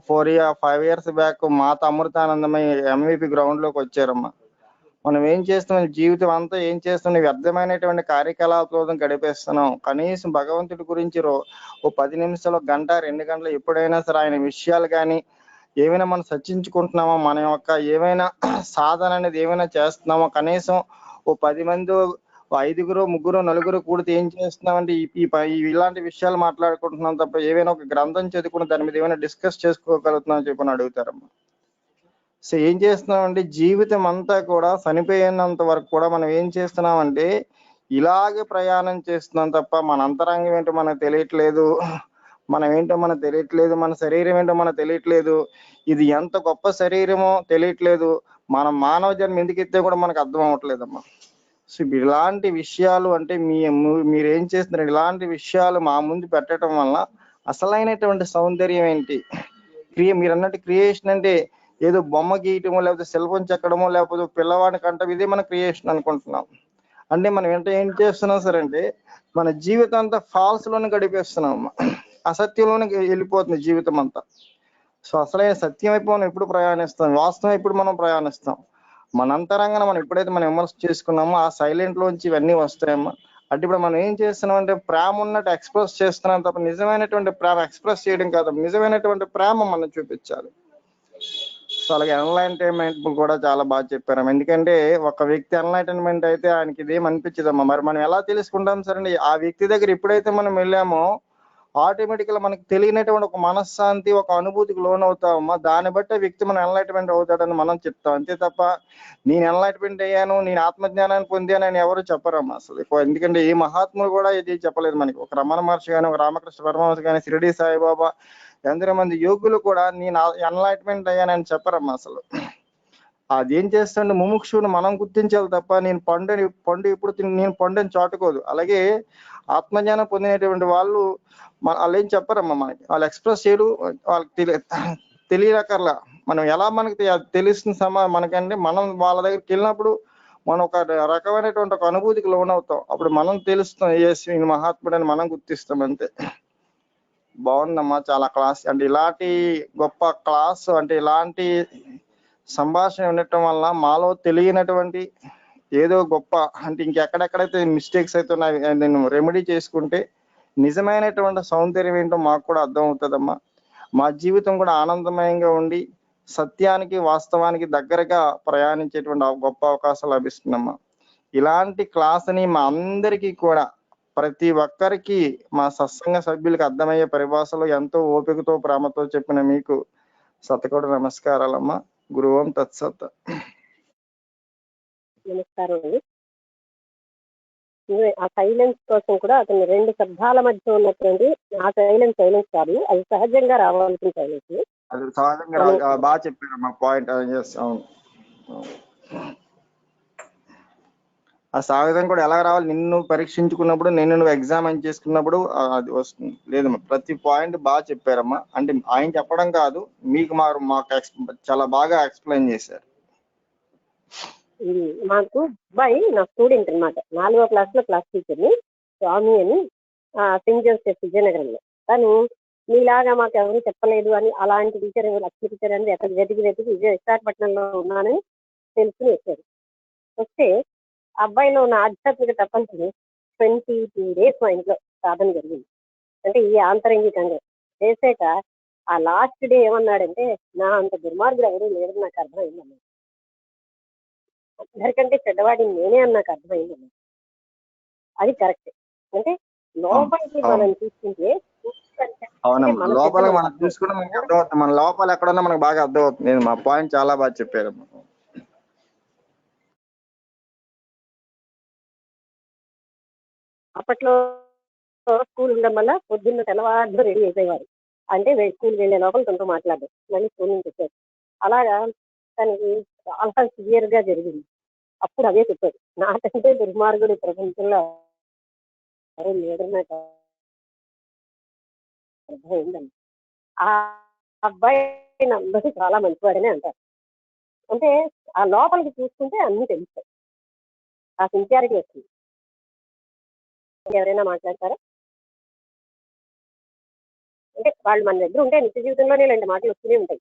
[SPEAKER 8] 5 years బ్యాక్ మాత అమృతానందమయ్య MVP గ్రౌండ్ లోకి వచ్చారమ్మా. మనం ఏం చేస్తున్నాం, జీవితం అంతా ఏం చేస్తున్నాం, వ్యర్థమైనటువంటి కార్యకలాపాలతో గడిపేస్తున్నాం. కనీసం భగవంతుడి గురించి ఓ 10 నిమిషాలు, గంట, 2 గంటలు ఎప్పుడైనా సరే ఆయన విషయాలు కానీ ఏమైనా మనం చర్చించుకుంటున్నామో, మన యొక్క ఏమైనా సాధన అనేది ఏమైనా చేస్తున్నామో, కనీసం ఓ 10 మంది, 5 3 4 కూడితే ఏం చేస్తున్నామంటే ఇలాంటి విషయాలు మాట్లాడుకుంటున్నాం తప్ప ఏమైనా ఒక గ్రంథం చదువుకుని దాని మీద ఏమైనా డిస్కస్ చేసుకోగలుగుతున్నాం చెప్పని అడుగుతారమ్మా. సో ఏం చేస్తున్నామంటే జీవితం అంతా కూడా చనిపోయినంత వరకు కూడా మనం ఏం చేస్తున్నామంటే ఇలాగే ప్రయాణం చేస్తున్నాం తప్ప మన అంతరంగం ఏంటో మనకు తెలియట్లేదు, మనం ఏంటో మనకు తెలియట్లేదు, మన శరీరం ఏంటో మనకు తెలియట్లేదు, ఇది ఎంత గొప్ప శరీరమో తెలియట్లేదు, మన మానవ జన్మ ఎందుకు ఎత్తే కూడా మనకు అర్థం అవ్వట్లేదమ్మా. సో ఇలాంటి విషయాలు అంటే మీరేం చేస్తున్నారు, ఇలాంటి విషయాలు మా ముందు పెట్టడం వల్ల అసలైనటువంటి సౌందర్యం ఏంటి, మీరు అన్నట్టు క్రియేషన్ అంటే ఏదో బొమ్మ గీయటమో, లేకపోతే శిల్పం చెక్కడమో, లేకపోతే పిల్లవాడిని కంటం, ఇదే మన క్రియేషన్ అనుకుంటున్నాం. అంటే మనం ఏం చేస్తున్నాం సరే అంటే మన జీవితం అంతా ఫాల్స్ లోనే గడిపేస్తున్నాం, అసత్యంలోనే వెళ్ళిపోతుంది జీవితం అంతా. సో అసలైన సత్యం వైపు మనం ఎప్పుడు ప్రయాణిస్తాం, వాస్తవం ఎప్పుడు మనం ప్రయాణిస్తాం. మన అంతరంగాన మనం ఎప్పుడైతే మనం విమర్శ చేసుకున్నామో ఆ సైలెంట్ లోంచి ఇవన్నీ వస్తాయమ్మా. అంటే ఇప్పుడు మనం ఏం చేస్తున్నాం అంటే ప్రేమ ఉన్నట్టు ఎక్స్ప్రెస్ చేస్తున్నాం తప్ప నిజమైనటువంటి ప్రేమ ఎక్స్ప్రెస్ చేయడం కాదు, నిజమైనటువంటి ప్రేమ మనం చూపించాలి. సో అలాగే ఎన్లైటన్మెంట్ కూడా చాలా బాగా చెప్పారు. ఎందుకంటే ఒక వ్యక్తి ఎన్లైటన్మెంట్ అయితే ఆయనకి ఇదేం అనిపించదమ్మా. మరి మనం ఎలా తెలుసుకుంటాం సరే, ఆ వ్యక్తి దగ్గర ఎప్పుడైతే మనం వెళ్ళామో ఆటోమేటిక్గా మనకి తెలియనటువంటి ఒక మనశ్శాంతి, ఒక అనుభూతికి లోనవుతామమ్మా. దాన్ని బట్టి ఆ వ్యక్తి మన ఎన్లైట్మెంట్ అవుతాడని మనం చెప్తాం. అంతే తప్ప నేను ఎన్లైట్మెంట్ అయ్యాను, నేను ఆత్మజ్ఞానాన్ని పొందానని ఎవరు చెప్పరమ్మా అసలు. ఎందుకంటే ఏ మహాత్ములు కూడా ఇది చెప్పలేదు మనకి. ఒక రమణ మహర్షి కానీ, ఒక రామకృష్ణ పరమహంస కానీ, షిరిడి సాయిబాబా, ఎందరో మంది యోగులు కూడా నేను ఎన్లైట్మెంట్ అయ్యానని చెప్పరమ్మా అసలు. అదేం చేస్తుండే ముముక్షుని మనం గుర్తించాలి తప్ప నేను పండు ఎప్పుడు నేను పండుని చాటుకోదు. అలాగే ఆత్మజ్ఞానం పొందినటువంటి వాళ్ళు వాళ్ళు ఏం చెప్పరమ్మా మనకి. వాళ్ళు ఎక్స్ప్రెస్ చేయరు, వాళ్ళకి తెలియకర్లా. మనం ఎలా మనకి తెలుస్తుంది మనకంటే మనం వాళ్ళ దగ్గరికి వెళ్ళినప్పుడు మనం ఒక రకమైనటువంటి ఒక అనుభూతికి లోనవుతాం. అప్పుడు మనం తెలుస్తాం ఈయన మహాత్ముడు అని మనం గుర్తిస్తాం. అంతే. బాగుందమ్మా చాలా క్లాస్. అంటే ఇలాంటి గొప్ప క్లాస్, అంటే ఇలాంటి సంభాషణ ఉండటం వల్ల మాలో తెలియనటువంటి ఏదో గొప్ప, అంటే ఇంకెక్కడెక్కడైతే మిస్టేక్స్ అయితే నేను రెమెడీ చేసుకుంటే నిజమైనటువంటి సౌందర్యం ఏంటో మాకు కూడా అర్థం అవుతుందమ్మా. మా జీవితం కూడా ఆనందమయంగా ఉండి సత్యానికి వాస్తవానికి దగ్గరగా ప్రయాణించేటువంటి గొప్ప అవకాశం లభిస్తుందమ్మా. ఇలాంటి క్లాస్ని మా అందరికీ కూడా, ప్రతి ఒక్కరికి, మా సత్సంగ సభ్యులకి అర్థమయ్యే పరిభాషలో ఎంతో ఓపికతో ప్రేమతో చెప్పిన మీకు శతకోటి నమస్కారాలమ్మా. గురువం తత్సత్.
[SPEAKER 3] నమస్కారం అండి. ఆ సైలెన్స్ కోసం కూడా అతను 2 శబ్దాల మధ్య ఉన్నటువంటి ఆ సైలెన్స్ కాదు, అది సహజంగా రావాల్సిన సైలెన్స్.
[SPEAKER 8] అది సహజంగా బాగా చెప్పారమ్మా పాయింట్. అవును, ఆ సహజం కూడా ఎలా రావాలి, నిన్ను పరీక్షించుకున్నప్పుడు, నువ్వు ఎగ్జామిన్ చేసుకున్నప్పుడు అది వస్తుంది. లేదమ్మా, ప్రతి పాయింట్ బాగా చెప్పారమ్మా. అంటే ఆయన చెప్పడం కాదు, మీకు మాకు చాలా బాగా ఎక్స్ప్లెయిన్ చేశారు.
[SPEAKER 3] ఇది మాకు అబ్బాయి నా స్టూడెంట్ అనమాట, 4వ క్లాస్లో క్లాస్ టీచర్ని, స్వామి అని, సెయింట్ జోసెఫ్ విజయనగరంలో. తను మీలాగా మాకు ఎవరు చెప్పలేదు అని, అలాంటి టీచర్ లక్ష్మి టీచర్ అని వెతికి విశాఖపట్నంలో ఉన్నానని తెలుసుకుని వచ్చారు. వస్తే అబ్బాయిలో ఉన్న ఆధ్యాత్మిక తపస్సుని 22 days మా ఇంట్లో సాధన జరిగింది. అంటే ఈ ఆంతరంగికంగా చేసాక ఆ లాస్ట్ డే ఏమన్నాడంటే, నా అంత దుర్మార్గుడు ఎవరు లేరు నాకు అర్థమైందన్నాడు. అందరికంటే చెడ్డవాడిని నేనే అని నాకు అర్థమైందన్నాడు. అది కరెక్ట్. అంటే లోపలికి మనం చూసుకుంటే
[SPEAKER 8] అవునమ్మా, లోపల మనం చూసుకుంటే మనకి అర్థమవుతుంది. మన లోపల ఎక్కడున్నా మనకు బాగా అర్థమవుతుంది. మా పాయింట్ చాలా బాగా చెప్పారమ్మా.
[SPEAKER 3] అప్పట్లో స్కూల్ ఉండడం వల్ల పొద్దున్న తెల్లవారులు రెడీ అయిపోయేవారు. అంటే స్కూల్కి వెళ్ళే లోపల తనతో మాట్లాడదు, మళ్ళీ స్కూల్ నుంచి వచ్చారు. అలాగా తనకి చాలా సివియర్గా జరిగింది. అప్పుడు అదే చెప్పాడు, నాకంటే దుర్మార్గుడు ప్రపంచంలో ఎవరు లేడు నాకు అర్థమైందని. ఆ అబ్బాయి అందరూ చాలా మంచివాడని అంటారు. అంటే ఆ లోపలికి చూసుకుంటే అన్నీ తెలుస్తాయి, ఆ సిన్సియారిటీ వస్తుంది. ఎవరైనా మాట్లాడతారా? అంటే వాళ్ళు మన దగ్గర ఉంటే నిత్య జీవితంలోనే ఇలాంటి మాటలు వస్తూనే ఉంటాయి.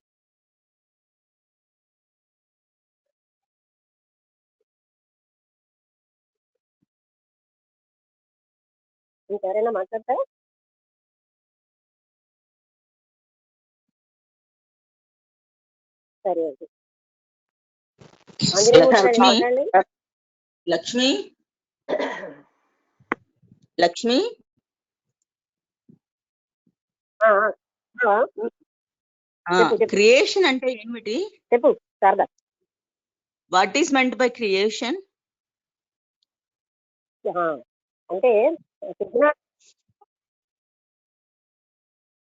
[SPEAKER 3] ఇంకెవరైనా మాట్లాడతారా? సరే అండి.
[SPEAKER 9] లక్ష్మి లక్ష్మి లక్ష్మి క్రియేషన్ అంటే ఏమిటి?
[SPEAKER 3] చెప్పు Sharada.
[SPEAKER 9] What is meant by creation?
[SPEAKER 3] అంటే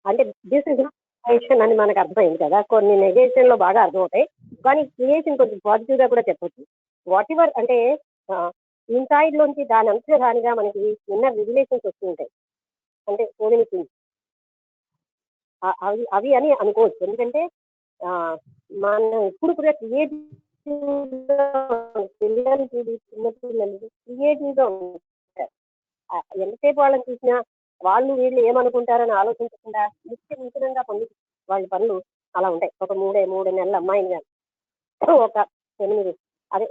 [SPEAKER 3] అంటే దిస్ ఇస్ క్రియేషన్ అని మనకు అర్థమైంది కదా. కొన్ని నెగేషన్ లో బాగా అర్థమవుతాయి, కానీ క్రియేషన్ కొంచెం పాజిటివ్ గా కూడా చెప్పచ్చు. వాట్ ఎవర్ అంటే ఇన్సైడ్ లోంచి దాని అంతా దానిగా మనకి ఇన్నర్ రిలేషన్స్ వస్తూ ఉంటాయి. అంటే కోవిని అవి అని అనుకోవచ్చు. ఎందుకంటే మనం ఎప్పుడు కూడా క్రియేటివ్ పిల్లలు చిన్నపిల్లలు క్రియేటివ్ గా ఉంటారు. ఎంతసేపు వాళ్ళని చూసినా వాళ్ళు వీళ్ళు ఏమనుకుంటారని ఆలోచించకుండా నిత్యంగా వాళ్ళ పనులు అలా ఉంటాయి. ఒక 3 నెలల అమ్మాయిని కానీ, ఒక 8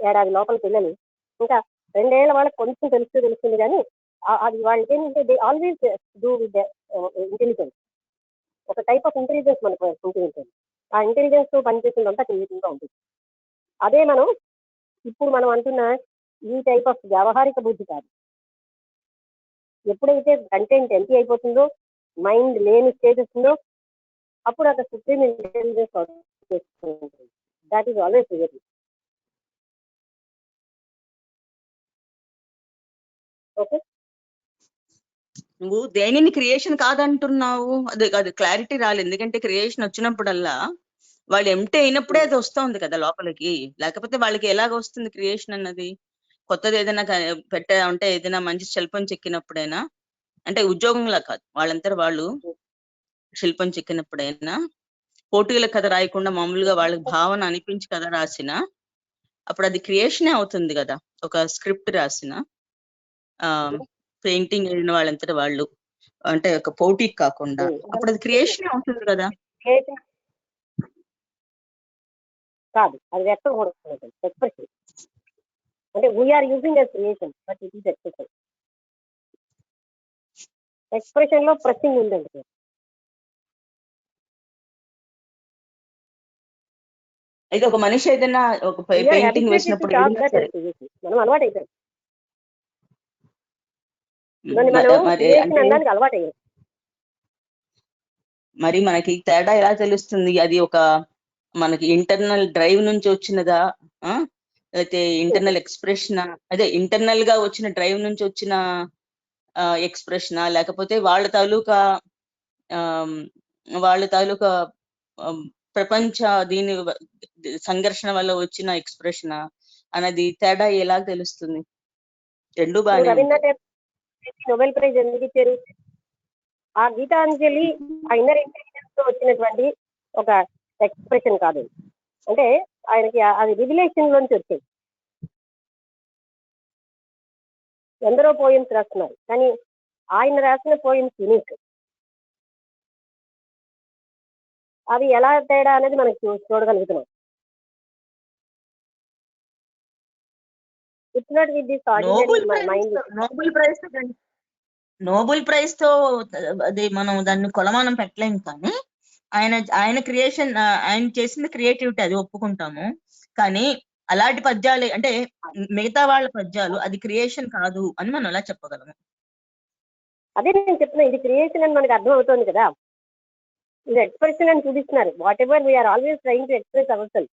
[SPEAKER 3] ఏడాది లోపల పిల్లలు, ఇంకా 2 ఏళ్ల వాళ్ళకి కొంచెం తెలుస్తుంది కానీ అది వాళ్ళకి ఏంటంటే they always do with intelligence. ఒక టైప్ ఆఫ్ ఇంటెలిజెన్స్ మనకు ఉంటుంది. ఆ ఇంటెలిజెన్స్ తో పనిచేసిందంతా క్రియేటివ్ గా ఉంటుంది. అదే ఇప్పుడు మనం అంటున్న ఈ టైప్ ఆఫ్ వ్యవహారిక బుద్ధి కాదు. ఎప్పుడైతే కంటెంట్ ఎంటీ అయిపోతుందో మైండ్ లేని స్టేటస్ లో అప్పుడు అక్కడ supreme intelligence that is always real. Okay,
[SPEAKER 9] నువ్వు దేనిని క్రియేషన్ కాదంటున్నావు? అది క్లారిటీ రాలేదు. ఎందుకంటే క్రియేషన్ వచ్చినప్పుడల్లా వాళ్ళు ఎంటీ అయినప్పుడే అది వస్తుంది కదా లోపలికి, లేకపోతే వాళ్ళకి ఎలాగ వస్తుంది క్రియేషన్ అన్నది? కొత్తది ఏదైనా అంటే ఏదైనా మంచి శిల్పం చెక్కినప్పుడైనా, అంటే ఉద్యోగంలా కాదు, వాళ్ళంతా వాళ్ళు శిల్పం చెక్కినప్పుడైనా పోటీల కథ రాయకుండా మామూలుగా వాళ్ళకి భావన అనిపించి కథ రాసిన అప్పుడు అది క్రియేషనే అవుతుంది కదా. ఒక స్క్రిప్ట్ రాసిన పెయింటింగ్ వేసిన వాళ్ళంతటా వాళ్ళు, అంటే ఒక పోటీకి కాకుండా, అప్పుడు అది క్రియేషనే అవుతుంది కదా.
[SPEAKER 3] కాదు, అది వ్యక్తం కూడా ఎక్స్ప్రెషన్. అంటే we're using a creation but it is expression. Expression లో ప్రెస్సింగ్ ఉందండి.
[SPEAKER 9] అయితే ఒక మనిషి ఏదైనా ఒక పెయింటింగ్ వేసినప్పుడు ఏదైనా సరే
[SPEAKER 3] మనం అలవాటు అయిపోయాం,
[SPEAKER 9] మరి మనకి తేడా ఎలా తెలుస్తుంది? అది ఒక మనకి ఇంటర్నల్ డ్రైవ్ నుంచి వచ్చినదా, అయితే ఇంటర్నల్ ఎక్స్ప్రెషన్, అదే ఇంటర్నల్ గా వచ్చిన డ్రైవ్ నుంచి వచ్చిన ఎక్స్ప్రెషనా, లేకపోతే వాళ్ళ తాలూకా ప్రపంచ దీని సంఘర్షణ వల్ల వచ్చిన ఎక్స్ప్రెషనా అన్నది తేడా ఎలా తెలుస్తుంది? రెండు బాగా
[SPEAKER 3] నోబెల్ ప్రైజ్ ఎందుకు ఇచ్చారు? ఆ గీతాంజలి ఆ ఇన్నర్ ఇంటెలిజెన్స్ తో వచ్చినటువంటి ఒక ఎక్స్ప్రెషన్ కాదు, అంటే ఆయనకి అది రివిలేషన్ లోంచి వచ్చాయి. ఎందరో పోయిమ్స్ రాస్తున్నారు, కానీ ఆయన రాసిన పోయిమ్స్ యూనిక్. అవి ఎలా తేడా అనేది మనకి చూడగలుగుతున్నాం. It's not with this ordinary mind.
[SPEAKER 9] Nobel prize తో అది మనం దాన్ని కొలమానం పెట్టలేము, కానీ ఆయన క్రియేషన్, ఆయన చేసిన క్రియేటివిటీ అది ఒప్పుకుంటాము. కానీ అలాంటి పద్యాలు అంటే మిగతా వాళ్ళ పద్యాలు అది క్రియేషన్ కాదు అని మనం ఎలా చెప్పగలము?
[SPEAKER 3] అదే నేను చెప్తున్నా, ఇది క్రియేషన్ అని మనకు అర్థం అవుతుంది కదా. ఇది ఎక్స్ప్రెషన్ అని చూపిస్తున్నారు. Whatever we're always trying to express our self,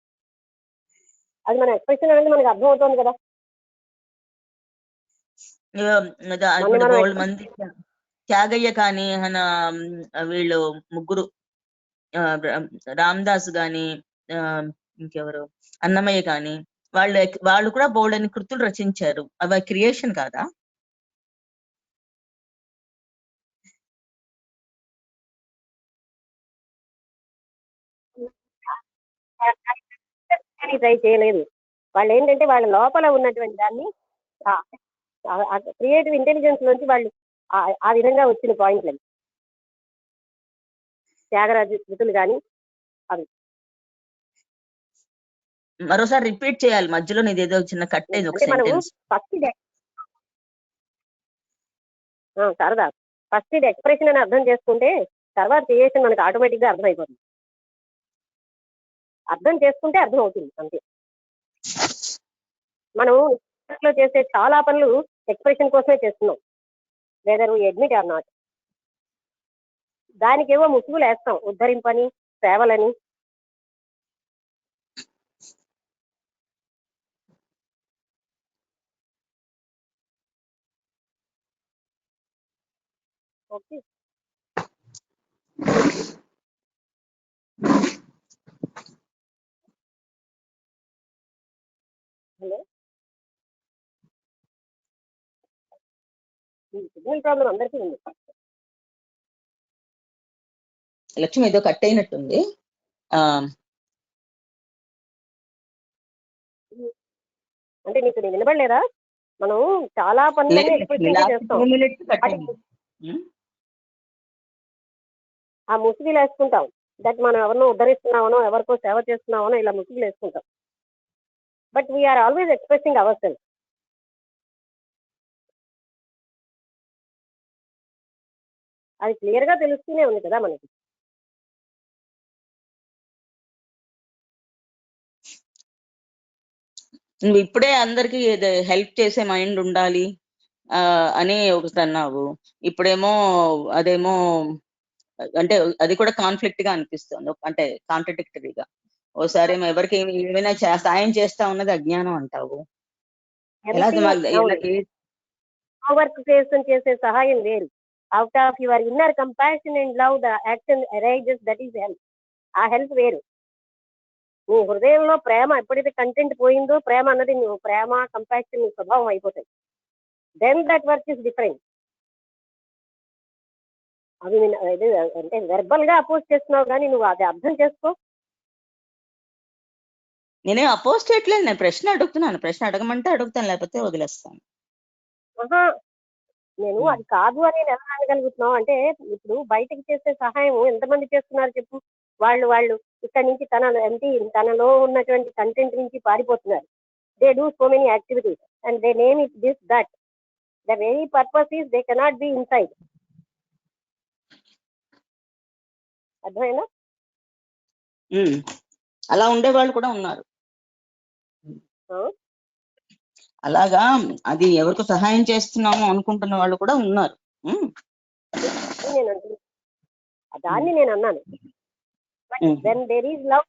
[SPEAKER 3] అది మన ఎక్స్ప్రెషన్ అనేది మనకు అర్థం అవుతుంది కదా.
[SPEAKER 9] బోల్డ్ మంది త్యాగయ్య కానీ వీళ్ళు ముగ్గురు, రామదాస్ గాని, ఇంకెవరు, అన్నమయ్య కానీ, వాళ్ళు కూడా బోల్డ్ అని కృతులు రచించారు. అవి క్రియేషన్ కాదా?
[SPEAKER 3] ట్రై చేయలేదు వాళ్ళు. ఏంటంటే వాళ్ళ లోపల ఉన్నటువంటి దాన్ని క్రియేటివ్ ఇంటెలిజెన్స్ నుంచి వాళ్ళు ఆ విధంగా వచ్చిన పాయింట్లు త్యాగరాజు కృతులు కానీ అవి.
[SPEAKER 9] మరోసారి రిపీట్ చేయాలి, మధ్యలో ఏదో చిన్న కట్టేది ఒక సెంటెన్స్.
[SPEAKER 3] సరదా ఫస్ట్ ఇది ఎక్స్ప్రెషన్ అని అర్థం చేసుకుంటే తర్వాత క్రియేషన్ మనకు ఆటోమేటిక్ గా అర్థం అయిపోతుంది. అర్థం చేసుకుంటే అర్థం అవుతుంది అంతే. మనం లో చేసే చాలా పనులు ఎక్స్ప్రెషన్ కోసమే చేస్తున్నాం, whether we admit or not. దానికేవో ముసుగులు వేస్తాం, ఉద్ధరింపని, సేవలని. ఓకే, హలో, సిగ్నల్ ప్రాబ్లం అందరికీ ఉంది.
[SPEAKER 9] లక్ష్మి ఏదో కట్ అయినట్టుంది.
[SPEAKER 3] అంటే నీకు వినబడలేదా? మనం చాలా పనులన్నీ చేస్తాం, ఆ ముసుగులు వేసుకుంటాం. దట్ మనం ఎవరినో ఉద్ధరిస్తున్నామనో ఎవరికో సేవ చేస్తున్నామనో ఇలా ముసుగులు వేసుకుంటాం. But we're always expressing our self. అది క్లియర్ గా తెలుస్తూనే ఉంది కదా మనకి.
[SPEAKER 9] నువ్వు ఇప్పుడే అందరికి హెల్ప్ చేసే మైండ్ ఉండాలి అని ఒకటి అన్నావు. ఇప్పుడేమో అదేమో అంటే అది కూడా కాన్ఫ్లిక్ట్ గా అనిపిస్తుంది, అంటే కాంట్రడిక్టరీగా. ఓసారి ఎవరికి ఏమైనా సాయం చేస్తా ఉన్నది అజ్ఞానం అంటావు. ఎలా
[SPEAKER 3] వర్క్ చేసే సహాయం వేరు. Out of your inner compassion and love the action arises, that is help. ఆ హెల్ప్ వేరు. నీ హృదయంలో ప్రేమ ఎప్పుడైతే కంటెంట్ పోయిందో, ప్రేమ అన్నది నువ్వు ప్రేమ కంపాషన్ నీ స్వభావం అయిపోతాయి. Then that work is different. అది అంటే వెర్బల్ గా అపోజ్ చేస్తున్నావు కానీ నువ్వు అది అర్థం చేసుకో.
[SPEAKER 9] నేనే అపోజ్ చేయట్లేదు, నేను ప్రశ్న అడుగుతున్నాను. ప్రశ్న అడగమంటే అడుగుతాను, లేకపోతే వదిలేస్తాను.
[SPEAKER 3] నేను అది కాదు అని ఎలా అనగలుగుతున్నావు అంటే, ఇప్పుడు బయటకు చేసే సహాయం ఎంతమంది చేస్తున్నారు చెప్పు. వాళ్ళు ఇక్కడ నుంచి తనలో ఉన్నటువంటి కంటెంట్ నుంచి పారిపోతున్నారు. They do so many activities and they name it this that. The very purpose is they cannot be inside. అర్థమైనా?
[SPEAKER 9] అలా ఉండే వాళ్ళు కూడా ఉన్నారు. అలాగా అది ఎవరికి సహాయం చేస్తున్నాము అనుకుంటున్న వాళ్ళు కూడా ఉన్నారు.
[SPEAKER 3] దాన్ని నేను అన్నాను. When there is love,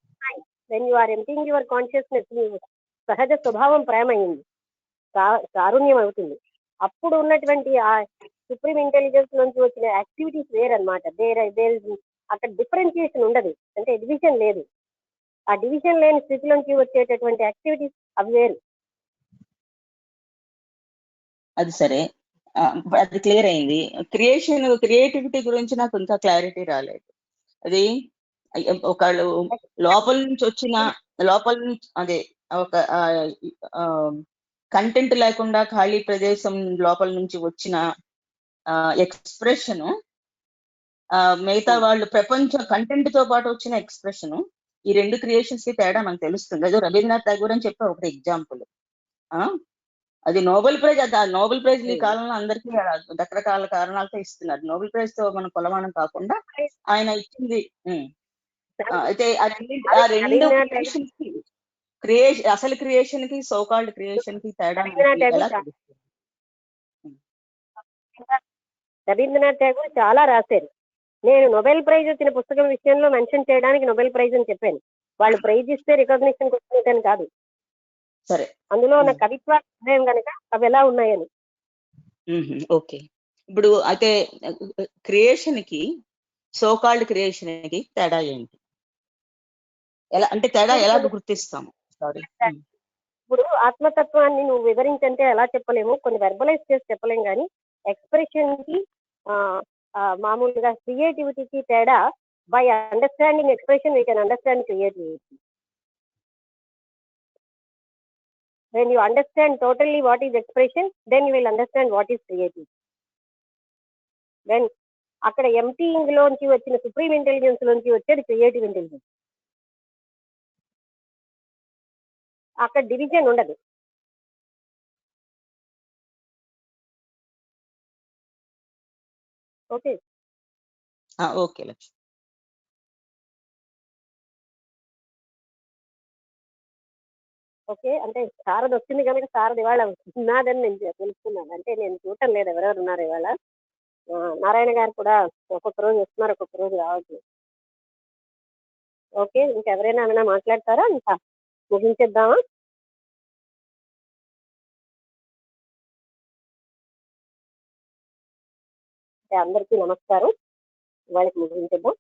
[SPEAKER 3] when you are emptying your consciousness, సహజ స్వభావం ప్రేమ అయింది, కారుణ్యం అవుతుంది. అప్పుడు ఉన్నటువంటి ఆ సుప్రీం ఇంటెలిజెన్స్ నుంచి వచ్చిన యాక్టివిటీస్ వేరనమాట. అక్కడ డిఫరెన్షియేషన్ ఉండదు, అంటే డివిజన్ లేదు. ఆ డివిజన్ లేని స్థితిలోంచి వచ్చేటటువంటి యాక్టివిటీస్ అవి వేరు.
[SPEAKER 9] అది సరే, అది క్లియర్ అయింది. క్రియేటివిటీ గురించి నాకు ఇంకా క్లారిటీ రాలేదు. అది ఒకళ్ళు లోపల నుంచి అదే ఒక కంటెంట్ లేకుండా ఖాళీ ప్రదేశం లోపల నుంచి వచ్చిన ఎక్స్ప్రెషన్, మిగతా వాళ్ళు ప్రపంచ కంటెంట్ తో పాటు వచ్చిన ఎక్స్ప్రెషన్, ఈ రెండు క్రియేషన్స్ కి తేడా మనకు తెలుస్తుంది. అదే రవీంద్రనాథ్ ఠాగూర్ అని చెప్పి ఒకటి ఎగ్జాంపుల్. అది నోబెల్ ప్రైజ్. అది ఆ నోబెల్ ప్రైజ్ ఈ కాలంలో అందరికీ రకరకాల కారణాలతో ఇస్తున్నారు. నోబెల్ ప్రైజ్ తో మనం కొలమానం కాకుండా ఆయన ఇచ్చింది. అయితే ఆ రెండు అసలు క్రియేషన్ కి సోకాల్డ్ క్రియేషన్ కి తేడా ఎలా తెలుస్తుంది?
[SPEAKER 3] రవీంద్రనాథ్ ఠాగూర్ చాలా రాశారు. నేను నోబెల్ ప్రైజ్ వచ్చిన పుస్తకం విషయంలో మెన్షన్ చేయడానికి నోబెల్ ప్రైజ్ అని చెప్పాను. వాళ్ళు ప్రైజ్ ఇస్తే రికగ్నిషన్ వచ్చినట్టు కాదు.
[SPEAKER 9] సరే,
[SPEAKER 3] అందులో ఉన్న కవిత్వం కనుక అవి ఎలా ఉన్నాయని.
[SPEAKER 9] ఓకే. ఇప్పుడు అయితే క్రియేషన్ కి సోకాల్డ్ క్రియేషన్ కి తేడా ఏంటి? ఎలా అంటే తేడా ఎలా గుర్తిస్తాము? సారీ,
[SPEAKER 3] ఇప్పుడు ఆత్మతత్వాన్ని నువ్వు వివరించంటే ఎలా చెప్పలేము, కొన్ని వెర్బలైజ్ చేసి చెప్పలేము. కానీ ఎక్స్ప్రెషన్ కి మామూలుగా క్రియేటివిటీకి తేడా, by understanding expression we can understand creativity. When you understand totally what is expression, then you will understand what is creativity. When అక్కడ ఎంటీయింగ్ లోంచి వచ్చిన సుప్రీం ఇంటెలిజెన్స్ లోంచి వచ్చేది క్రియేటివ్ ఇంటెలిజెన్స్. అక్కడ డివిజన్ ఉండదు. Okay
[SPEAKER 9] okay Lakshmi.
[SPEAKER 3] ఓకే, అంటే శారద వచ్చింది కనుక శారద ఇవాళ ఉన్నాదని నేను తెలుసుకున్నాను. అంటే నేను చూడటం లేదు ఎవరెవరు ఉన్నారు ఇవాళ. నారాయణ గారు కూడా ఒక్కొక్క రోజు వస్తున్నారు, ఒక్కొక్క రోజు రావట్లేదు. ఓకే, ఇంకెవరైనా ఏమైనా మాట్లాడతారా? ఇంకా ముగించేద్దామా? అందరికీ నమస్కారం. వాళ్ళకి ముగించేద్దాం.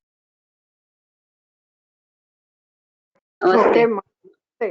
[SPEAKER 4] నమస్తే.